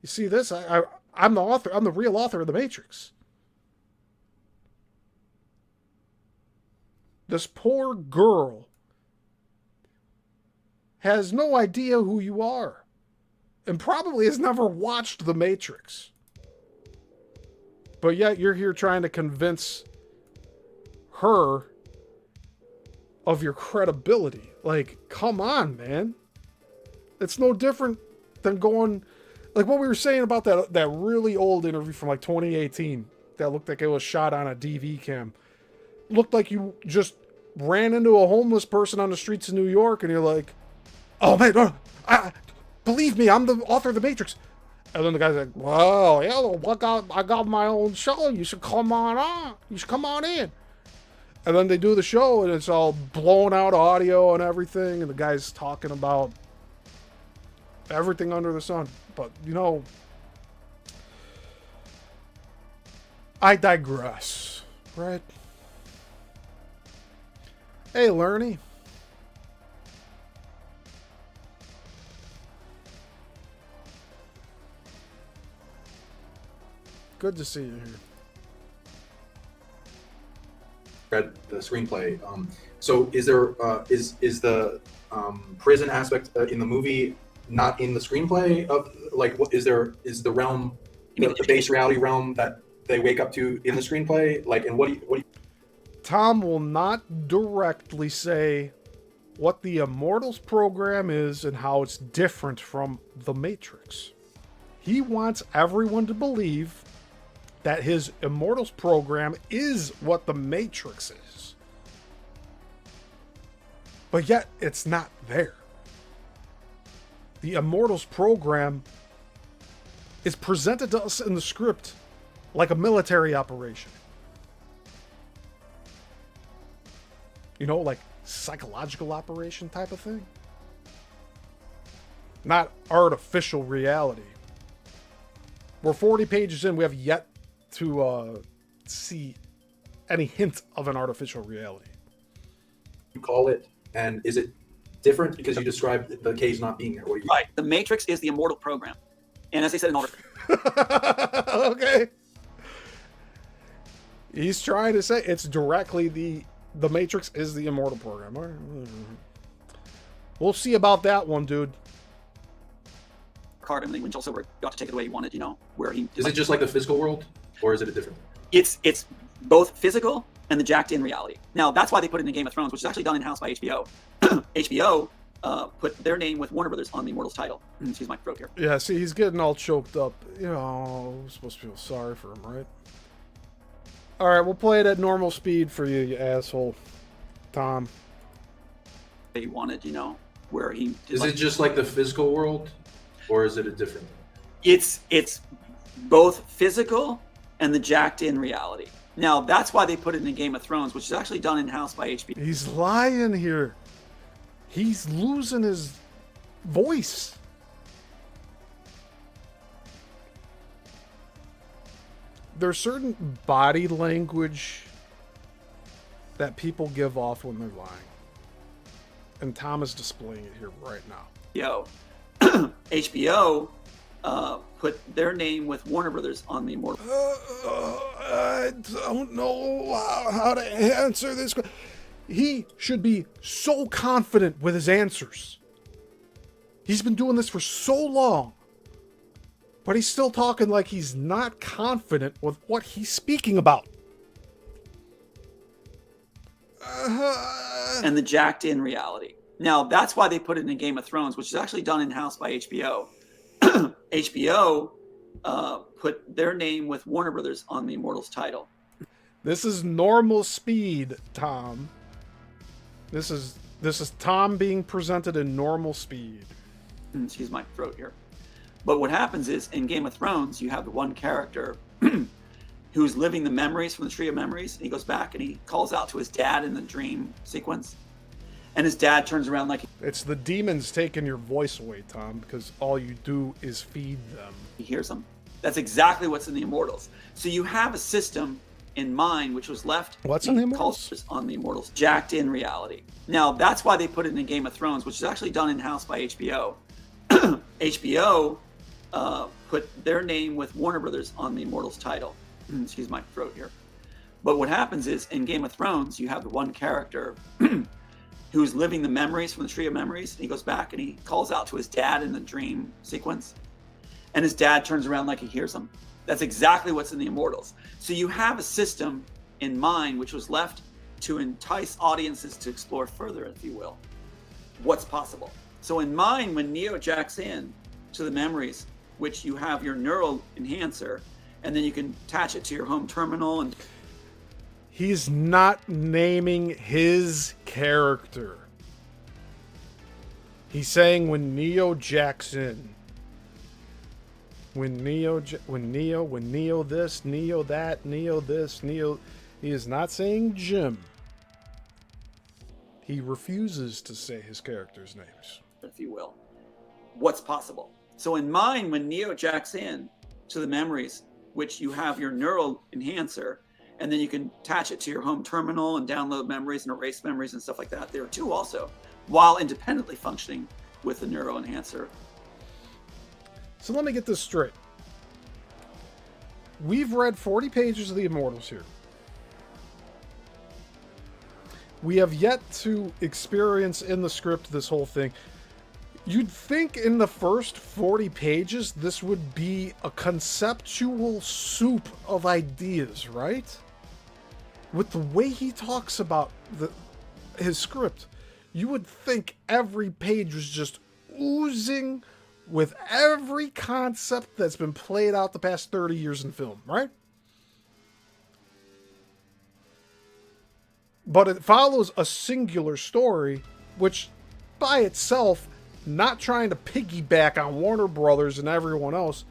Speaker 2: You see this? I'm the author. I'm the real author of the Matrix. This poor girl has no idea who you are and probably has never watched the Matrix. But yet you're here trying to convince her of your credibility. Like, come on, man. It's no different than going... Like what we were saying about that really old interview from like 2018 that looked like it was shot on a DV cam. Looked like you just ran into a homeless person on the streets of New York and you're like, oh man, believe me, I'm the author of The Matrix. And then the guy's like, well, yeah, I got my own show. You should come on. You should come on in. And then they do the show and it's all blown out audio and everything. And the guy's talking about everything under the sun. But, I digress, right? Hey, Lerny. Good to see you here.
Speaker 8: Read the screenplay. So is there is the prison aspect in the movie not in the screenplay of like what is the realm the base reality realm that they wake up to in the screenplay like and what do you
Speaker 2: Tom will not directly say what the Immortals program is and how it's different from the Matrix. He wants everyone to believe that his Immortals program is what the Matrix is. But yet it's not there. The Immortals program is presented to us in the script like a military operation. Like psychological operation type of thing. Not artificial reality. We're 40 pages in, we have yet to see any hint of an artificial reality.
Speaker 8: You call it, and is it different because you described the cage not being there?
Speaker 9: Right. The Matrix is the immortal program. And as I said in all
Speaker 2: okay. He's trying to say it's directly the Matrix is the immortal program. All right. We'll see about that one, dude.
Speaker 9: Card and when Joel Silver got to take it away, he wanted, where he...
Speaker 8: Is it just like the physical world? Or is it a different?
Speaker 9: It's both physical and the jacked in reality. Now, that's why they put it in Game of Thrones, which is actually done in-house by HBO. HBO put their name with Warner Brothers on the Immortals title. Excuse my throat here.
Speaker 2: Yeah, see, he's getting all choked up. We're supposed to feel sorry for him, right? All right, we'll play it at normal speed for you, you asshole. Tom.
Speaker 9: They wanted, where he...
Speaker 8: Is it just like the physical world? Or is it a different...
Speaker 9: It's both physical and the jacked in reality. Now, that's why they put it in Game of Thrones, which is actually done in-house by HBO.
Speaker 2: He's lying here. He's losing his voice. there's certain body language that people give off when they're lying. And Tom is displaying it here right now.
Speaker 9: HBO put their name with Warner Brothers on the Immortal.
Speaker 2: I don't know how to answer this. He should be so confident with his answers. He's been doing this for so long, but he's still talking like he's not confident with what he's speaking about.
Speaker 9: And the jacked in reality. Now, that's why they put it in Game of Thrones, which is actually done in-house by HBO. HBO put their name with Warner Brothers on the Immortals title.
Speaker 2: This is normal speed, Tom. This is Tom being presented in normal speed.
Speaker 9: Excuse my throat here. But what happens is, in Game of Thrones, you have the one character who's living the memories from the Tree of Memories. And he goes back and he calls out to his dad in the dream sequence. And his dad turns around like...
Speaker 2: It's the demons taking your voice away, Tom, because all you do is feed them.
Speaker 9: He hears them. That's exactly what's in the Immortals. So you have a system in mind which was left...
Speaker 2: What's in the Immortals?
Speaker 9: On the Immortals. Jacked in reality. Now, that's why they put it in Game of Thrones, which is actually done in-house by HBO. HBO put their name with Warner Brothers on the Immortals title. Excuse my throat here. But what happens is, in Game of Thrones, you have the one character who's living the memories from the Tree of Memories. And he goes back and he calls out to his dad in the dream sequence. And his dad turns around like he hears him. That's exactly what's in the Immortals. So you have a system in mind which was left to entice audiences to explore further, if you will, what's possible. So in mind, when Neo jacks in to the memories, which you have your neural enhancer, and then you can attach it to your home terminal. And
Speaker 2: he's not naming his character. He's saying when Neo jacks in. When Neo this, Neo that, Neo this, Neo... He is not saying Jim. He refuses to say his character's names.
Speaker 9: If you will, what's possible. So in mind, when Neo jacks in to the memories, which you have your neural enhancer, and then you can attach it to your home terminal and download memories and erase memories and stuff like that. There are two also, while independently functioning with the neural enhancer.
Speaker 2: So let me get this straight. We've read 40 pages of the Immortals here. We have yet to experience in the script this whole thing. You'd think in the first 40 pages, this would be a conceptual soup of ideas, right? With the way he talks about his script, you would think every page was just oozing with every concept that's been played out the past 30 years in film, right? But it follows a singular story, which by itself, not trying to piggyback on Warner Brothers and everyone else,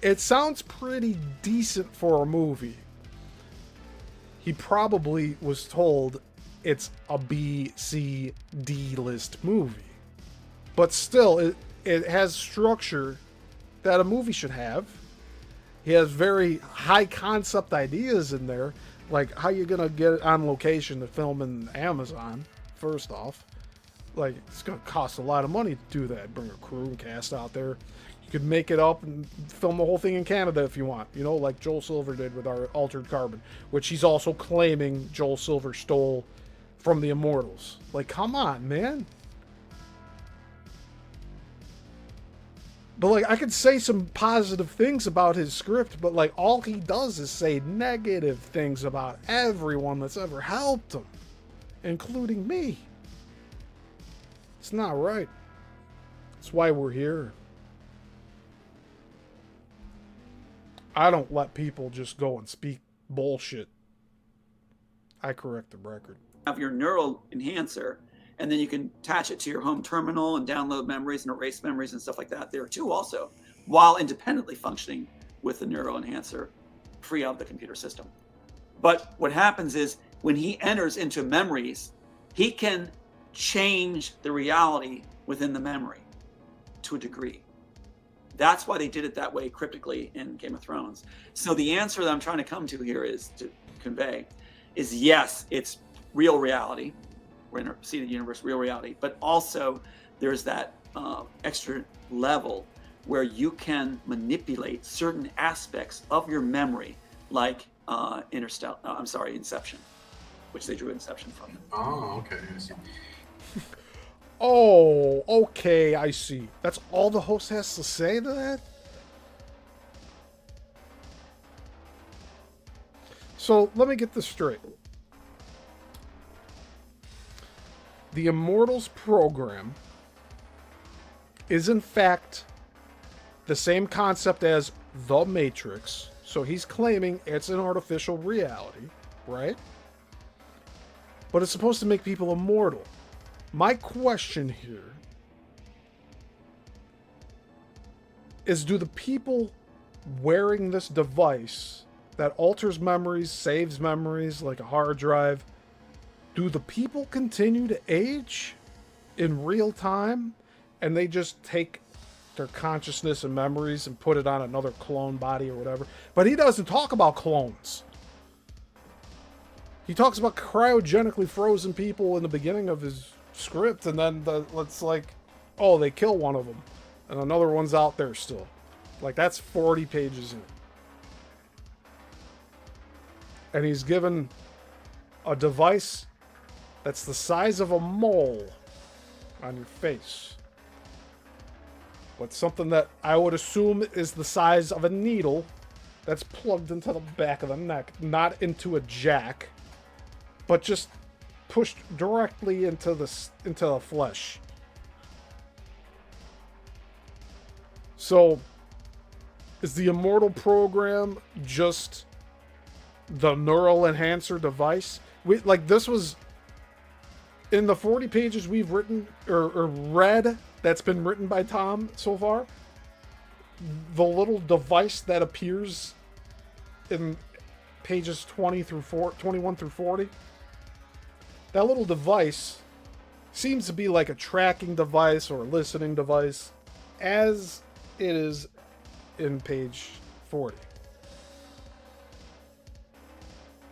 Speaker 2: it sounds pretty decent for a movie. He probably was told it's a B, C, D list movie. But still, it has structure that a movie should have. He has very high concept ideas in there. Like, how you gonna get it on location to film in Amazon, first off? Like, it's gonna cost a lot of money to do that. Bring a crew and cast out there. You could make it up and film the whole thing in Canada if you want. You know, like Joel Silver did with our Altered Carbon, which he's also claiming Joel Silver stole from the Immortals. Like, come on, man. But, like, I could say some positive things about his script, but, like, all he does is say negative things about everyone that's ever helped him, including me. It's not right. That's why we're here. I don't let people just go and speak bullshit. I correct the record.
Speaker 9: Have your neural enhancer, and then you can attach it to your home terminal and download memories and erase memories and stuff like that. There are two also, while independently functioning with the neural enhancer, free of the computer system. But what happens is when he enters into memories, he can change the reality within the memory to a degree. That's why they did it that way cryptically in Game of Thrones. So the answer that I'm trying to come to here is to convey is yes, it's real reality. We're in a seated universe, real reality, but also there's that extra level where you can manipulate certain aspects of your memory, like Inception, which they drew Inception from.
Speaker 8: Oh, okay. I see.
Speaker 2: Oh, okay, I see. That's all the host has to say to that? So, let me get this straight. The Immortals program is in fact the same concept as The Matrix. So he's claiming it's an artificial reality, right? But it's supposed to make people immortal. My question here is, do the people wearing this device that alters memories, saves memories like a hard drive, do the people continue to age in real time and they just take their consciousness and memories and put it on another clone body or whatever? But he doesn't talk about clones. He talks about cryogenically frozen people in the beginning of his script, and then it's like, oh, they kill one of them and another one's out there still. Like, that's 40 pages in. And he's given a device that's the size of a mole on your face, but something that I would assume is the size of a needle that's plugged into the back of the neck, not into a jack, but just pushed directly into the flesh. So, is the Immortal program just the neural enhancer device? This was in the 40 pages we've written or read that's been written by Tom so far. The little device that appears in pages 21 through 40. That little device seems to be like a tracking device or a listening device, as it is in page 40.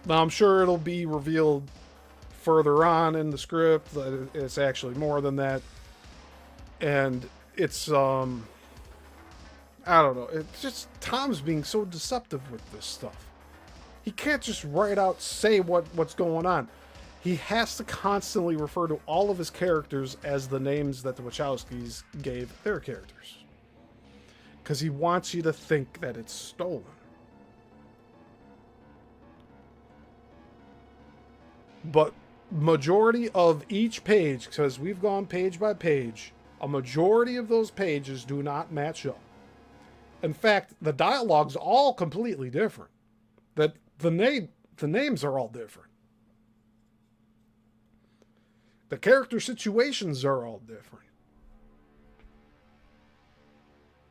Speaker 2: Now, I'm sure it'll be revealed further on in the script that it's actually more than that. And it's, I don't know. It's just Tom's being so deceptive with this stuff. He can't just right out say what's going on. He has to constantly refer to all of his characters as the names that the Wachowskis gave their characters. Because he wants you to think that it's stolen. But majority of each page, because we've gone page by page, a majority of those pages do not match up. In fact, the dialogue's all completely different. That the names are all different. The character situations are all different.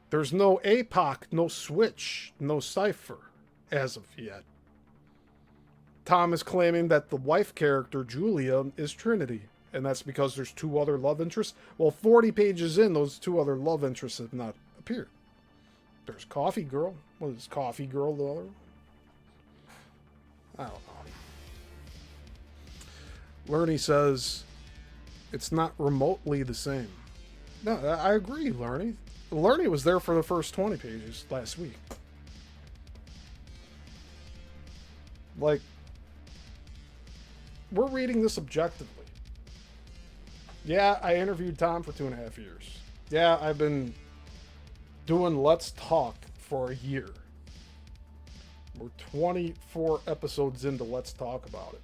Speaker 2: There's no APOC, no Switch, no Cypher as of yet. Tom is claiming that the wife character, Julia, is Trinity, and that's because there's two other love interests. Well, 40 pages in, those two other love interests have not appeared. There's Coffee Girl. What is Coffee Girl, the other? I don't know. Lerny says it's not remotely the same. No, I agree, Lerny. Lerny was there for the first 20 pages last week. Like, we're reading this objectively. Yeah, I interviewed Tom for 2.5 years. Yeah, I've been doing Let's Talk for a year. We're 24 episodes into Let's Talk About It.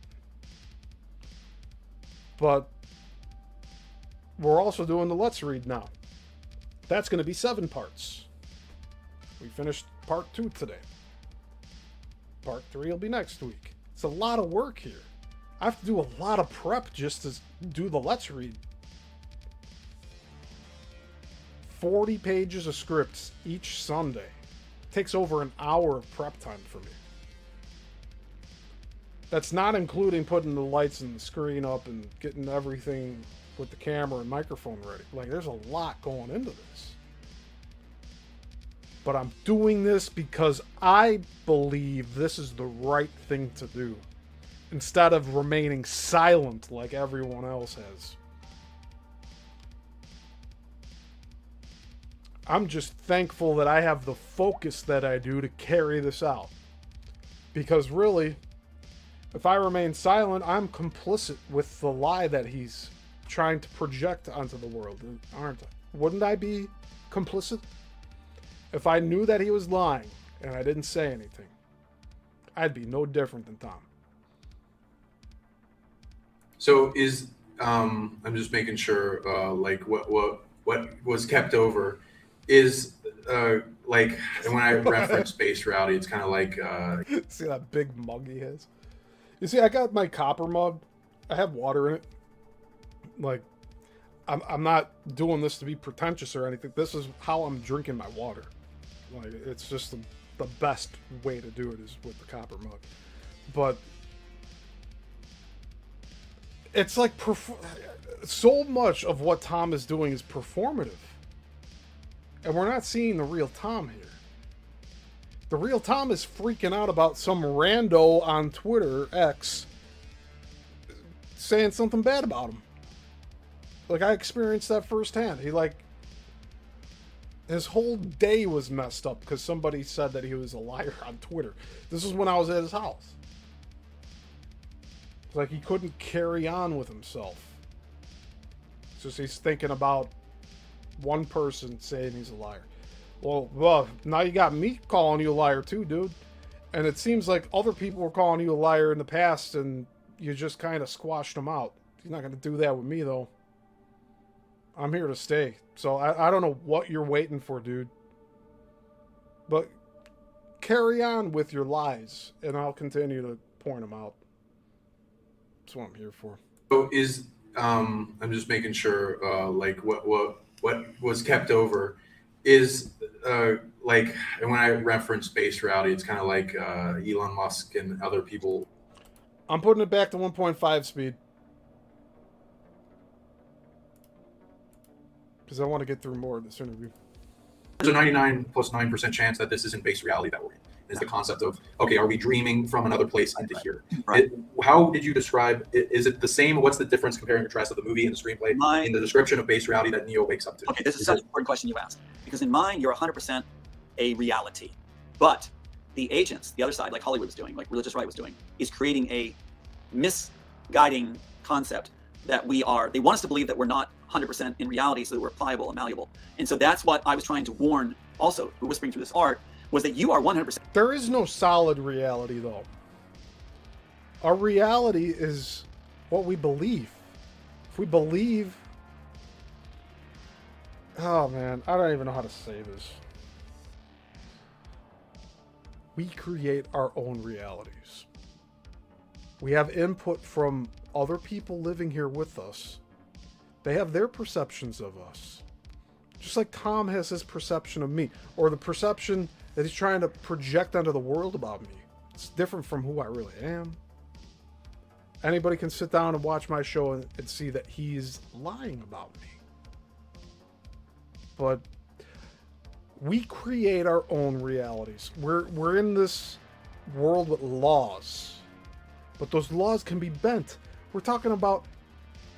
Speaker 2: But we're also doing the Let's Read now. That's going to be 7 parts. We finished part 2 today. Part 3 will be next week. It's a lot of work here. I have to do a lot of prep just to do the Let's Read. 40 pages of scripts each Sunday. Takes over an hour of prep time for me. That's not including putting the lights and the screen up and getting everything with the camera and microphone ready. Like, there's a lot going into this. But I'm doing this because I believe this is the right thing to do, instead of remaining silent like everyone else has. I'm just thankful that I have the focus that I do to carry this out. Because really, if I remain silent, I'm complicit with the lie that he's trying to project onto the world, aren't I? Wouldn't I be complicit? If I knew that he was lying and I didn't say anything, I'd be no different than Tom.
Speaker 8: So is I'm just making sure like what was kept over is like, and when I reference space reality, it's kind of like
Speaker 2: see that big mug he has? You see, I got my copper mug. I have water in it. Like, I'm not doing this to be pretentious or anything. This is how I'm drinking my water. Like, it's just the best way to do it is with the copper mug. But it's like so much of what Tom is doing is performative. And we're not seeing the real Tom here. The real Tom is freaking out about some rando on Twitter, X, saying something bad about him. Like, I experienced that firsthand. His whole day was messed up because somebody said that he was a liar on Twitter. This is when I was at his house. It's like he couldn't carry on with himself. It's just he's thinking about one person saying he's a liar. Well, now you got me calling you a liar too, dude. And it seems like other people were calling you a liar in the past and you just kind of squashed them out. You're not going to do that with me, though. I'm here to stay. So I don't know what you're waiting for, dude. But carry on with your lies, and I'll continue to point them out. That's what I'm here for.
Speaker 8: so is I'm just making sure like what was kept over is like, and when I reference space reality, it's kind of like Elon Musk and other people.
Speaker 2: I'm putting it back to 1.5 speed. Because I want to get through more of this interview.
Speaker 8: There's a 99+9% chance that this isn't base reality that we're in. Is the concept of, okay, are we dreaming from another place into here?
Speaker 9: Right.
Speaker 8: How did you describe, is it the same? What's the difference comparing the rest of the movie and the screenplay in the description of base reality that Neo wakes up to?
Speaker 9: Okay, this is such an important question you asked. Because in mine, you're 100% a reality. But the agents, the other side, like Hollywood was doing, like religious right was doing, is creating a misguiding concept that they want us to believe that we're not 100% in reality, so that we're pliable and malleable. And so that's what I was trying to warn also, whispering through this art, was that you are 100%.
Speaker 2: There is no solid reality, though. Our reality is what we believe. If we believe... Oh, man. I don't even know how to say this. We create our own realities. We have input from other people living here with us. They have their perceptions of us. Just like Tom has his perception of me, or the perception that he's trying to project onto the world about me. It's different from who I really am. Anybody can sit down and watch my show and see that he's lying about me. But we create our own realities. We're in this world with laws, but those laws can be bent. We're talking about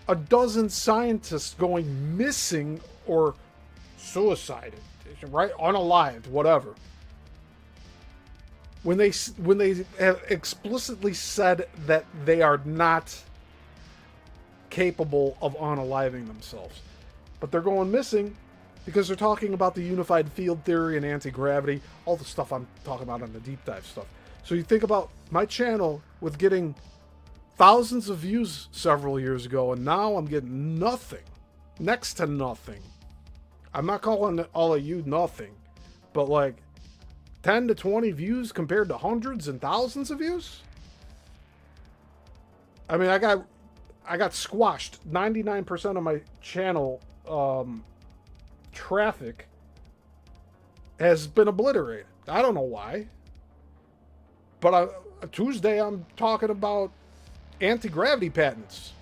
Speaker 2: a dozen scientists going missing or suicided, right? Unalived, whatever. When they have explicitly said that they are not capable of unaliving themselves, but they're going missing because they're talking about the unified field theory and anti-gravity, all the stuff I'm talking about on the deep dive stuff. So you think about my channel with getting thousands of views several years ago, and now I'm getting nothing, next to nothing. I'm not calling all of you nothing, but like 10 to 20 views compared to hundreds and thousands of views. I mean, I got squashed. 99% of my channel traffic has been obliterated. I don't know why. But Tuesday I'm talking about anti-gravity patents.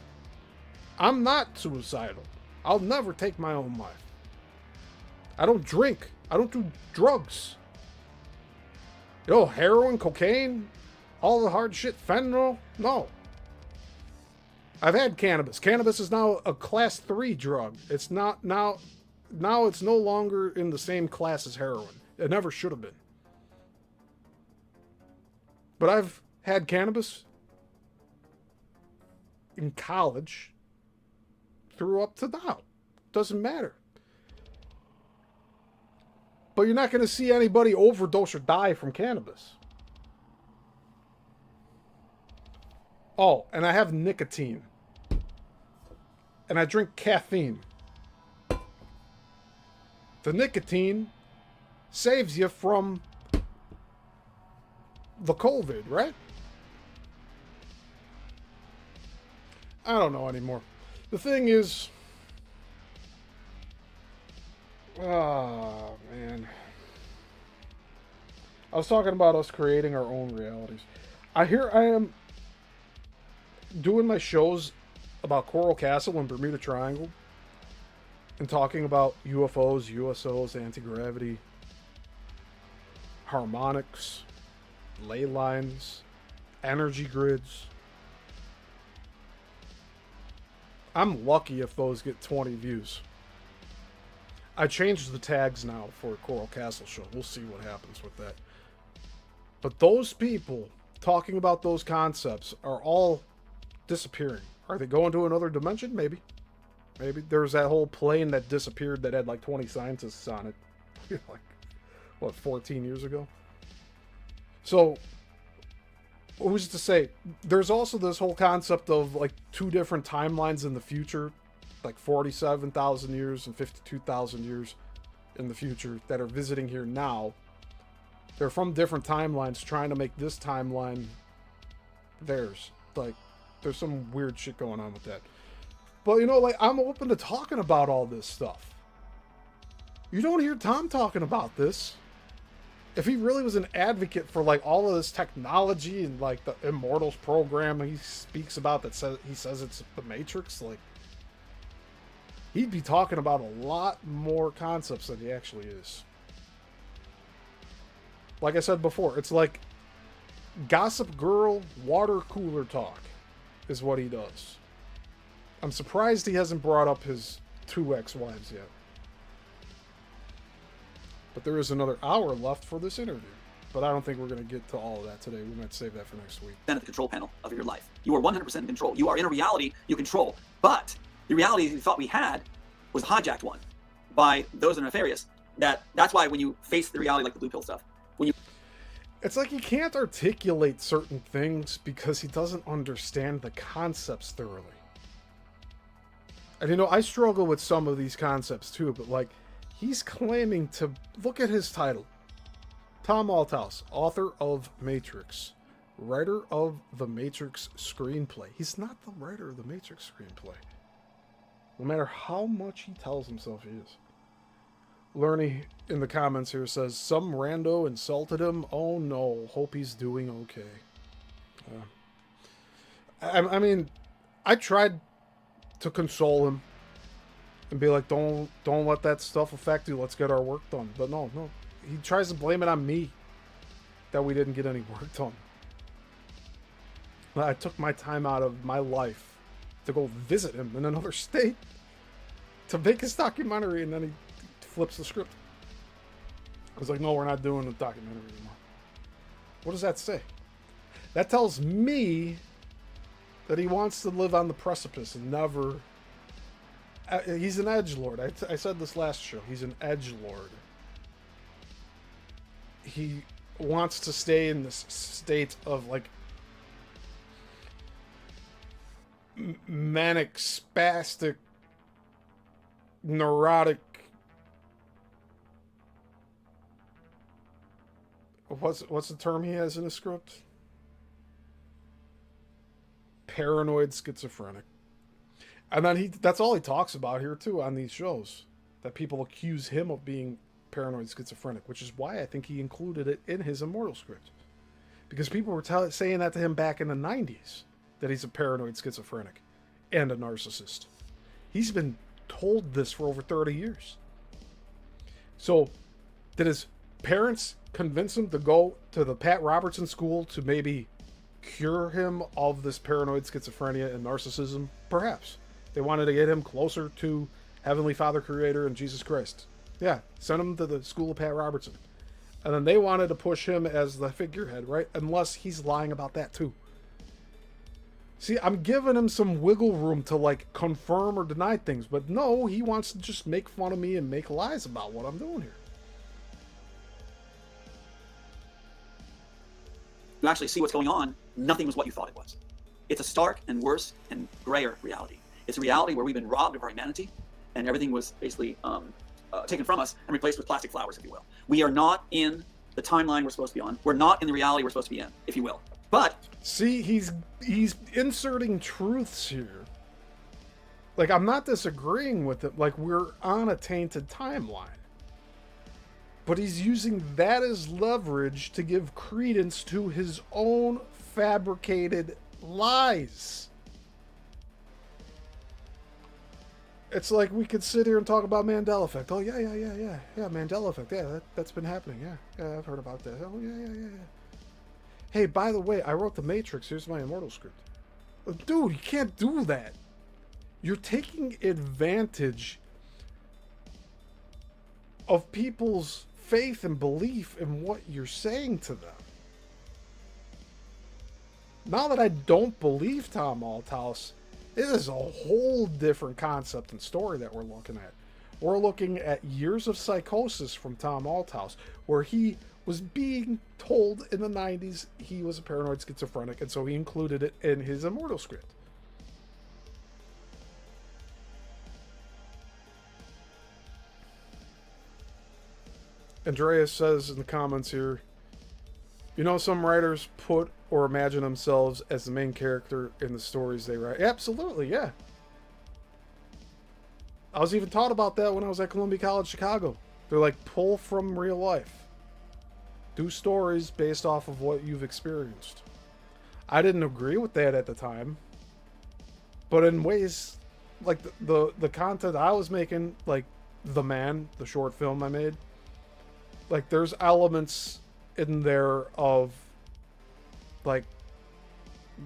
Speaker 2: I'm not suicidal. I'll never take my own life. I don't drink. I don't do drugs. Heroin, cocaine, all the hard shit, fentanyl? No. I've had cannabis. Cannabis is now a class 3 drug. It's not now it's no longer in the same class as heroin. It never should have been. But I've had cannabis in college through up to now. Doesn't matter. But you're not going to see anybody overdose or die from cannabis. Oh, and I have nicotine. And I drink caffeine. The nicotine saves you from the COVID, right? I don't know anymore. The thing is... Oh, man. I was talking about us creating our own realities. I am doing my shows about Coral Castle and Bermuda Triangle and talking about UFOs, USOs, anti-gravity, harmonics, ley lines, energy grids. I'm lucky if those get 20 views. I changed the tags now for a Coral Castle show. We'll see what happens with that. But those people talking about those concepts are all disappearing. Are they going to another dimension? Maybe. Maybe. There was that whole plane that disappeared that had like 20 scientists on it. Like, what, 14 years ago? So, who's to say? There's also this whole concept of like 2 different timelines in the future. Like 47,000 years and 52,000 years in the future that are visiting here now. They're from different timelines trying to make this timeline theirs. Like, there's some weird shit going on with that. But, like, I'm open to talking about all this stuff. You don't hear Tom talking about this. If he really was an advocate for, like, all of this technology and, like, the Immortals program he speaks about he says it's the Matrix, like, he'd be talking about a lot more concepts than he actually is. Like I said before, it's like Gossip Girl water cooler talk is what he does. I'm surprised he hasn't brought up his 2 ex-wives yet. But there is another hour left for this interview. But I don't think we're going to get to all of that today. We might save that for next week.
Speaker 9: At the control panel of your life. You are 100% in control. You are in a reality you control. But the reality you thought we had was a hijacked one by those that are nefarious. That's why when you face the reality like the blue pill stuff,
Speaker 2: it's like he can't articulate certain things because he doesn't understand the concepts thoroughly. And I struggle with some of these concepts too, but like, he's claiming to, look at his title. Tom Althouse, author of Matrix, writer of the Matrix screenplay. He's not the writer of the Matrix screenplay. No matter how much he tells himself he is. Lerny in the comments here says, some rando insulted him. Oh no, hope he's doing okay. I mean, I tried to console him and be like, don't let that stuff affect you. Let's get our work done. But no. He tries to blame it on me that we didn't get any work done. I took my time out of my life to go visit him in another state to make his documentary, and then he flips the script. I was like, no, we're not doing the documentary anymore. What does that say? That tells me that he wants to live on the precipice and never... he's an edgelord. I said this last show. He's an edgelord. He wants to stay in this state of, like, manic, spastic, neurotic... What's the term he has in his script? Paranoid schizophrenic. And then that's all he talks about here too on these shows. That people accuse him of being paranoid schizophrenic, which is why I think he included it in his Immortal script. Because people were saying that to him back in the 90s, that he's a paranoid schizophrenic and a narcissist. He's been told this for over 30 years. So, did his parents convince him to go to the Pat Robertson school to maybe cure him of this paranoid schizophrenia and narcissism? Perhaps. They wanted to get him closer to Heavenly Father Creator and Jesus Christ. Yeah, send him to the school of Pat Robertson. And then they wanted to push him as the figurehead, right? Unless he's lying about that too. See, I'm giving him some wiggle room to like confirm or deny things, but no, he wants to just make fun of me and make lies about what I'm doing here.
Speaker 9: You actually see what's going on, nothing was what you thought it was. It's a stark and worse and grayer reality. It's a reality where we've been robbed of our humanity, and everything was basically taken from us and replaced with plastic flowers, if you will. We are not in the timeline we're supposed to be on. We're not in the reality we're supposed to be in, if you will. But
Speaker 2: see, he's inserting truths here. Like, I'm not disagreeing with it. Like, we're on a tainted timeline. But he's using that as leverage to give credence to his own fabricated lies. It's like we could sit here and talk about Mandela Effect. Oh, yeah, Mandela Effect. Yeah, that's been happening. Yeah, I've heard about that. Oh, yeah. Hey, by the way, I wrote The Matrix. Here's my Immortal script. Dude, you can't do that. You're taking advantage of people's faith and belief in what you're saying to them. Now that I don't believe Tom Althouse, it is a whole different concept and story that we're looking at. We're looking at years of psychosis from Tom Althouse, where he was being told in the 90s he was a paranoid schizophrenic, and so he included it in his Immortal script. Andreas says in the comments here, you know, some writers put or imagine themselves as the main character in the stories they write. Absolutely, yeah. I was even taught about that when I was at Columbia College, Chicago. They're like, pull from real life. Do stories based off of what you've experienced. I didn't agree with that at the time. But in ways, like the content I was making, like The Man, the short film I made, like there's elements in there of like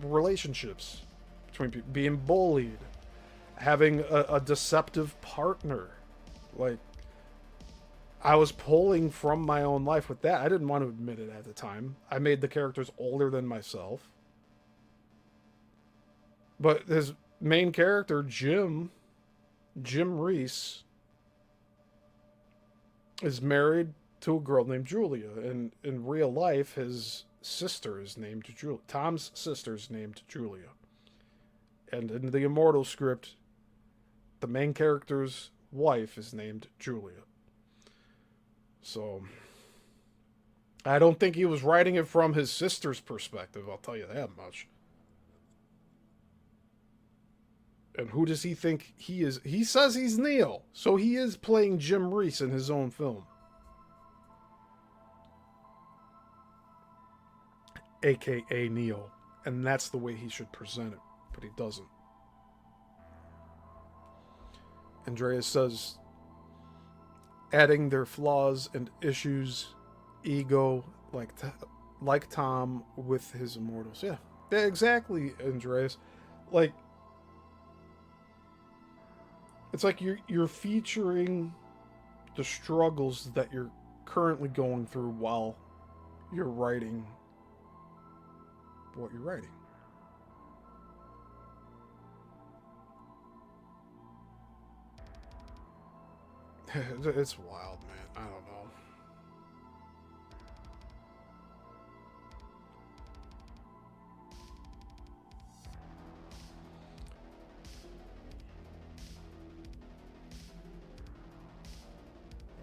Speaker 2: relationships between people, being bullied, having a deceptive partner. Like, I was pulling from my own life with that. I didn't want to admit it at the time. I made the characters older than myself. But his main character, Jim Reese, is married to a girl named Julia. And in real life, his sister is named Julia. Tom's sister is named Julia. And in the Immortal script, the main character's wife is named Julia. So, I don't think he was writing it from his sister's perspective, I'll tell you that much. And who does he think he is? He says he's Neo, so he is playing Jim Reese in his own film. AKA Neo. And that's the way he should present it, but he doesn't. Andreas says, adding their flaws and issues, ego, like Tom with his Immortals. Yeah, exactly, Andreas. Like, it's like you're featuring the struggles that you're currently going through while you're writing what you're writing. It's wild, man. I don't know.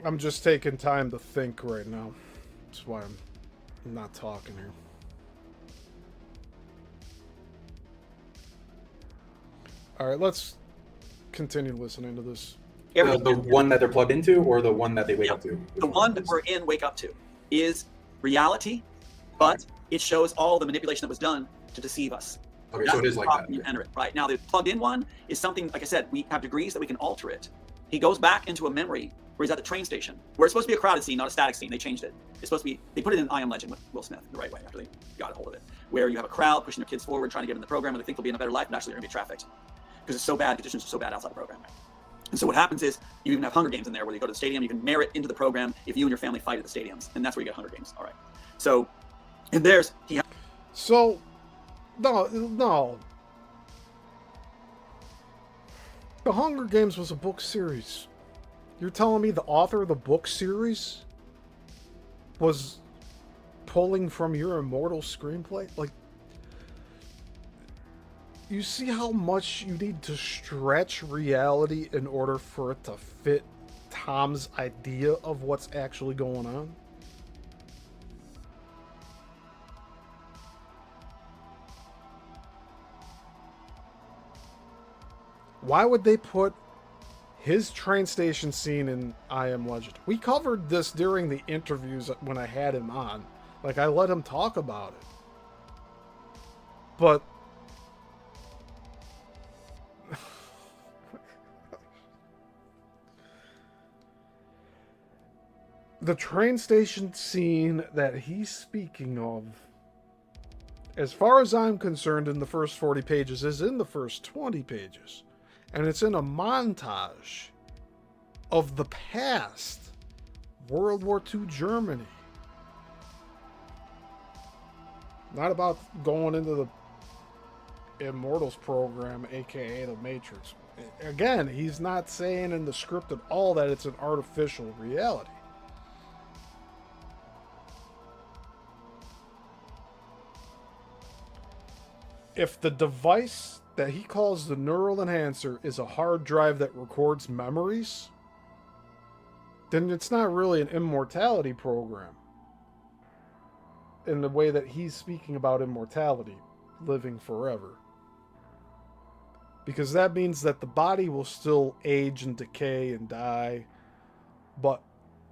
Speaker 2: I'm just taking time to think right now. That's why I'm not talking here. Alright, let's continue listening to this.
Speaker 8: The one that they're plugged into, or the one that they wake up to?
Speaker 9: The one that we're in Wake Up To is reality, but it shows all the manipulation that was done to deceive us.
Speaker 8: Okay, so it is like that.
Speaker 9: Enter it. Right. Now, the plugged in one is something, like I said, we have degrees that we can alter it he goes back into a memory where he's at the train station, where it's supposed to be a crowded scene, not a static scene. They changed it. It's supposed to be, they put it in I Am Legend with Will Smith the right way after they got a hold of it, where you have a crowd pushing their kids forward, trying to get in the program, and they think they'll be in a better life, but actually they're going to be trafficked because it's so bad, conditions are so bad outside the program. And so what happens is you even have Hunger Games in there where you go to the stadium, you can merit into the program if you and your family fight at the stadiums, and that's where you get Hunger Games. All right. So, and there's
Speaker 2: So, no. The Hunger Games was a book series. You're telling me the author of the book series was pulling from your immortal screenplay? Like, you see how much you need to stretch reality in order for it to fit Tom's idea of what's actually going on? Why would they put his train station scene in I Am Legend? We covered this during the interviews when I had him on. Like, I let him talk about it. But the train station scene that he's speaking of, as far as I'm concerned, in the first 40 pages, is in the first 20 pages. And it's in a montage of the past, World War II Germany. Not about going into the Immortals program, aka the Matrix. Again, he's not saying in the script at all that it's an artificial reality. If the device that he calls the neural enhancer is a hard drive that records memories, then it's not really an immortality program in the way that he's speaking about immortality, living forever. Because that means that the body will still age and decay and die, but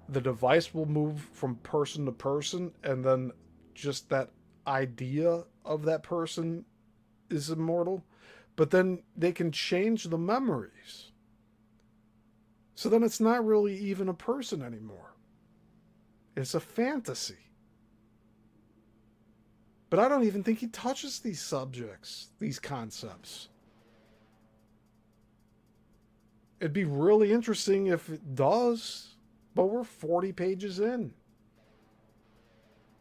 Speaker 2: the device will move from person to person, and then just that idea of that person is immortal. But then they can change the memories. So then it's not really even a person anymore. It's a fantasy. But I don't even think he touches these subjects, these concepts. It'd be really interesting if it does, but we're 40 pages in.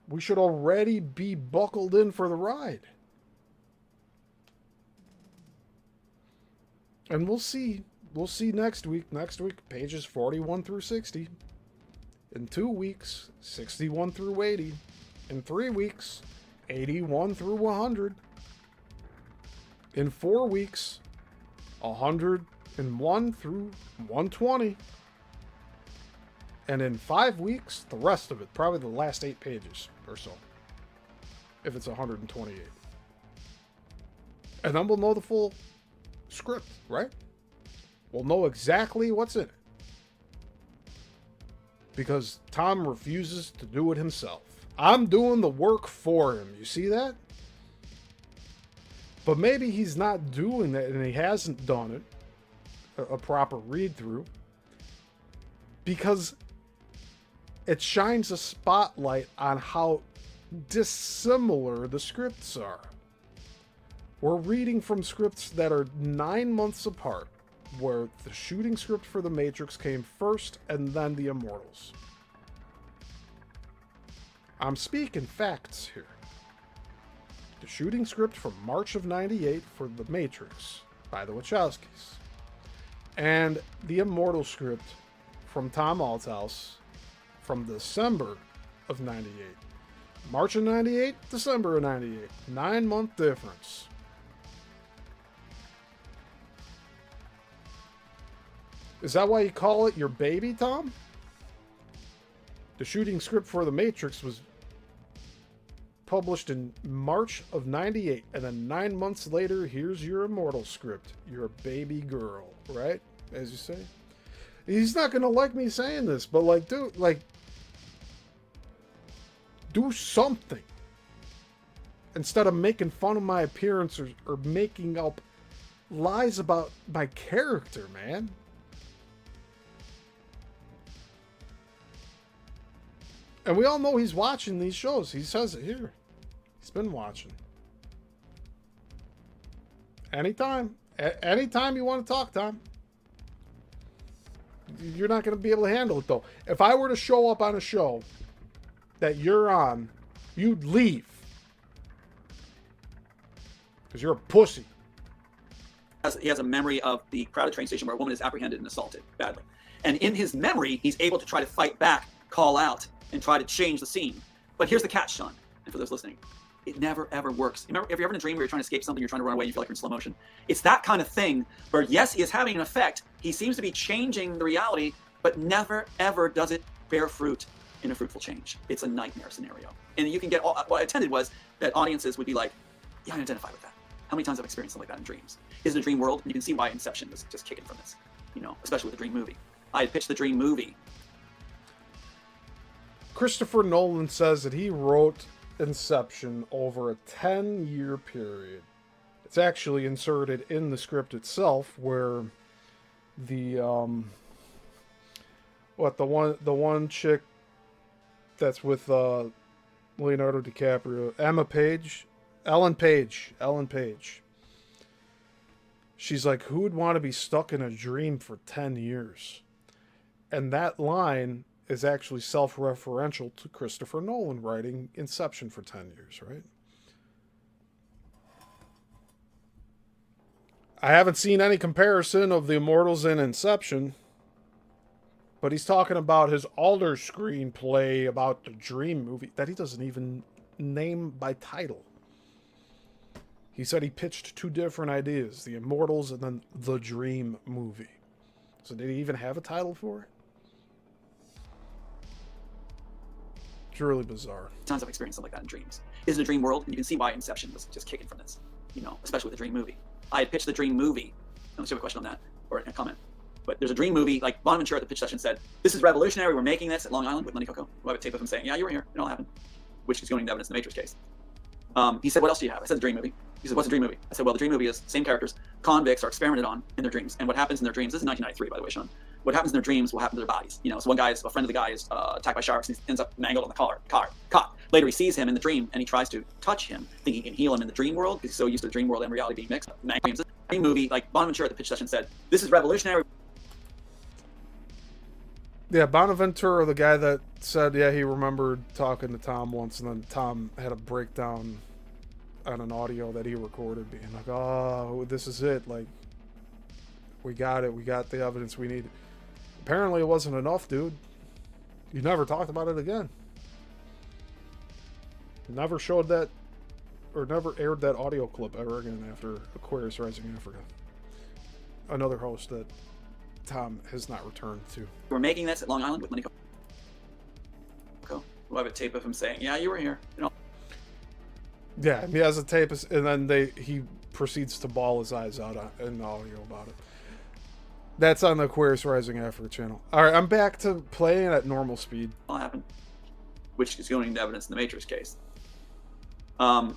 Speaker 2: We should already be buckled in for the ride. And we'll see. We'll see next week. Next week, pages 41 through 60. In 2 weeks, 61 through 80. In 3 weeks, 81 through 100. In 4 weeks, 101 through 120. And in 5 weeks, the rest of it, probably the last 8 pages or so, if it's 128. And then we'll know the full script, right? We'll know exactly what's in it. Because Tom refuses to do it himself. I'm doing the work for him. You see that? But maybe he's not doing that, and he hasn't done it, a proper read through, because it shines a spotlight on how dissimilar the scripts are. We're reading from scripts that are 9 months apart, where the shooting script for The Matrix came first and then The Immortals. I'm speaking facts here. The shooting script from March of '98 for The Matrix by the Wachowskis, and the Immortal script from Tom Althouse from December of '98. March of '98, December of '98. 9-month difference. Is that why you call it your baby, Tom? The shooting script for The Matrix was published in March of '98, and then 9 months later, here's your Immortal script. Your baby girl, right? As you say. He's not gonna like me saying this, but like, dude, like, do something. Instead of making fun of my appearance or making up lies about my character, man. And we all know he's watching these shows. He says it here. He's been watching. Anytime. Anytime you want to talk, Tom. You're not going to be able to handle it, though. If I were to show up on a show that you're on, you'd leave. Because you're a pussy.
Speaker 9: He has a memory of the crowded train station where a woman is apprehended and assaulted badly. And in his memory, he's able to try to fight back, call out, and try to change the scene. But here's the catch, Sean, and for those listening. It never, ever works. Remember, if you're ever in a dream where you're trying to escape something, you're trying to run away, you feel like you're in slow motion. It's that kind of thing where, yes, he is having an effect. He seems to be changing the reality, but never, ever does it bear fruit in a fruitful change. It's a nightmare scenario. And you can get, what I intended was that audiences would be like, yeah, I identify with that. How many times I've experienced something like that in dreams? Is it a dream world? And you can see why Inception was just kicking from this, especially with the dream movie. I had pitched the dream movie.
Speaker 2: Christopher Nolan says that he wrote Inception over a 10-year period. It's actually inserted in the script itself, where the the one chick that's with Leonardo DiCaprio, Ellen Page. She's like, who would want to be stuck in a dream for 10 years? And that line is actually self-referential to Christopher Nolan writing Inception for 10 years, right? I haven't seen any comparison of the Immortals in Inception, but he's talking about his older screenplay about the Dream movie that he doesn't even name by title. He said he pitched two different ideas, the Immortals and then the Dream movie. So did he even have a title for it? It's really bizarre.
Speaker 9: Times I've experienced something like that in dreams. Is it a dream world? And you can see why Inception was just kicking from this, especially with the dream movie. I had pitched the dream movie. Let's have a question on that, or a comment. But there's a dream movie, like Bonaventura at the pitch session said, this is revolutionary, we're making this at Long Island with Lenny Coco. I have a tape of him saying, yeah, you were here, it all happened. Which is going into evidence in the Matrix case. He said, what else do you have? I said the dream movie. He said, what's a dream movie? I said, well, the dream movie is same characters. Convicts are experimented on in their dreams. And what happens in their dreams, this is 1993, by the way, Sean. What happens in their dreams will happen to their bodies. So one guy is, a friend of the guy is attacked by sharks and he ends up mangled on the car, caught. Later he sees him in the dream and he tries to touch him, thinking he can heal him in the dream world because he's so used to the dream world and reality being mixed. Dreams. Dream movie, like Bonaventura at the pitch session said, this is revolutionary.
Speaker 2: Yeah, Bonaventura, the guy that said, yeah, he remembered talking to Tom once, and then Tom had a breakdown on an audio that he recorded, being like, oh, this is it. Like, we got it. We got the evidence we needed. Apparently it wasn't enough, dude. You never talked about it again. Never showed that, or never aired that audio clip ever again after Aquarius Rising Africa. Another host that Tom has not returned to.
Speaker 9: We're making this at Long Island with Lenny Coco. We'll have a tape of him saying, yeah, you were here.
Speaker 2: Yeah, he has a tape, and then he proceeds to bawl his eyes out in audio about it. That's on the Aquarius Rising Africa channel. All right, I'm back to playing at normal speed.
Speaker 9: All happened, which is going into evidence in the Matrix case.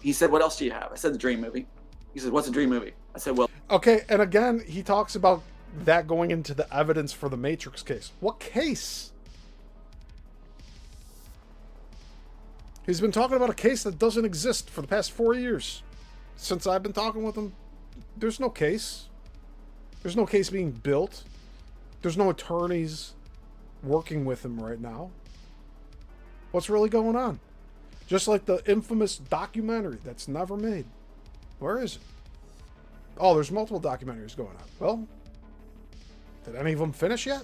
Speaker 9: He said, what else do you have? I said the dream movie. He said, what's a dream movie? I said, well...
Speaker 2: Okay, and again, he talks about that going into the evidence for the Matrix case. What case? He's been talking about a case that doesn't exist for the past 4 years. Since I've been talking with him, there's no case. There's no case being built. There's no attorneys working with him right now. What's really going on? Just like the infamous documentary that's never made. Where is it? Oh, there's multiple documentaries going on. Well, did any of them finish yet?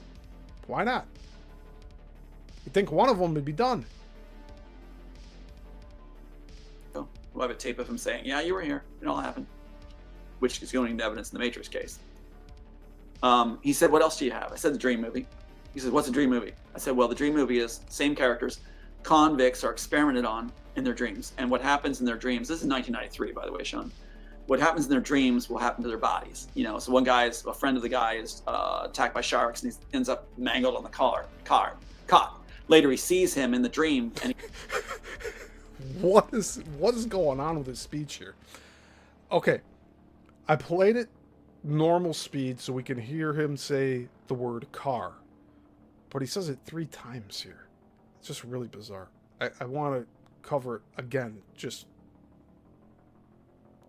Speaker 2: Why not? You'd think one of them would be done.
Speaker 9: We'll have a tape of him saying, yeah, you were here. It all happened. Which is going into evidence in the Matrix case. He said, what else do you have? I said the dream movie. He said, what's a dream movie? I said, well, the dream movie is same characters. Convicts are experimented on in their dreams. And what happens in their dreams, this is 1993, by the way, Sean. What happens in their dreams will happen to their bodies. So one guy is, a friend of the guy is attacked by sharks and he ends up mangled on the car, caught. Later he sees him in the dream and
Speaker 2: What is going on with his speech here? Okay, I played it normal speed so we can hear him say the word car, but he says it 3 times here. It's just really bizarre. I want to cover it again, just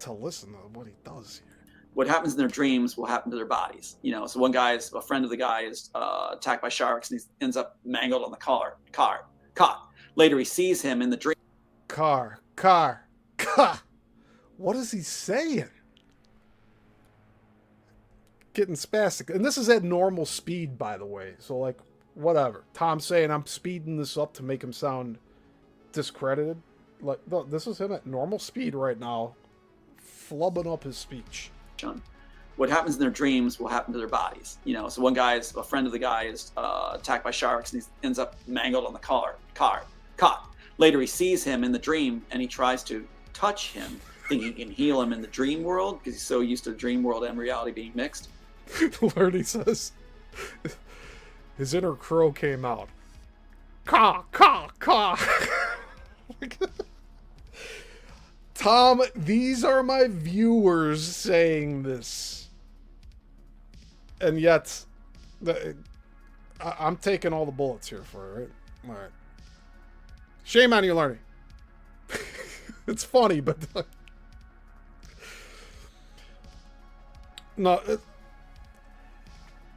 Speaker 2: to listen to what he does here.
Speaker 9: What happens in their dreams will happen to their bodies. So one guy's, a friend of the guy is attacked by sharks, and he ends up mangled on the car, caught. Later he sees him in the dream.
Speaker 2: Car. What is he saying? Getting spastic. And this is at normal speed, by the way. So, like, whatever. Tom's saying I'm speeding this up to make him sound discredited. Like, no, this is him at normal speed right now, flubbing up his speech.
Speaker 9: What happens in their dreams will happen to their bodies. So one guy's, a friend of the guy is attacked by sharks, and he ends up mangled on the car, caught. Later he sees him in the dream, and he tries to touch him, thinking he can heal him in the dream world, because he's so used to the dream world and reality being mixed.
Speaker 2: Lardy says his inner crow came out. Caw. Tom, these are my viewers saying this. And yet, I'm taking all the bullets here for it, right? All right. Shame on you, Lardy. It's funny, but... No,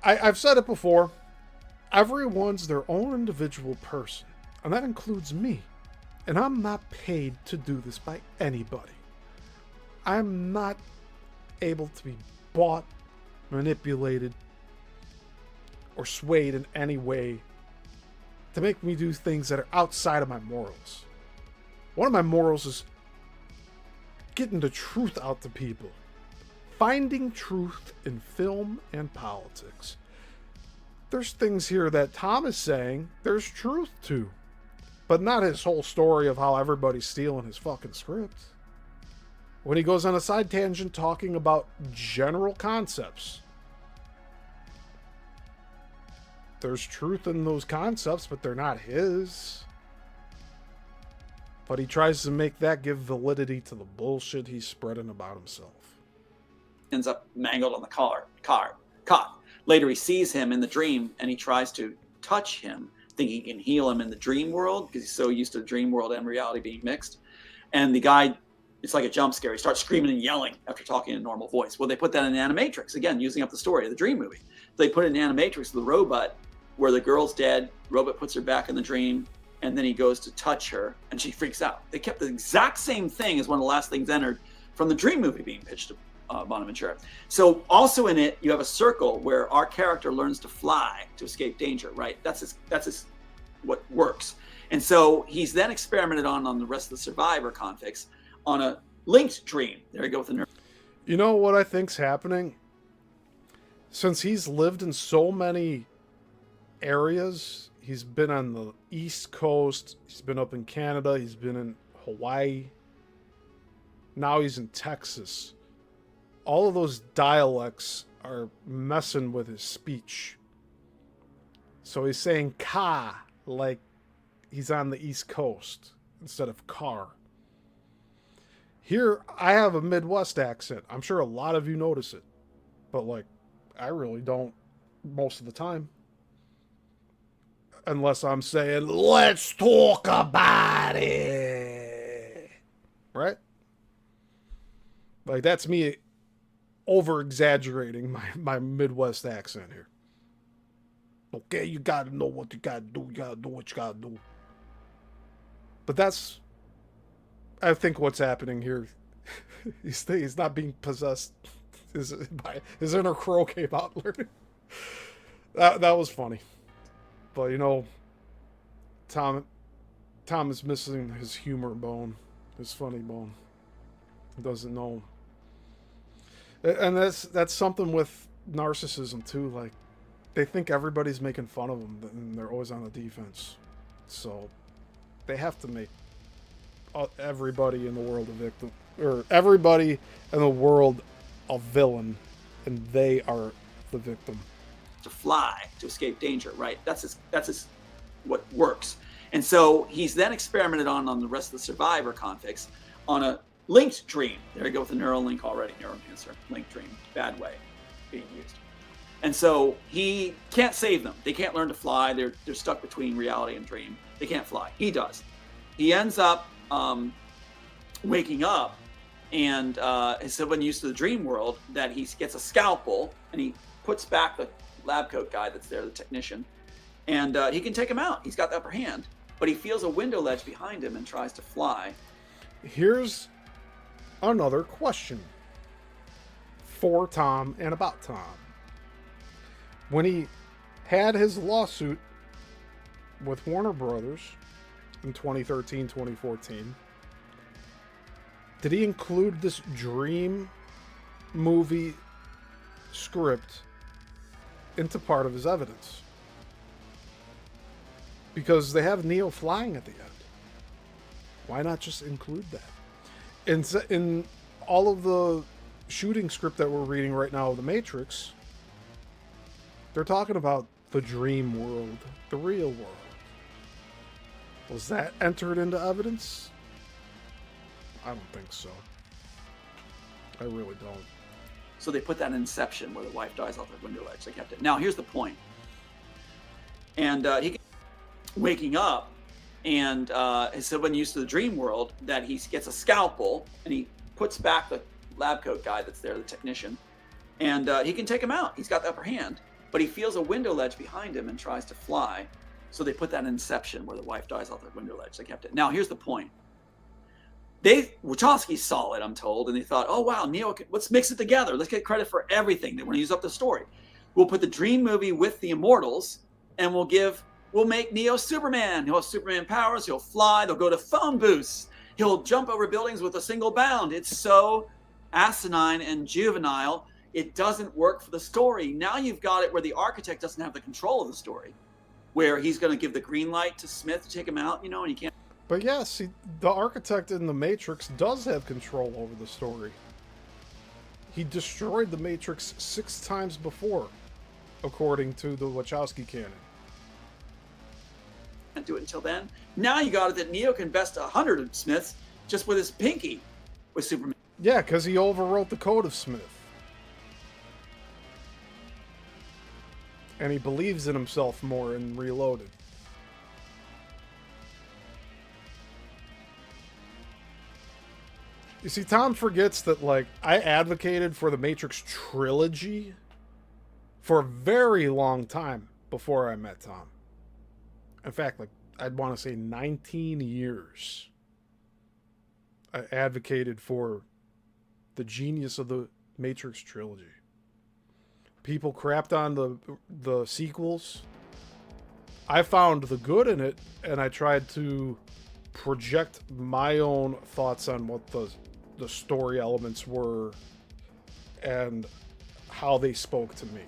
Speaker 2: I've said it before. Everyone's their own individual person, and that includes me. And I'm not paid to do this by anybody. I'm not able to be bought, manipulated, or swayed in any way to make me do things that are outside of my morals. One of my morals is getting the truth out to people. Finding truth in film and politics. There's things here that Tom is saying there's truth to. But not his whole story of how everybody's stealing his fucking script. When he goes on a side tangent talking about general concepts. There's truth in those concepts, but they're not his. But he tries to make that give validity to the bullshit he's spreading about himself.
Speaker 9: Ends up mangled on the car, caught. Later he sees him in the dream, and he tries to touch him, thinking he can heal him in the dream world, because he's so used to the dream world and reality being mixed. And the guy, it's like a jump scare. He starts screaming and yelling after talking in a normal voice. Well, they put that in Animatrix, again, using up the story of the dream movie. They put it in Animatrix, the robot, where the girl's dead, robot puts her back in the dream, and then he goes to touch her, and she freaks out. They kept the exact same thing as one of the last things entered from the dream movie being pitched to Bonaventura. So also in it, you have a circle where our character learns to fly to escape danger, right? That's his what works. And so he's then experimented on the rest of the survivor convicts on a linked dream. There you go with the nerve.
Speaker 2: You know what I think's happening? Since he's lived in so many areas, he's been on the East Coast, he's been up in Canada, he's been in Hawaii, now he's in Texas. All of those dialects are messing with his speech. So he's saying ka like he's on the East Coast instead of car. Here, I have a Midwest accent. I'm sure a lot of you notice it. But, like, I really don't most of the time. Unless I'm saying, let's talk about it. Right? Like, that's me over-exaggerating my Midwest accent here. Okay, you gotta know what you gotta do. You gotta do what you gotta do. But that's, I think, what's happening here. He's not being possessed. His inner crow came out. That was funny. But, you know, Tom is missing his humor bone. His funny bone. He doesn't know. And that's something with narcissism too. Like, they think everybody's making fun of them, and they're always on the defense. So they have to make everybody in the world a victim, or everybody in the world a villain, and they are the victim.
Speaker 9: To fly to escape danger, right? That's his what works. And so he's then experimented on the rest of the survivor convicts on a linked dream. There you go with the neural link already, neuromancer, linked dream, bad way being used. And so he can't save them. They can't learn to fly. They're stuck between reality and dream. They can't fly. He does. he ends up waking up, and so when used to the dream world, that he gets a scalpel and he puts back the lab coat guy that's there, the technician, and he can take him out. He's got the upper hand, but he feels a window ledge behind him and tries to fly.
Speaker 2: Here's another question for Tom and about Tom. When he had his lawsuit with Warner Brothers in 2013, 2014, did he include this dream movie script into part of his evidence? Because they have Neo flying at the end. Why not just include that? In all of the shooting script that we're reading right now of The Matrix, they're talking about the dream world, the real world. Was that entered into evidence? I don't think so. I really don't.
Speaker 9: So they put that in Inception, where the wife dies off the window ledge. They kept it. Now here's the point. And he waking up, and so when used to the dream world, that he gets a scalpel and he puts back the lab coat guy that's there, the technician, and he can take him out. He's got the upper hand, but he feels a window ledge behind him and tries to fly. So they put that in Inception, where the wife dies off the window ledge. They kept it. Now here's the point. Wachowski saw it, I'm told, and they thought, oh wow, Neo, let's mix it together. Let's get credit for everything. They want to use up the story. We'll put the dream movie with the Immortals, and we'll make Neo Superman. He'll have Superman powers. He'll fly. They'll go to phone booths. He'll jump over buildings with a single bound. It's so asinine and juvenile. It doesn't work for the story. Now you've got it where the architect doesn't have the control of the story, where he's going to give the green light to Smith to take him out, and he can't.
Speaker 2: But yeah, see, the architect in The Matrix does have control over the story. He destroyed the Matrix 6 times before, according to the Wachowski canon.
Speaker 9: Can't do it until then. Now you got it that Neo can best 100 of Smiths just with his pinky with Superman.
Speaker 2: Yeah, because he overwrote the code of Smith. And he believes in himself more in Reloaded. You see, Tom forgets that, I advocated for the Matrix trilogy for a very long time before I met Tom. In fact, I'd want to say 19 years. I advocated for the genius of the Matrix trilogy. People crapped on the sequels. I found the good in it, and I tried to project my own thoughts on what the story elements were and how they spoke to me.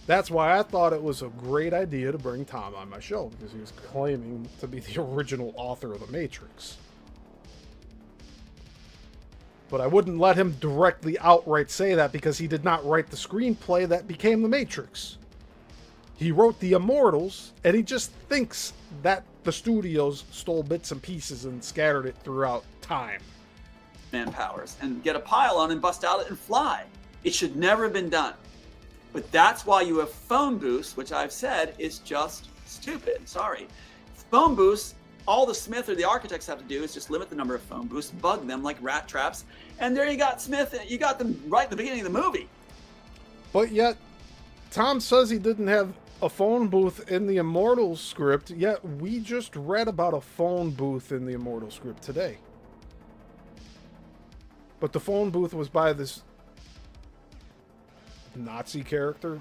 Speaker 2: That's why I thought it was a great idea to bring Tom on my show, because he was claiming to be the original author of The Matrix. But I wouldn't let him directly outright say that, because he did not write the screenplay that became The Matrix. He wrote The Immortals, and he just thinks that the studios stole bits and pieces and scattered it throughout time.
Speaker 9: Man powers and get a pylon and bust out and fly. It should never have been done. But that's why you have phone booths, which I've said is just stupid. Sorry. Phone booths, all the Smith or the architects have to do is just limit the number of phone booths, bug them like rat traps, and there you got Smith. You got them right at the beginning of the movie.
Speaker 2: But yet, Tom says he didn't have a phone booth in the Immortals script, yet we just read about a phone booth in the Immortals script today. But the phone booth was by this Nazi character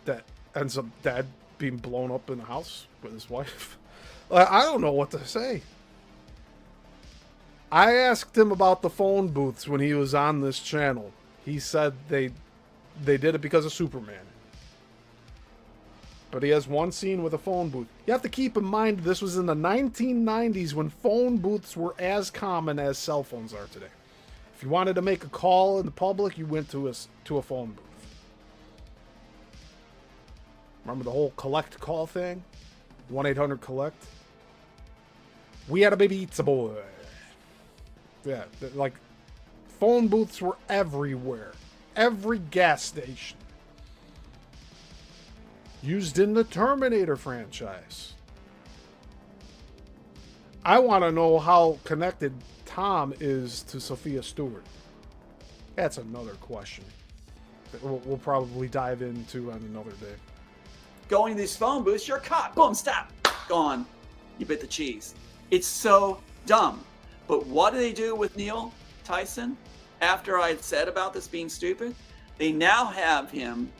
Speaker 2: that ends up dead, being blown up in a house with his wife. I don't know what to say. I asked him about the phone booths when he was on this channel. He said they did it because of Superman. But he has one scene with a phone booth. You have to keep in mind this was in the 1990s when phone booths were as common as cell phones are today. If you wanted to make a call in the public, you went to a phone booth. Remember the whole collect call thing? 1-800-COLLECT? We had a baby pizza boy. Yeah, phone booths were everywhere. Every gas station. Used in the Terminator franchise. I want to know how connected Tom is to Sophia Stewart. That's another question that we'll probably dive into on another day.
Speaker 9: Going to these phone booths, you're caught. Boom, stop. Gone. You bit the cheese. It's so dumb. But what do they do with Neil Tyson? After I had said about this being stupid, they now have him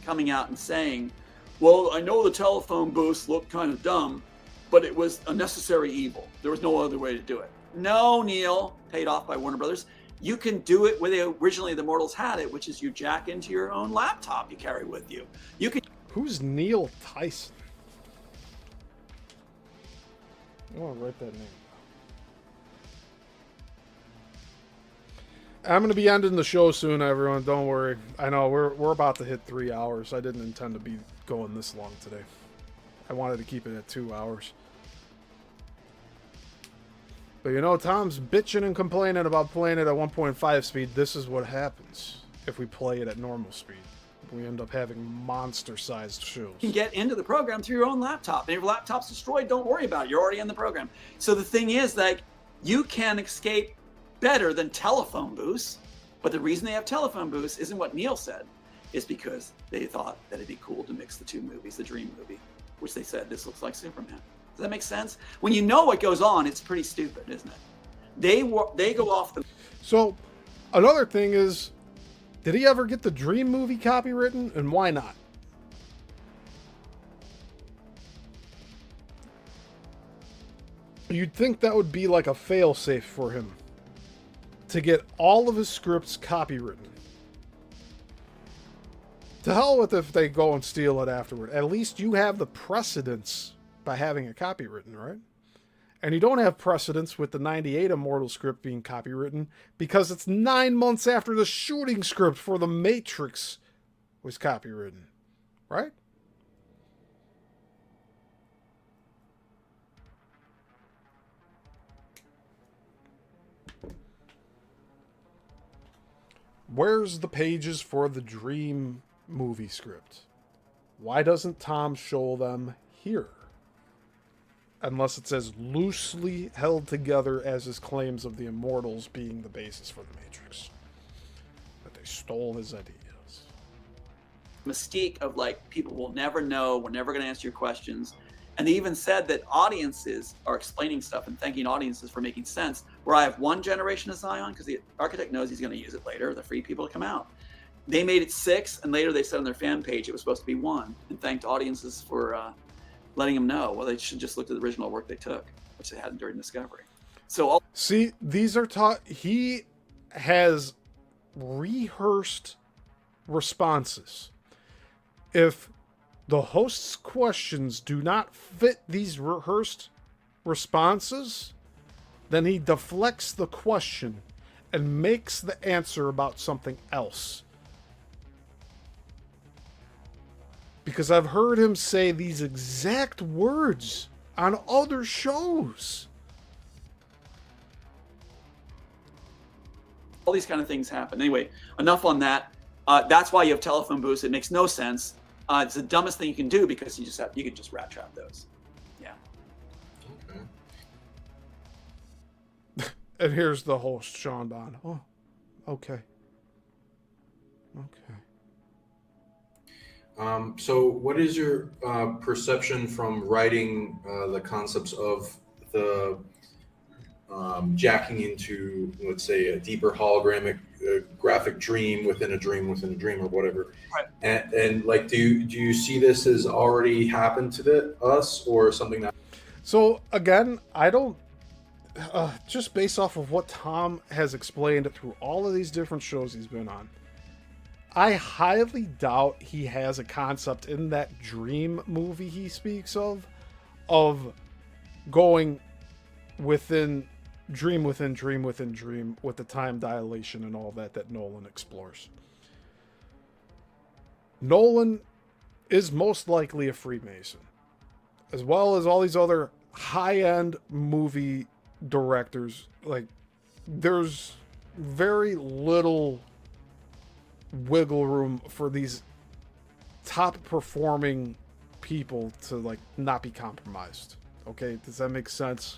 Speaker 9: coming out and saying, well, I know the telephone booths look kind of dumb, but it was a necessary evil. There was no other way to do it. No, Neil, paid off by Warner Brothers. You can do it where they originally the mortals had it, which is you jack into your own laptop you carry with you. You can.
Speaker 2: Who's Neil Tyson? I want to write that name down. I'm going to be ending the show soon, everyone. Don't worry. I know we're about to hit 3 hours. I didn't intend to be going this long today. I wanted to keep it at 2 hours. But you know, Tom's bitching and complaining about playing it at 1.5 speed. This is what happens if we play it at normal speed. We end up having monster-sized shows.
Speaker 9: You can get into the program through your own laptop. And if your laptop's destroyed, don't worry about it. You're already in the program. So the thing is, like, you can escape better than telephone booths. But the reason they have telephone booths isn't what Neil said. It's because they thought that it'd be cool to mix the two movies, the Dream movie, which they said, this looks like Superman. Does that make sense? When you know what goes on, it's pretty stupid, isn't it? They go off the...
Speaker 2: So, another thing is, did he ever get the Dream movie copywritten, and why not? You'd think that would be like a fail-safe for him, to get all of his scripts copywritten. To hell with if they go and steal it afterward. At least you have the precedence by having a copywritten, right? And you don't have precedence with the 98 Immortal script being copywritten because it's 9 months after the shooting script for The Matrix was copywritten, right? Where's the pages for the Dream movie script? Why doesn't Tom show them here? Unless it says loosely held together as his claims of the Immortals being the basis for the Matrix. That they stole his ideas.
Speaker 9: Mystique of, like, people will never know, we're never going to answer your questions. And they even said that audiences are explaining stuff and thanking audiences for making sense. Where I have one generation of Zion, because the architect knows he's going to use it later, the free people to come out. They made it 6, and later they said on their fan page it was supposed to be 1, and thanked audiences for letting them know. Well, they should just look at the original work they took, which they hadn't during Discovery. So
Speaker 2: see, these are taught. He has rehearsed responses. If the host's questions do not fit these rehearsed responses, then he deflects the question and makes the answer about something else. Because I've heard him say these exact words on other shows.
Speaker 9: all these kind of things happen. Anyway, enough on that. That's why you have telephone booths. It makes no sense. It's the dumbest thing you can do because you can just rat trap those. Yeah.
Speaker 2: Okay. And here's the host, Sean Bond. Oh, okay. Okay.
Speaker 8: So what is your perception from writing the concepts of the jacking into, let's say, a deeper hologramic graphic dream within a dream within a dream or whatever?
Speaker 9: Right.
Speaker 8: And like, do you see this as already happened to us or something that?
Speaker 2: So again, I don't, just based off of what Tom has explained through all of these different shows he's been on, I highly doubt he has a concept in that dream movie he speaks of going within dream within dream within dream with the time dilation and all that Nolan explores. Nolan is most likely a Freemason, as well as all these other high-end movie directors. Like, there's very little wiggle room for these top performing people to like not be compromised. Okay, does that make sense?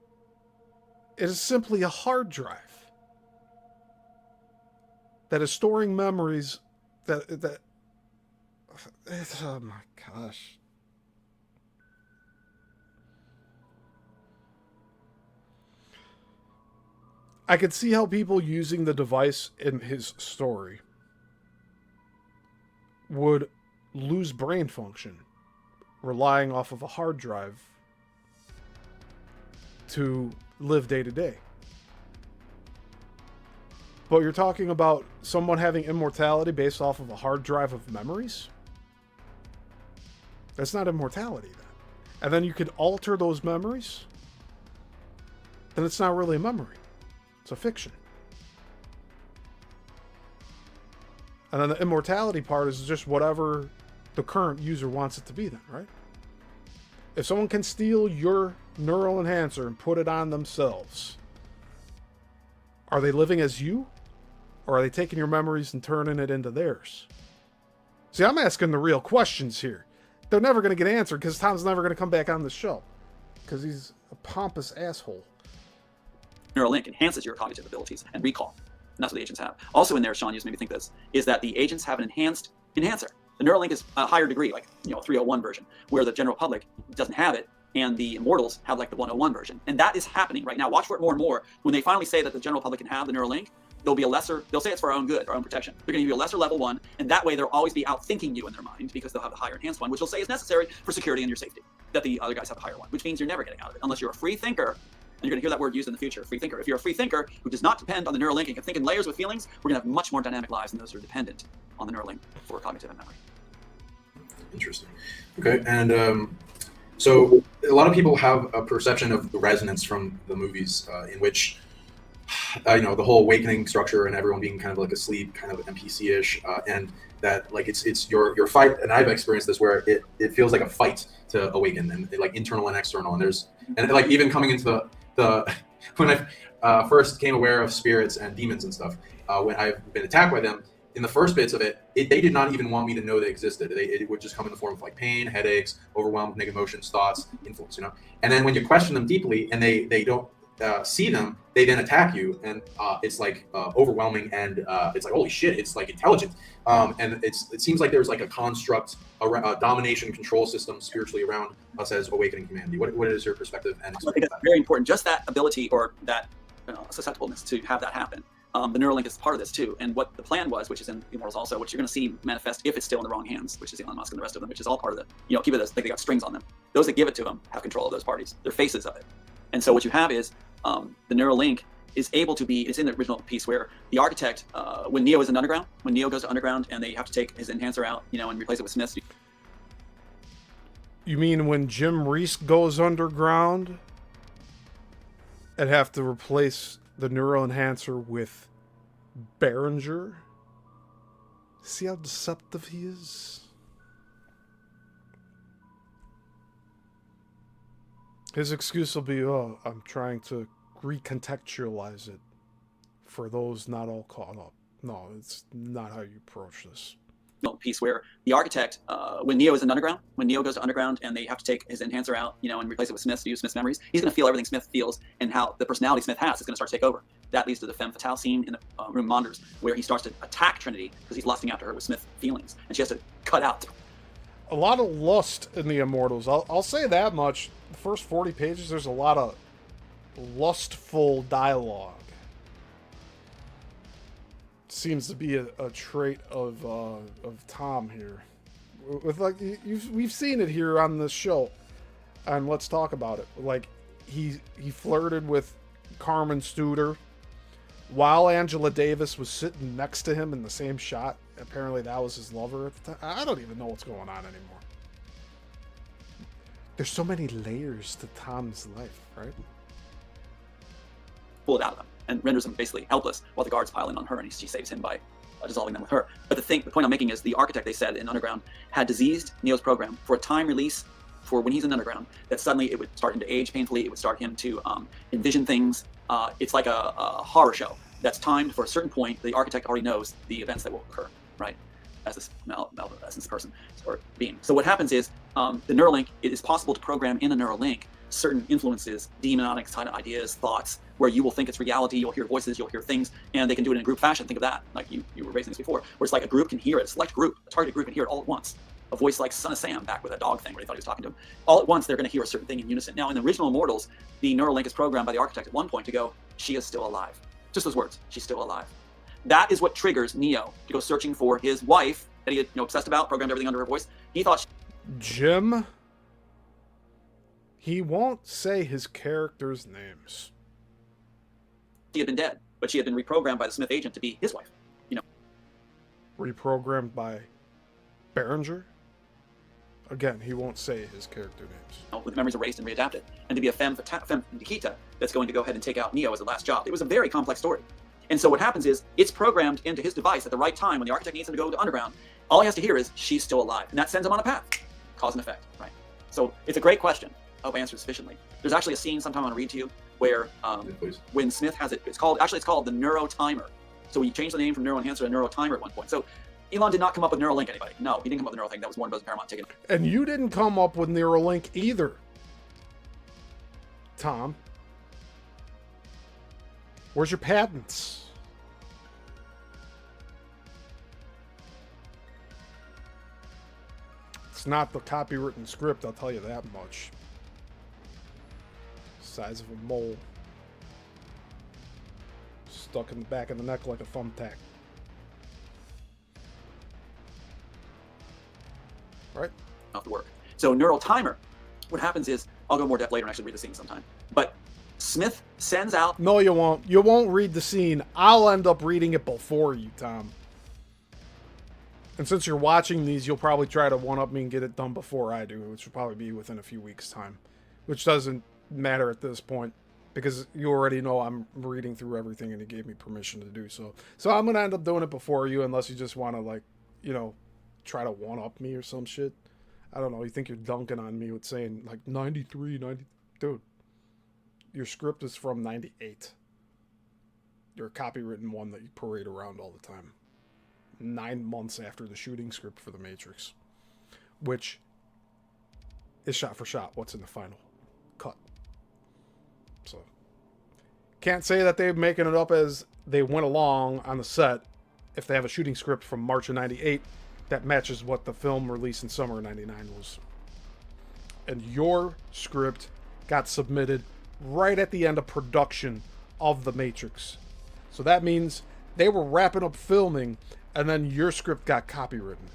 Speaker 2: It is simply a hard drive that is storing memories that oh my gosh. I could see how people using the device in his story would lose brain function relying off of a hard drive to live day to day. But you're talking about someone having immortality based off of a hard drive of memories? That's not immortality then. And then you could alter those memories? Then it's not really a memory. It's a fiction. And then the immortality part is just whatever the current user wants it to be then, right? If someone can steal your neural enhancer and put it on themselves, are they living as you? Or are they taking your memories and turning it into theirs? See, I'm asking the real questions here. They're never going to get answered because Tom's never going to come back on the show. Because he's a pompous asshole.
Speaker 9: Neuralink enhances your cognitive abilities and recall. And that's what the agents have. Also in there, Sean, you just made me think this, is that the agents have an enhanced enhancer. The Neuralink is a higher degree, like 301 version, where the general public doesn't have it, and the immortals have like the 101 version. And that is happening right now. Watch for it more and more. When they finally say that the general public can have the Neuralink, they'll say it's for our own good, our own protection. They're going to give you a lesser level one, and that way they'll always be outthinking you in their mind because they'll have the higher enhanced one, which they'll say is necessary for security and your safety. That the other guys have a higher one, which means you're never getting out of it unless you're a free thinker. And you're going to hear that word used in the future, free thinker. If you're a free thinker who does not depend on the Neuralink and can think in layers with feelings, we're going to have much more dynamic lives than those who are dependent on the Neuralink for cognitive and memory.
Speaker 8: Interesting. Okay, and so a lot of people have a perception of the resonance from the movies in which, the whole awakening structure and everyone being kind of like asleep, kind of NPC-ish, and that like it's your fight. And I've experienced this where it feels like a fight to awaken, and like internal and external. And like even coming into the when I first became aware of spirits and demons and stuff, when I've been attacked by them, in the first bits of it, they did not even want me to know they existed. It would just come in the form of like pain, headaches, overwhelmed, negative emotions, thoughts, influence, And then when you question them deeply and they don't see them, they then attack you, and it's like overwhelming, and it's like, holy shit, it's like intelligent, and it seems like there's like a construct, a domination control system spiritually around us as awakening humanity. What is your perspective? And
Speaker 9: I think that's very important. Just that ability or that susceptibleness to have that happen. The Neuralink is part of this too, and what the plan was, which is in Immortals also, which you're going to see manifest if it's still in the wrong hands, which is Elon Musk and the rest of them, which is all part of the, keep it as like they got strings on them. Those that give it to them have control of those parties. They're faces of it, and so what you have is the Neuralink is able to be. It's in the original piece where the architect, when Neo is in Underground, when Neo goes to Underground and they have to take his enhancer out, and replace it with Smith's.
Speaker 2: You mean when Jim Reese goes underground and have to replace the neural enhancer with Behringer? See how deceptive he is? His excuse will be, I'm trying to recontextualize it for those not all caught up. No, it's not how you approach this.
Speaker 9: Piece where the architect, when Neo is in Underground, when Neo goes to Underground and they have to take his enhancer out, and replace it with Smith to use Smith's memories, he's going to feel everything Smith feels, and how the personality Smith has is going to start to take over. That leads to the femme fatale scene in the room Monders, where he starts to attack Trinity because he's lusting after her with Smith feelings, and she has to cut out.
Speaker 2: A lot of lust in the Immortals. I'll say that much. The first 40 pages, there's a lot of lustful dialogue. Seems to be a trait of Tom here. With we've seen it here on this show, and let's talk about it. Like he flirted with Carmen Studer while Angela Davis was sitting next to him in the same shot. Apparently that was his lover at the time. I don't even know what's going on anymore. There's so many layers to Tom's life, right?
Speaker 9: Pull it out of them and renders him basically helpless while the guards pile in on her, and she saves him by dissolving them with her. But the point I'm making is the architect, they said in Underground, had diseased Neo's program for a time release for when he's in Underground, that suddenly it would start him to age painfully, it would start him to envision things. It's like a horror show that's timed for a certain point. The architect already knows the events that will occur, right? As this essence person or being. So what happens is the Neuralink, it is possible to program in a Neuralink certain influences, demonic kind of ideas, thoughts, where you will think it's reality, you'll hear voices, you'll hear things, and they can do it in a group fashion. Think of that, like you were raising this before, where it's like a group can hear it, a select group, a targeted group can hear it all at once. A voice like Son of Sam back with that dog thing where he thought he was talking to him. All at once, they're going to hear a certain thing in unison. Now, in the original Immortals, the neural link is programmed by the architect at one point to go, she is still alive. Just those words, she's still alive. That is what triggers Neo to go searching for his wife that he had obsessed about, programmed everything under her voice. He thought
Speaker 2: Jim, he won't say his characters' names.
Speaker 9: she had been dead, but she had been reprogrammed by the Smith agent to be his wife.
Speaker 2: Reprogrammed by Behringer? Again, he won't say his character names.
Speaker 9: With memories erased and readapted, and to be a femme nikita that's going to go ahead and take out Neo as the last job. It was a very complex story. And so what happens is, it's programmed into his device at the right time when the architect needs him to go to underground. All he has to hear is, she's still alive. And that sends him on a path. Cause and effect, right? So it's a great question. I hope I answered sufficiently. There's actually a scene sometime I want to read to you where when Smith has it, it's called the Neurotimer. So we changed the name from Neuroenhancer to Neurotimer at one point. So Elon did not come up with Neuralink, anybody. No, he didn't come up with Neuralink. That was Warner Bros. Paramount taking it.
Speaker 2: And you didn't come up with Neuralink either, Tom. Where's your patents? It's not the copywritten script, I'll tell you that much. Size of a mole. Stuck in the back of the neck like a thumbtack. Right?
Speaker 9: Off the work. So Neurotimer, what happens is, I'll go more depth later and actually read the scene sometime. But Smith sends out...
Speaker 2: No, you won't. You won't read the scene. I'll end up reading it before you, Tom. And since you're watching these, you'll probably try to one-up me and get it done before I do, which will probably be within a few weeks' time. Which doesn't matter at this point, because you already know I'm reading through everything and he gave me permission to do so. So I'm going to end up doing it before you, unless you just want to, like, you know, try to one-up me or some shit. I don't know. You think you're dunking on me with saying, like, 93, 90... Dude, your script is from 98. You're a copywritten one that you parade around all the time. 9 months after the shooting script for The Matrix, which is shot for shot what's in the final cut. So can't say that they're making it up as they went along on the set if they have a shooting script from March of 98 that matches what the film released in summer of 99 was. And your script got submitted right at the end of production of The Matrix. So that means they were wrapping up filming and then your script got copywritten.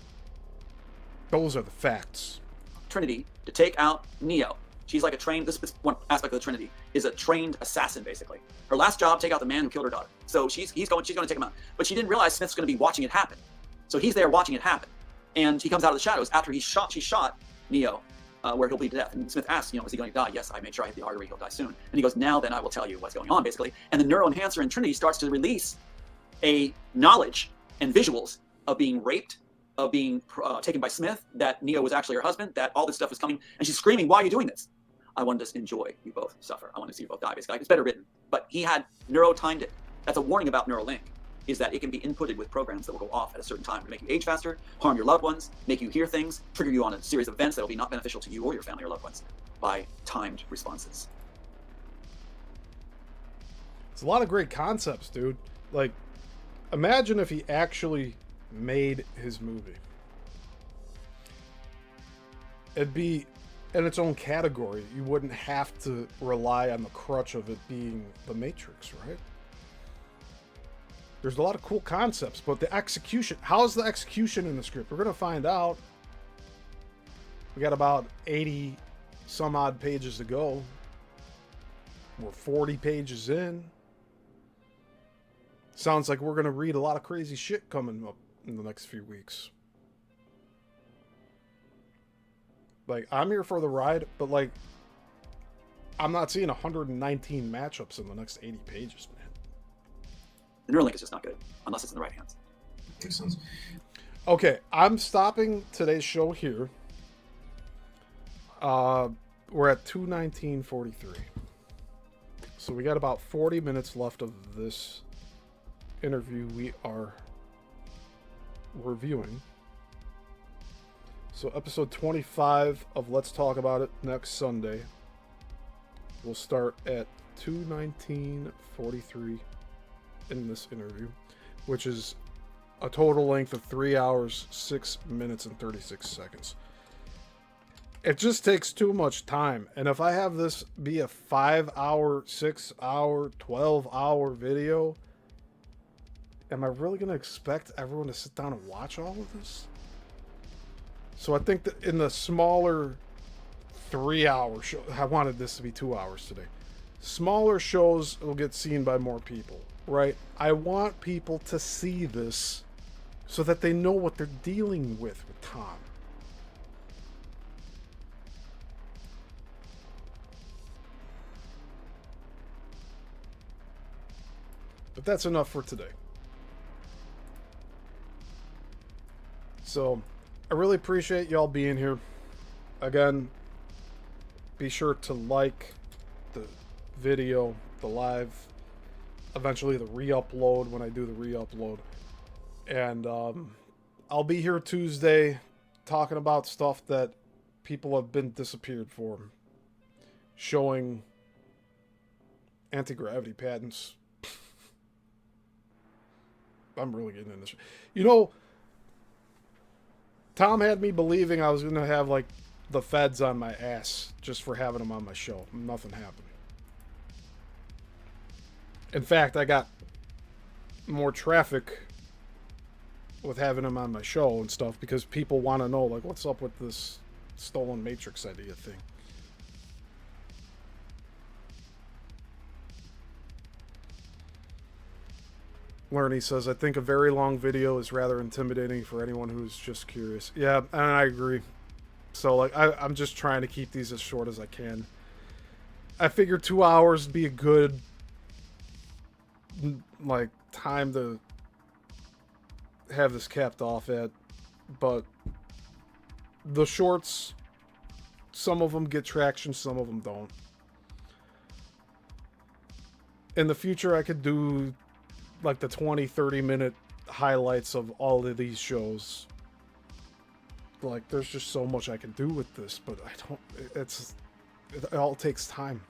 Speaker 2: Those are the facts.
Speaker 9: Trinity to take out Neo. She's like a trained, this one aspect of the Trinity, is a trained assassin, basically. Her last job, take out the man who killed her daughter. So she's going to take him out. But she didn't realize Smith's going to be watching it happen. So he's there watching it happen. And he comes out of the shadows after she shot Neo, where he'll bleed to death. And Smith asks, is he going to die? Yes, I made sure I hit the artery, he'll die soon. And he goes, now then I will tell you what's going on, basically. And the neuroenhancer in Trinity starts to release a knowledge and visuals of being raped, of being taken by Smith, that Neo was actually her husband, that all this stuff was coming. And she's screaming, why are you doing this? I wanted to enjoy you both suffer. I want to see you both die, basically. It's better written. But he had neuro-timed it. That's a warning about Neuralink, is that it can be inputted with programs that will go off at a certain time to make you age faster, harm your loved ones, make you hear things, trigger you on a series of events that will be not beneficial to you or your family or loved ones by timed responses.
Speaker 2: It's a lot of great concepts, dude. Like, imagine if he actually made his movie. It'd be in its own category. You wouldn't have to rely on the crutch of it being The Matrix, right? There's a lot of cool concepts, but the execution, how's the execution in the script? We're going to find out. We got about 80 some odd pages to go. We're 40 pages in. Sounds like we're going to read a lot of crazy shit coming up in the next few weeks. Like, I'm here for the ride, but, like, I'm not seeing 119 matchups in the next 80 pages, man.
Speaker 9: The Neuralink is just not good, unless it's in the right hands.
Speaker 8: Makes sense.
Speaker 2: Okay, I'm stopping today's show here. We're at 2:19:43. So we got about 40 minutes left of this interview we are reviewing. So episode 25 of Let's Talk About It next Sunday. We'll start at 2:19:43 in this interview, which is a total length of 3 hours, 6 minutes, and 36 seconds. It just takes too much time. And if I have this be a 5-hour, 6-hour, 12-hour video, am I really going to expect everyone to sit down and watch all of this? So I think that in the smaller 3-hour show, I wanted this to be 2 hours today. Smaller shows will get seen by more people, right? I want people to see this so that they know what they're dealing with Tom. But that's enough for today. So, I really appreciate y'all being here. Again, be sure to like the video, the live, eventually the re-upload when I do the re-upload. And I'll be here Tuesday talking about stuff that people have been disappeared for. Showing anti-gravity patents. I'm really getting into this. You know, Tom had me believing I was going to have, like, the feds on my ass just for having him on my show. Nothing happened. In fact, I got more traffic with having him on my show and stuff because people want to know, like, what's up with this stolen Matrix idea thing. Lerny says, I think a very long video is rather intimidating for anyone who's just curious. Yeah, and I agree. So, like, I'm just trying to keep these as short as I can. I figured 2 hours would be a good, like, time to have this capped off at. But the shorts, some of them get traction, some of them don't. In the future, I could do like the 20-30 minute highlights of all of these shows. Like, there's just so much I can do with this, but I don't, it all takes time.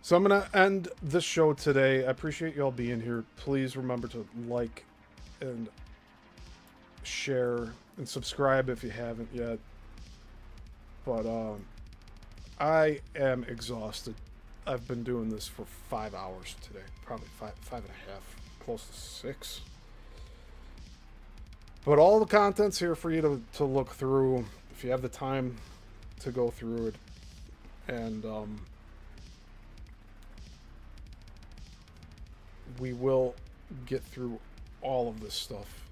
Speaker 2: So I'm gonna end this show today. I appreciate y'all being here. Please remember to like and share and subscribe if you haven't yet. But I am exhausted. I've been doing this for 5 hours today. Probably five and a half, close to 6. But all the content's here for you to look through if you have the time to go through it. And we will get through all of this stuff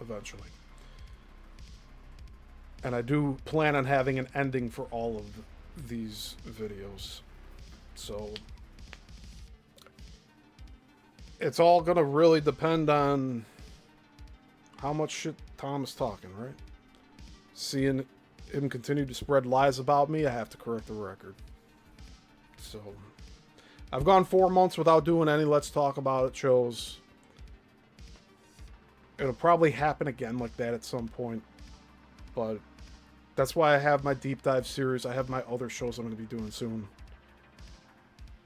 Speaker 2: eventually. And I do plan on having an ending for all of these videos. So it's all gonna really depend on how much shit Tom is talking, right? Seeing him continue to spread lies about me, I have to correct the record. So I've gone 4 months without doing any Let's Talk About It shows. It'll probably happen again like that at some point. But that's why I have my deep dive series. I have my other shows I'm going to be doing soon.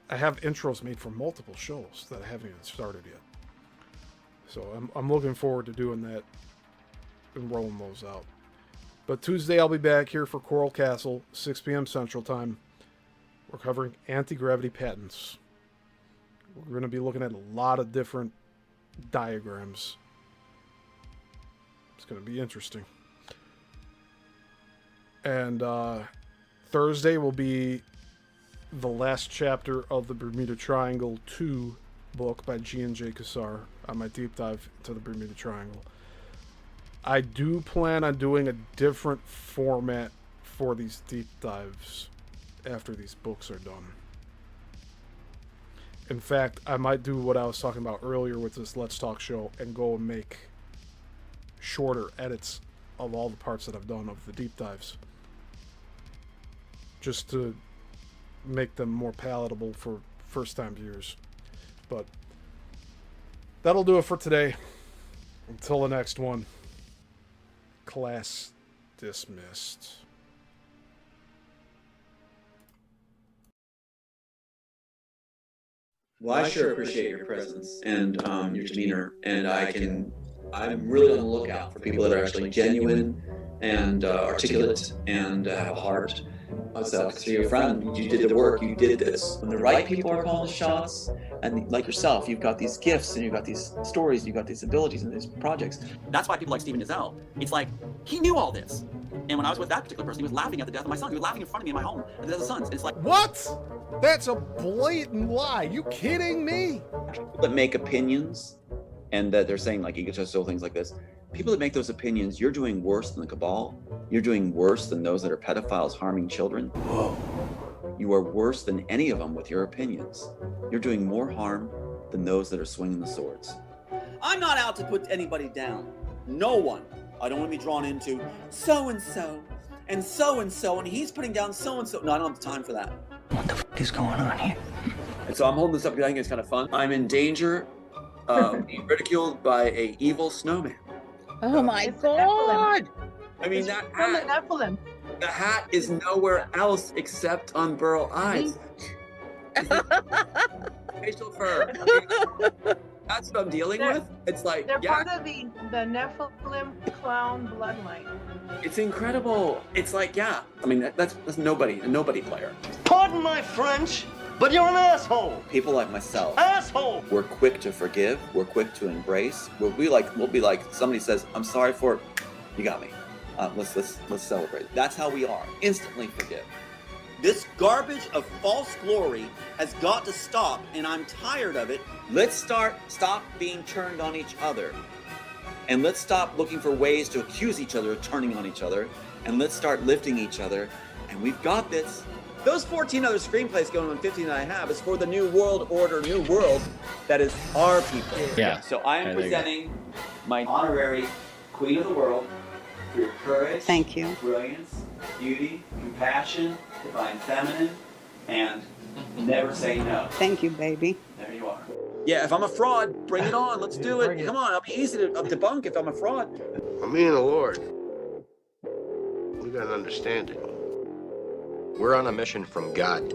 Speaker 2: I have intros made for multiple shows that I haven't even started yet. So I'm looking forward to doing that and rolling those out. But Tuesday I'll be back here for Coral Castle, 6 p.m. Central Time. We're covering anti-gravity patents. We're going to be looking at a lot of different diagrams. It's going to be interesting. And Thursday will be the last chapter of the Bermuda Triangle 2 book by G&J Kassar on my deep dive into the Bermuda Triangle. I do plan on doing a different format for these deep dives after these books are done. In fact, I might do what I was talking about earlier with this Let's Talk show and go and make shorter edits of all the parts that I've done of the deep dives, just to make them more palatable for first-time viewers. But that'll do it for today. Until the next one, class dismissed.
Speaker 1: Well, I sure appreciate your presence and your demeanor, and I'm really on the lookout for people that are actually genuine and articulate and have a heart. So, because you're a friend, you did the work, you did this. When the right people are calling the shots, and like yourself, you've got these gifts and you've got these stories, you've got these abilities and these projects.
Speaker 9: That's why people like Stephen Nizzell, it's like, he knew all this. And when I was with that particular person, he was laughing at the death of my son. He was laughing in front of me in my home at the death of sons. It's like,
Speaker 2: What? That's a blatant lie. You kidding me?
Speaker 1: People that make opinions and that they're saying like egotistical things like this, people that make those opinions, you're doing worse than the cabal. You're doing worse than those that are pedophiles harming children. Whoa. You are worse than any of them with your opinions. You're doing more harm than those that are swinging the swords.
Speaker 10: I'm not out to put anybody down. No one. I don't want to be drawn into so-and-so and so-and-so, and he's putting down so-and-so. No, I don't have time for that.
Speaker 3: What the f is going on here?
Speaker 1: And so I'm holding this up because I think it's kind of fun. I'm in danger of being ridiculed by a evil snowman.
Speaker 4: Oh my
Speaker 5: It's the Nephilim.
Speaker 4: God!
Speaker 1: I mean,
Speaker 5: It's
Speaker 1: that
Speaker 5: from the
Speaker 1: hat,
Speaker 5: Nephilim.
Speaker 1: the hat is nowhere else except on Burl Eyes. Facial fur. That's what I'm dealing with. It's like,
Speaker 5: They're
Speaker 1: yeah,
Speaker 5: part of the Nephilim clown bloodline.
Speaker 1: it's incredible. It's like, yeah. I mean, that's a nobody player.
Speaker 3: Pardon my French, but you're an asshole.
Speaker 1: People like myself,
Speaker 3: Asshole!
Speaker 1: we're quick to forgive. We're quick to embrace. We'll be like somebody says, "I'm sorry for it. You got me. Let's celebrate." That's how we are. Instantly forgive.
Speaker 10: This garbage of false glory has got to stop, and I'm tired of it.
Speaker 1: Let's stop being turned on each other. And let's stop looking for ways to accuse each other of turning on each other. And let's start lifting each other. And we've got this. Those 14 other screenplays going on 15 that I have is for the new world order, new world that is our people.
Speaker 11: Yeah.
Speaker 1: So I am presenting my honorary Queen of the World for your courage,
Speaker 4: Thank you.
Speaker 1: brilliance, beauty, compassion, divine feminine, and never say no.
Speaker 4: Thank you, baby.
Speaker 1: There you are. Yeah, if I'm a fraud, bring it on. Let's do it. Come on, it'll be easy to debunk if I'm a fraud.
Speaker 7: Me and the Lord, we got an understanding.
Speaker 6: We're on a mission from God.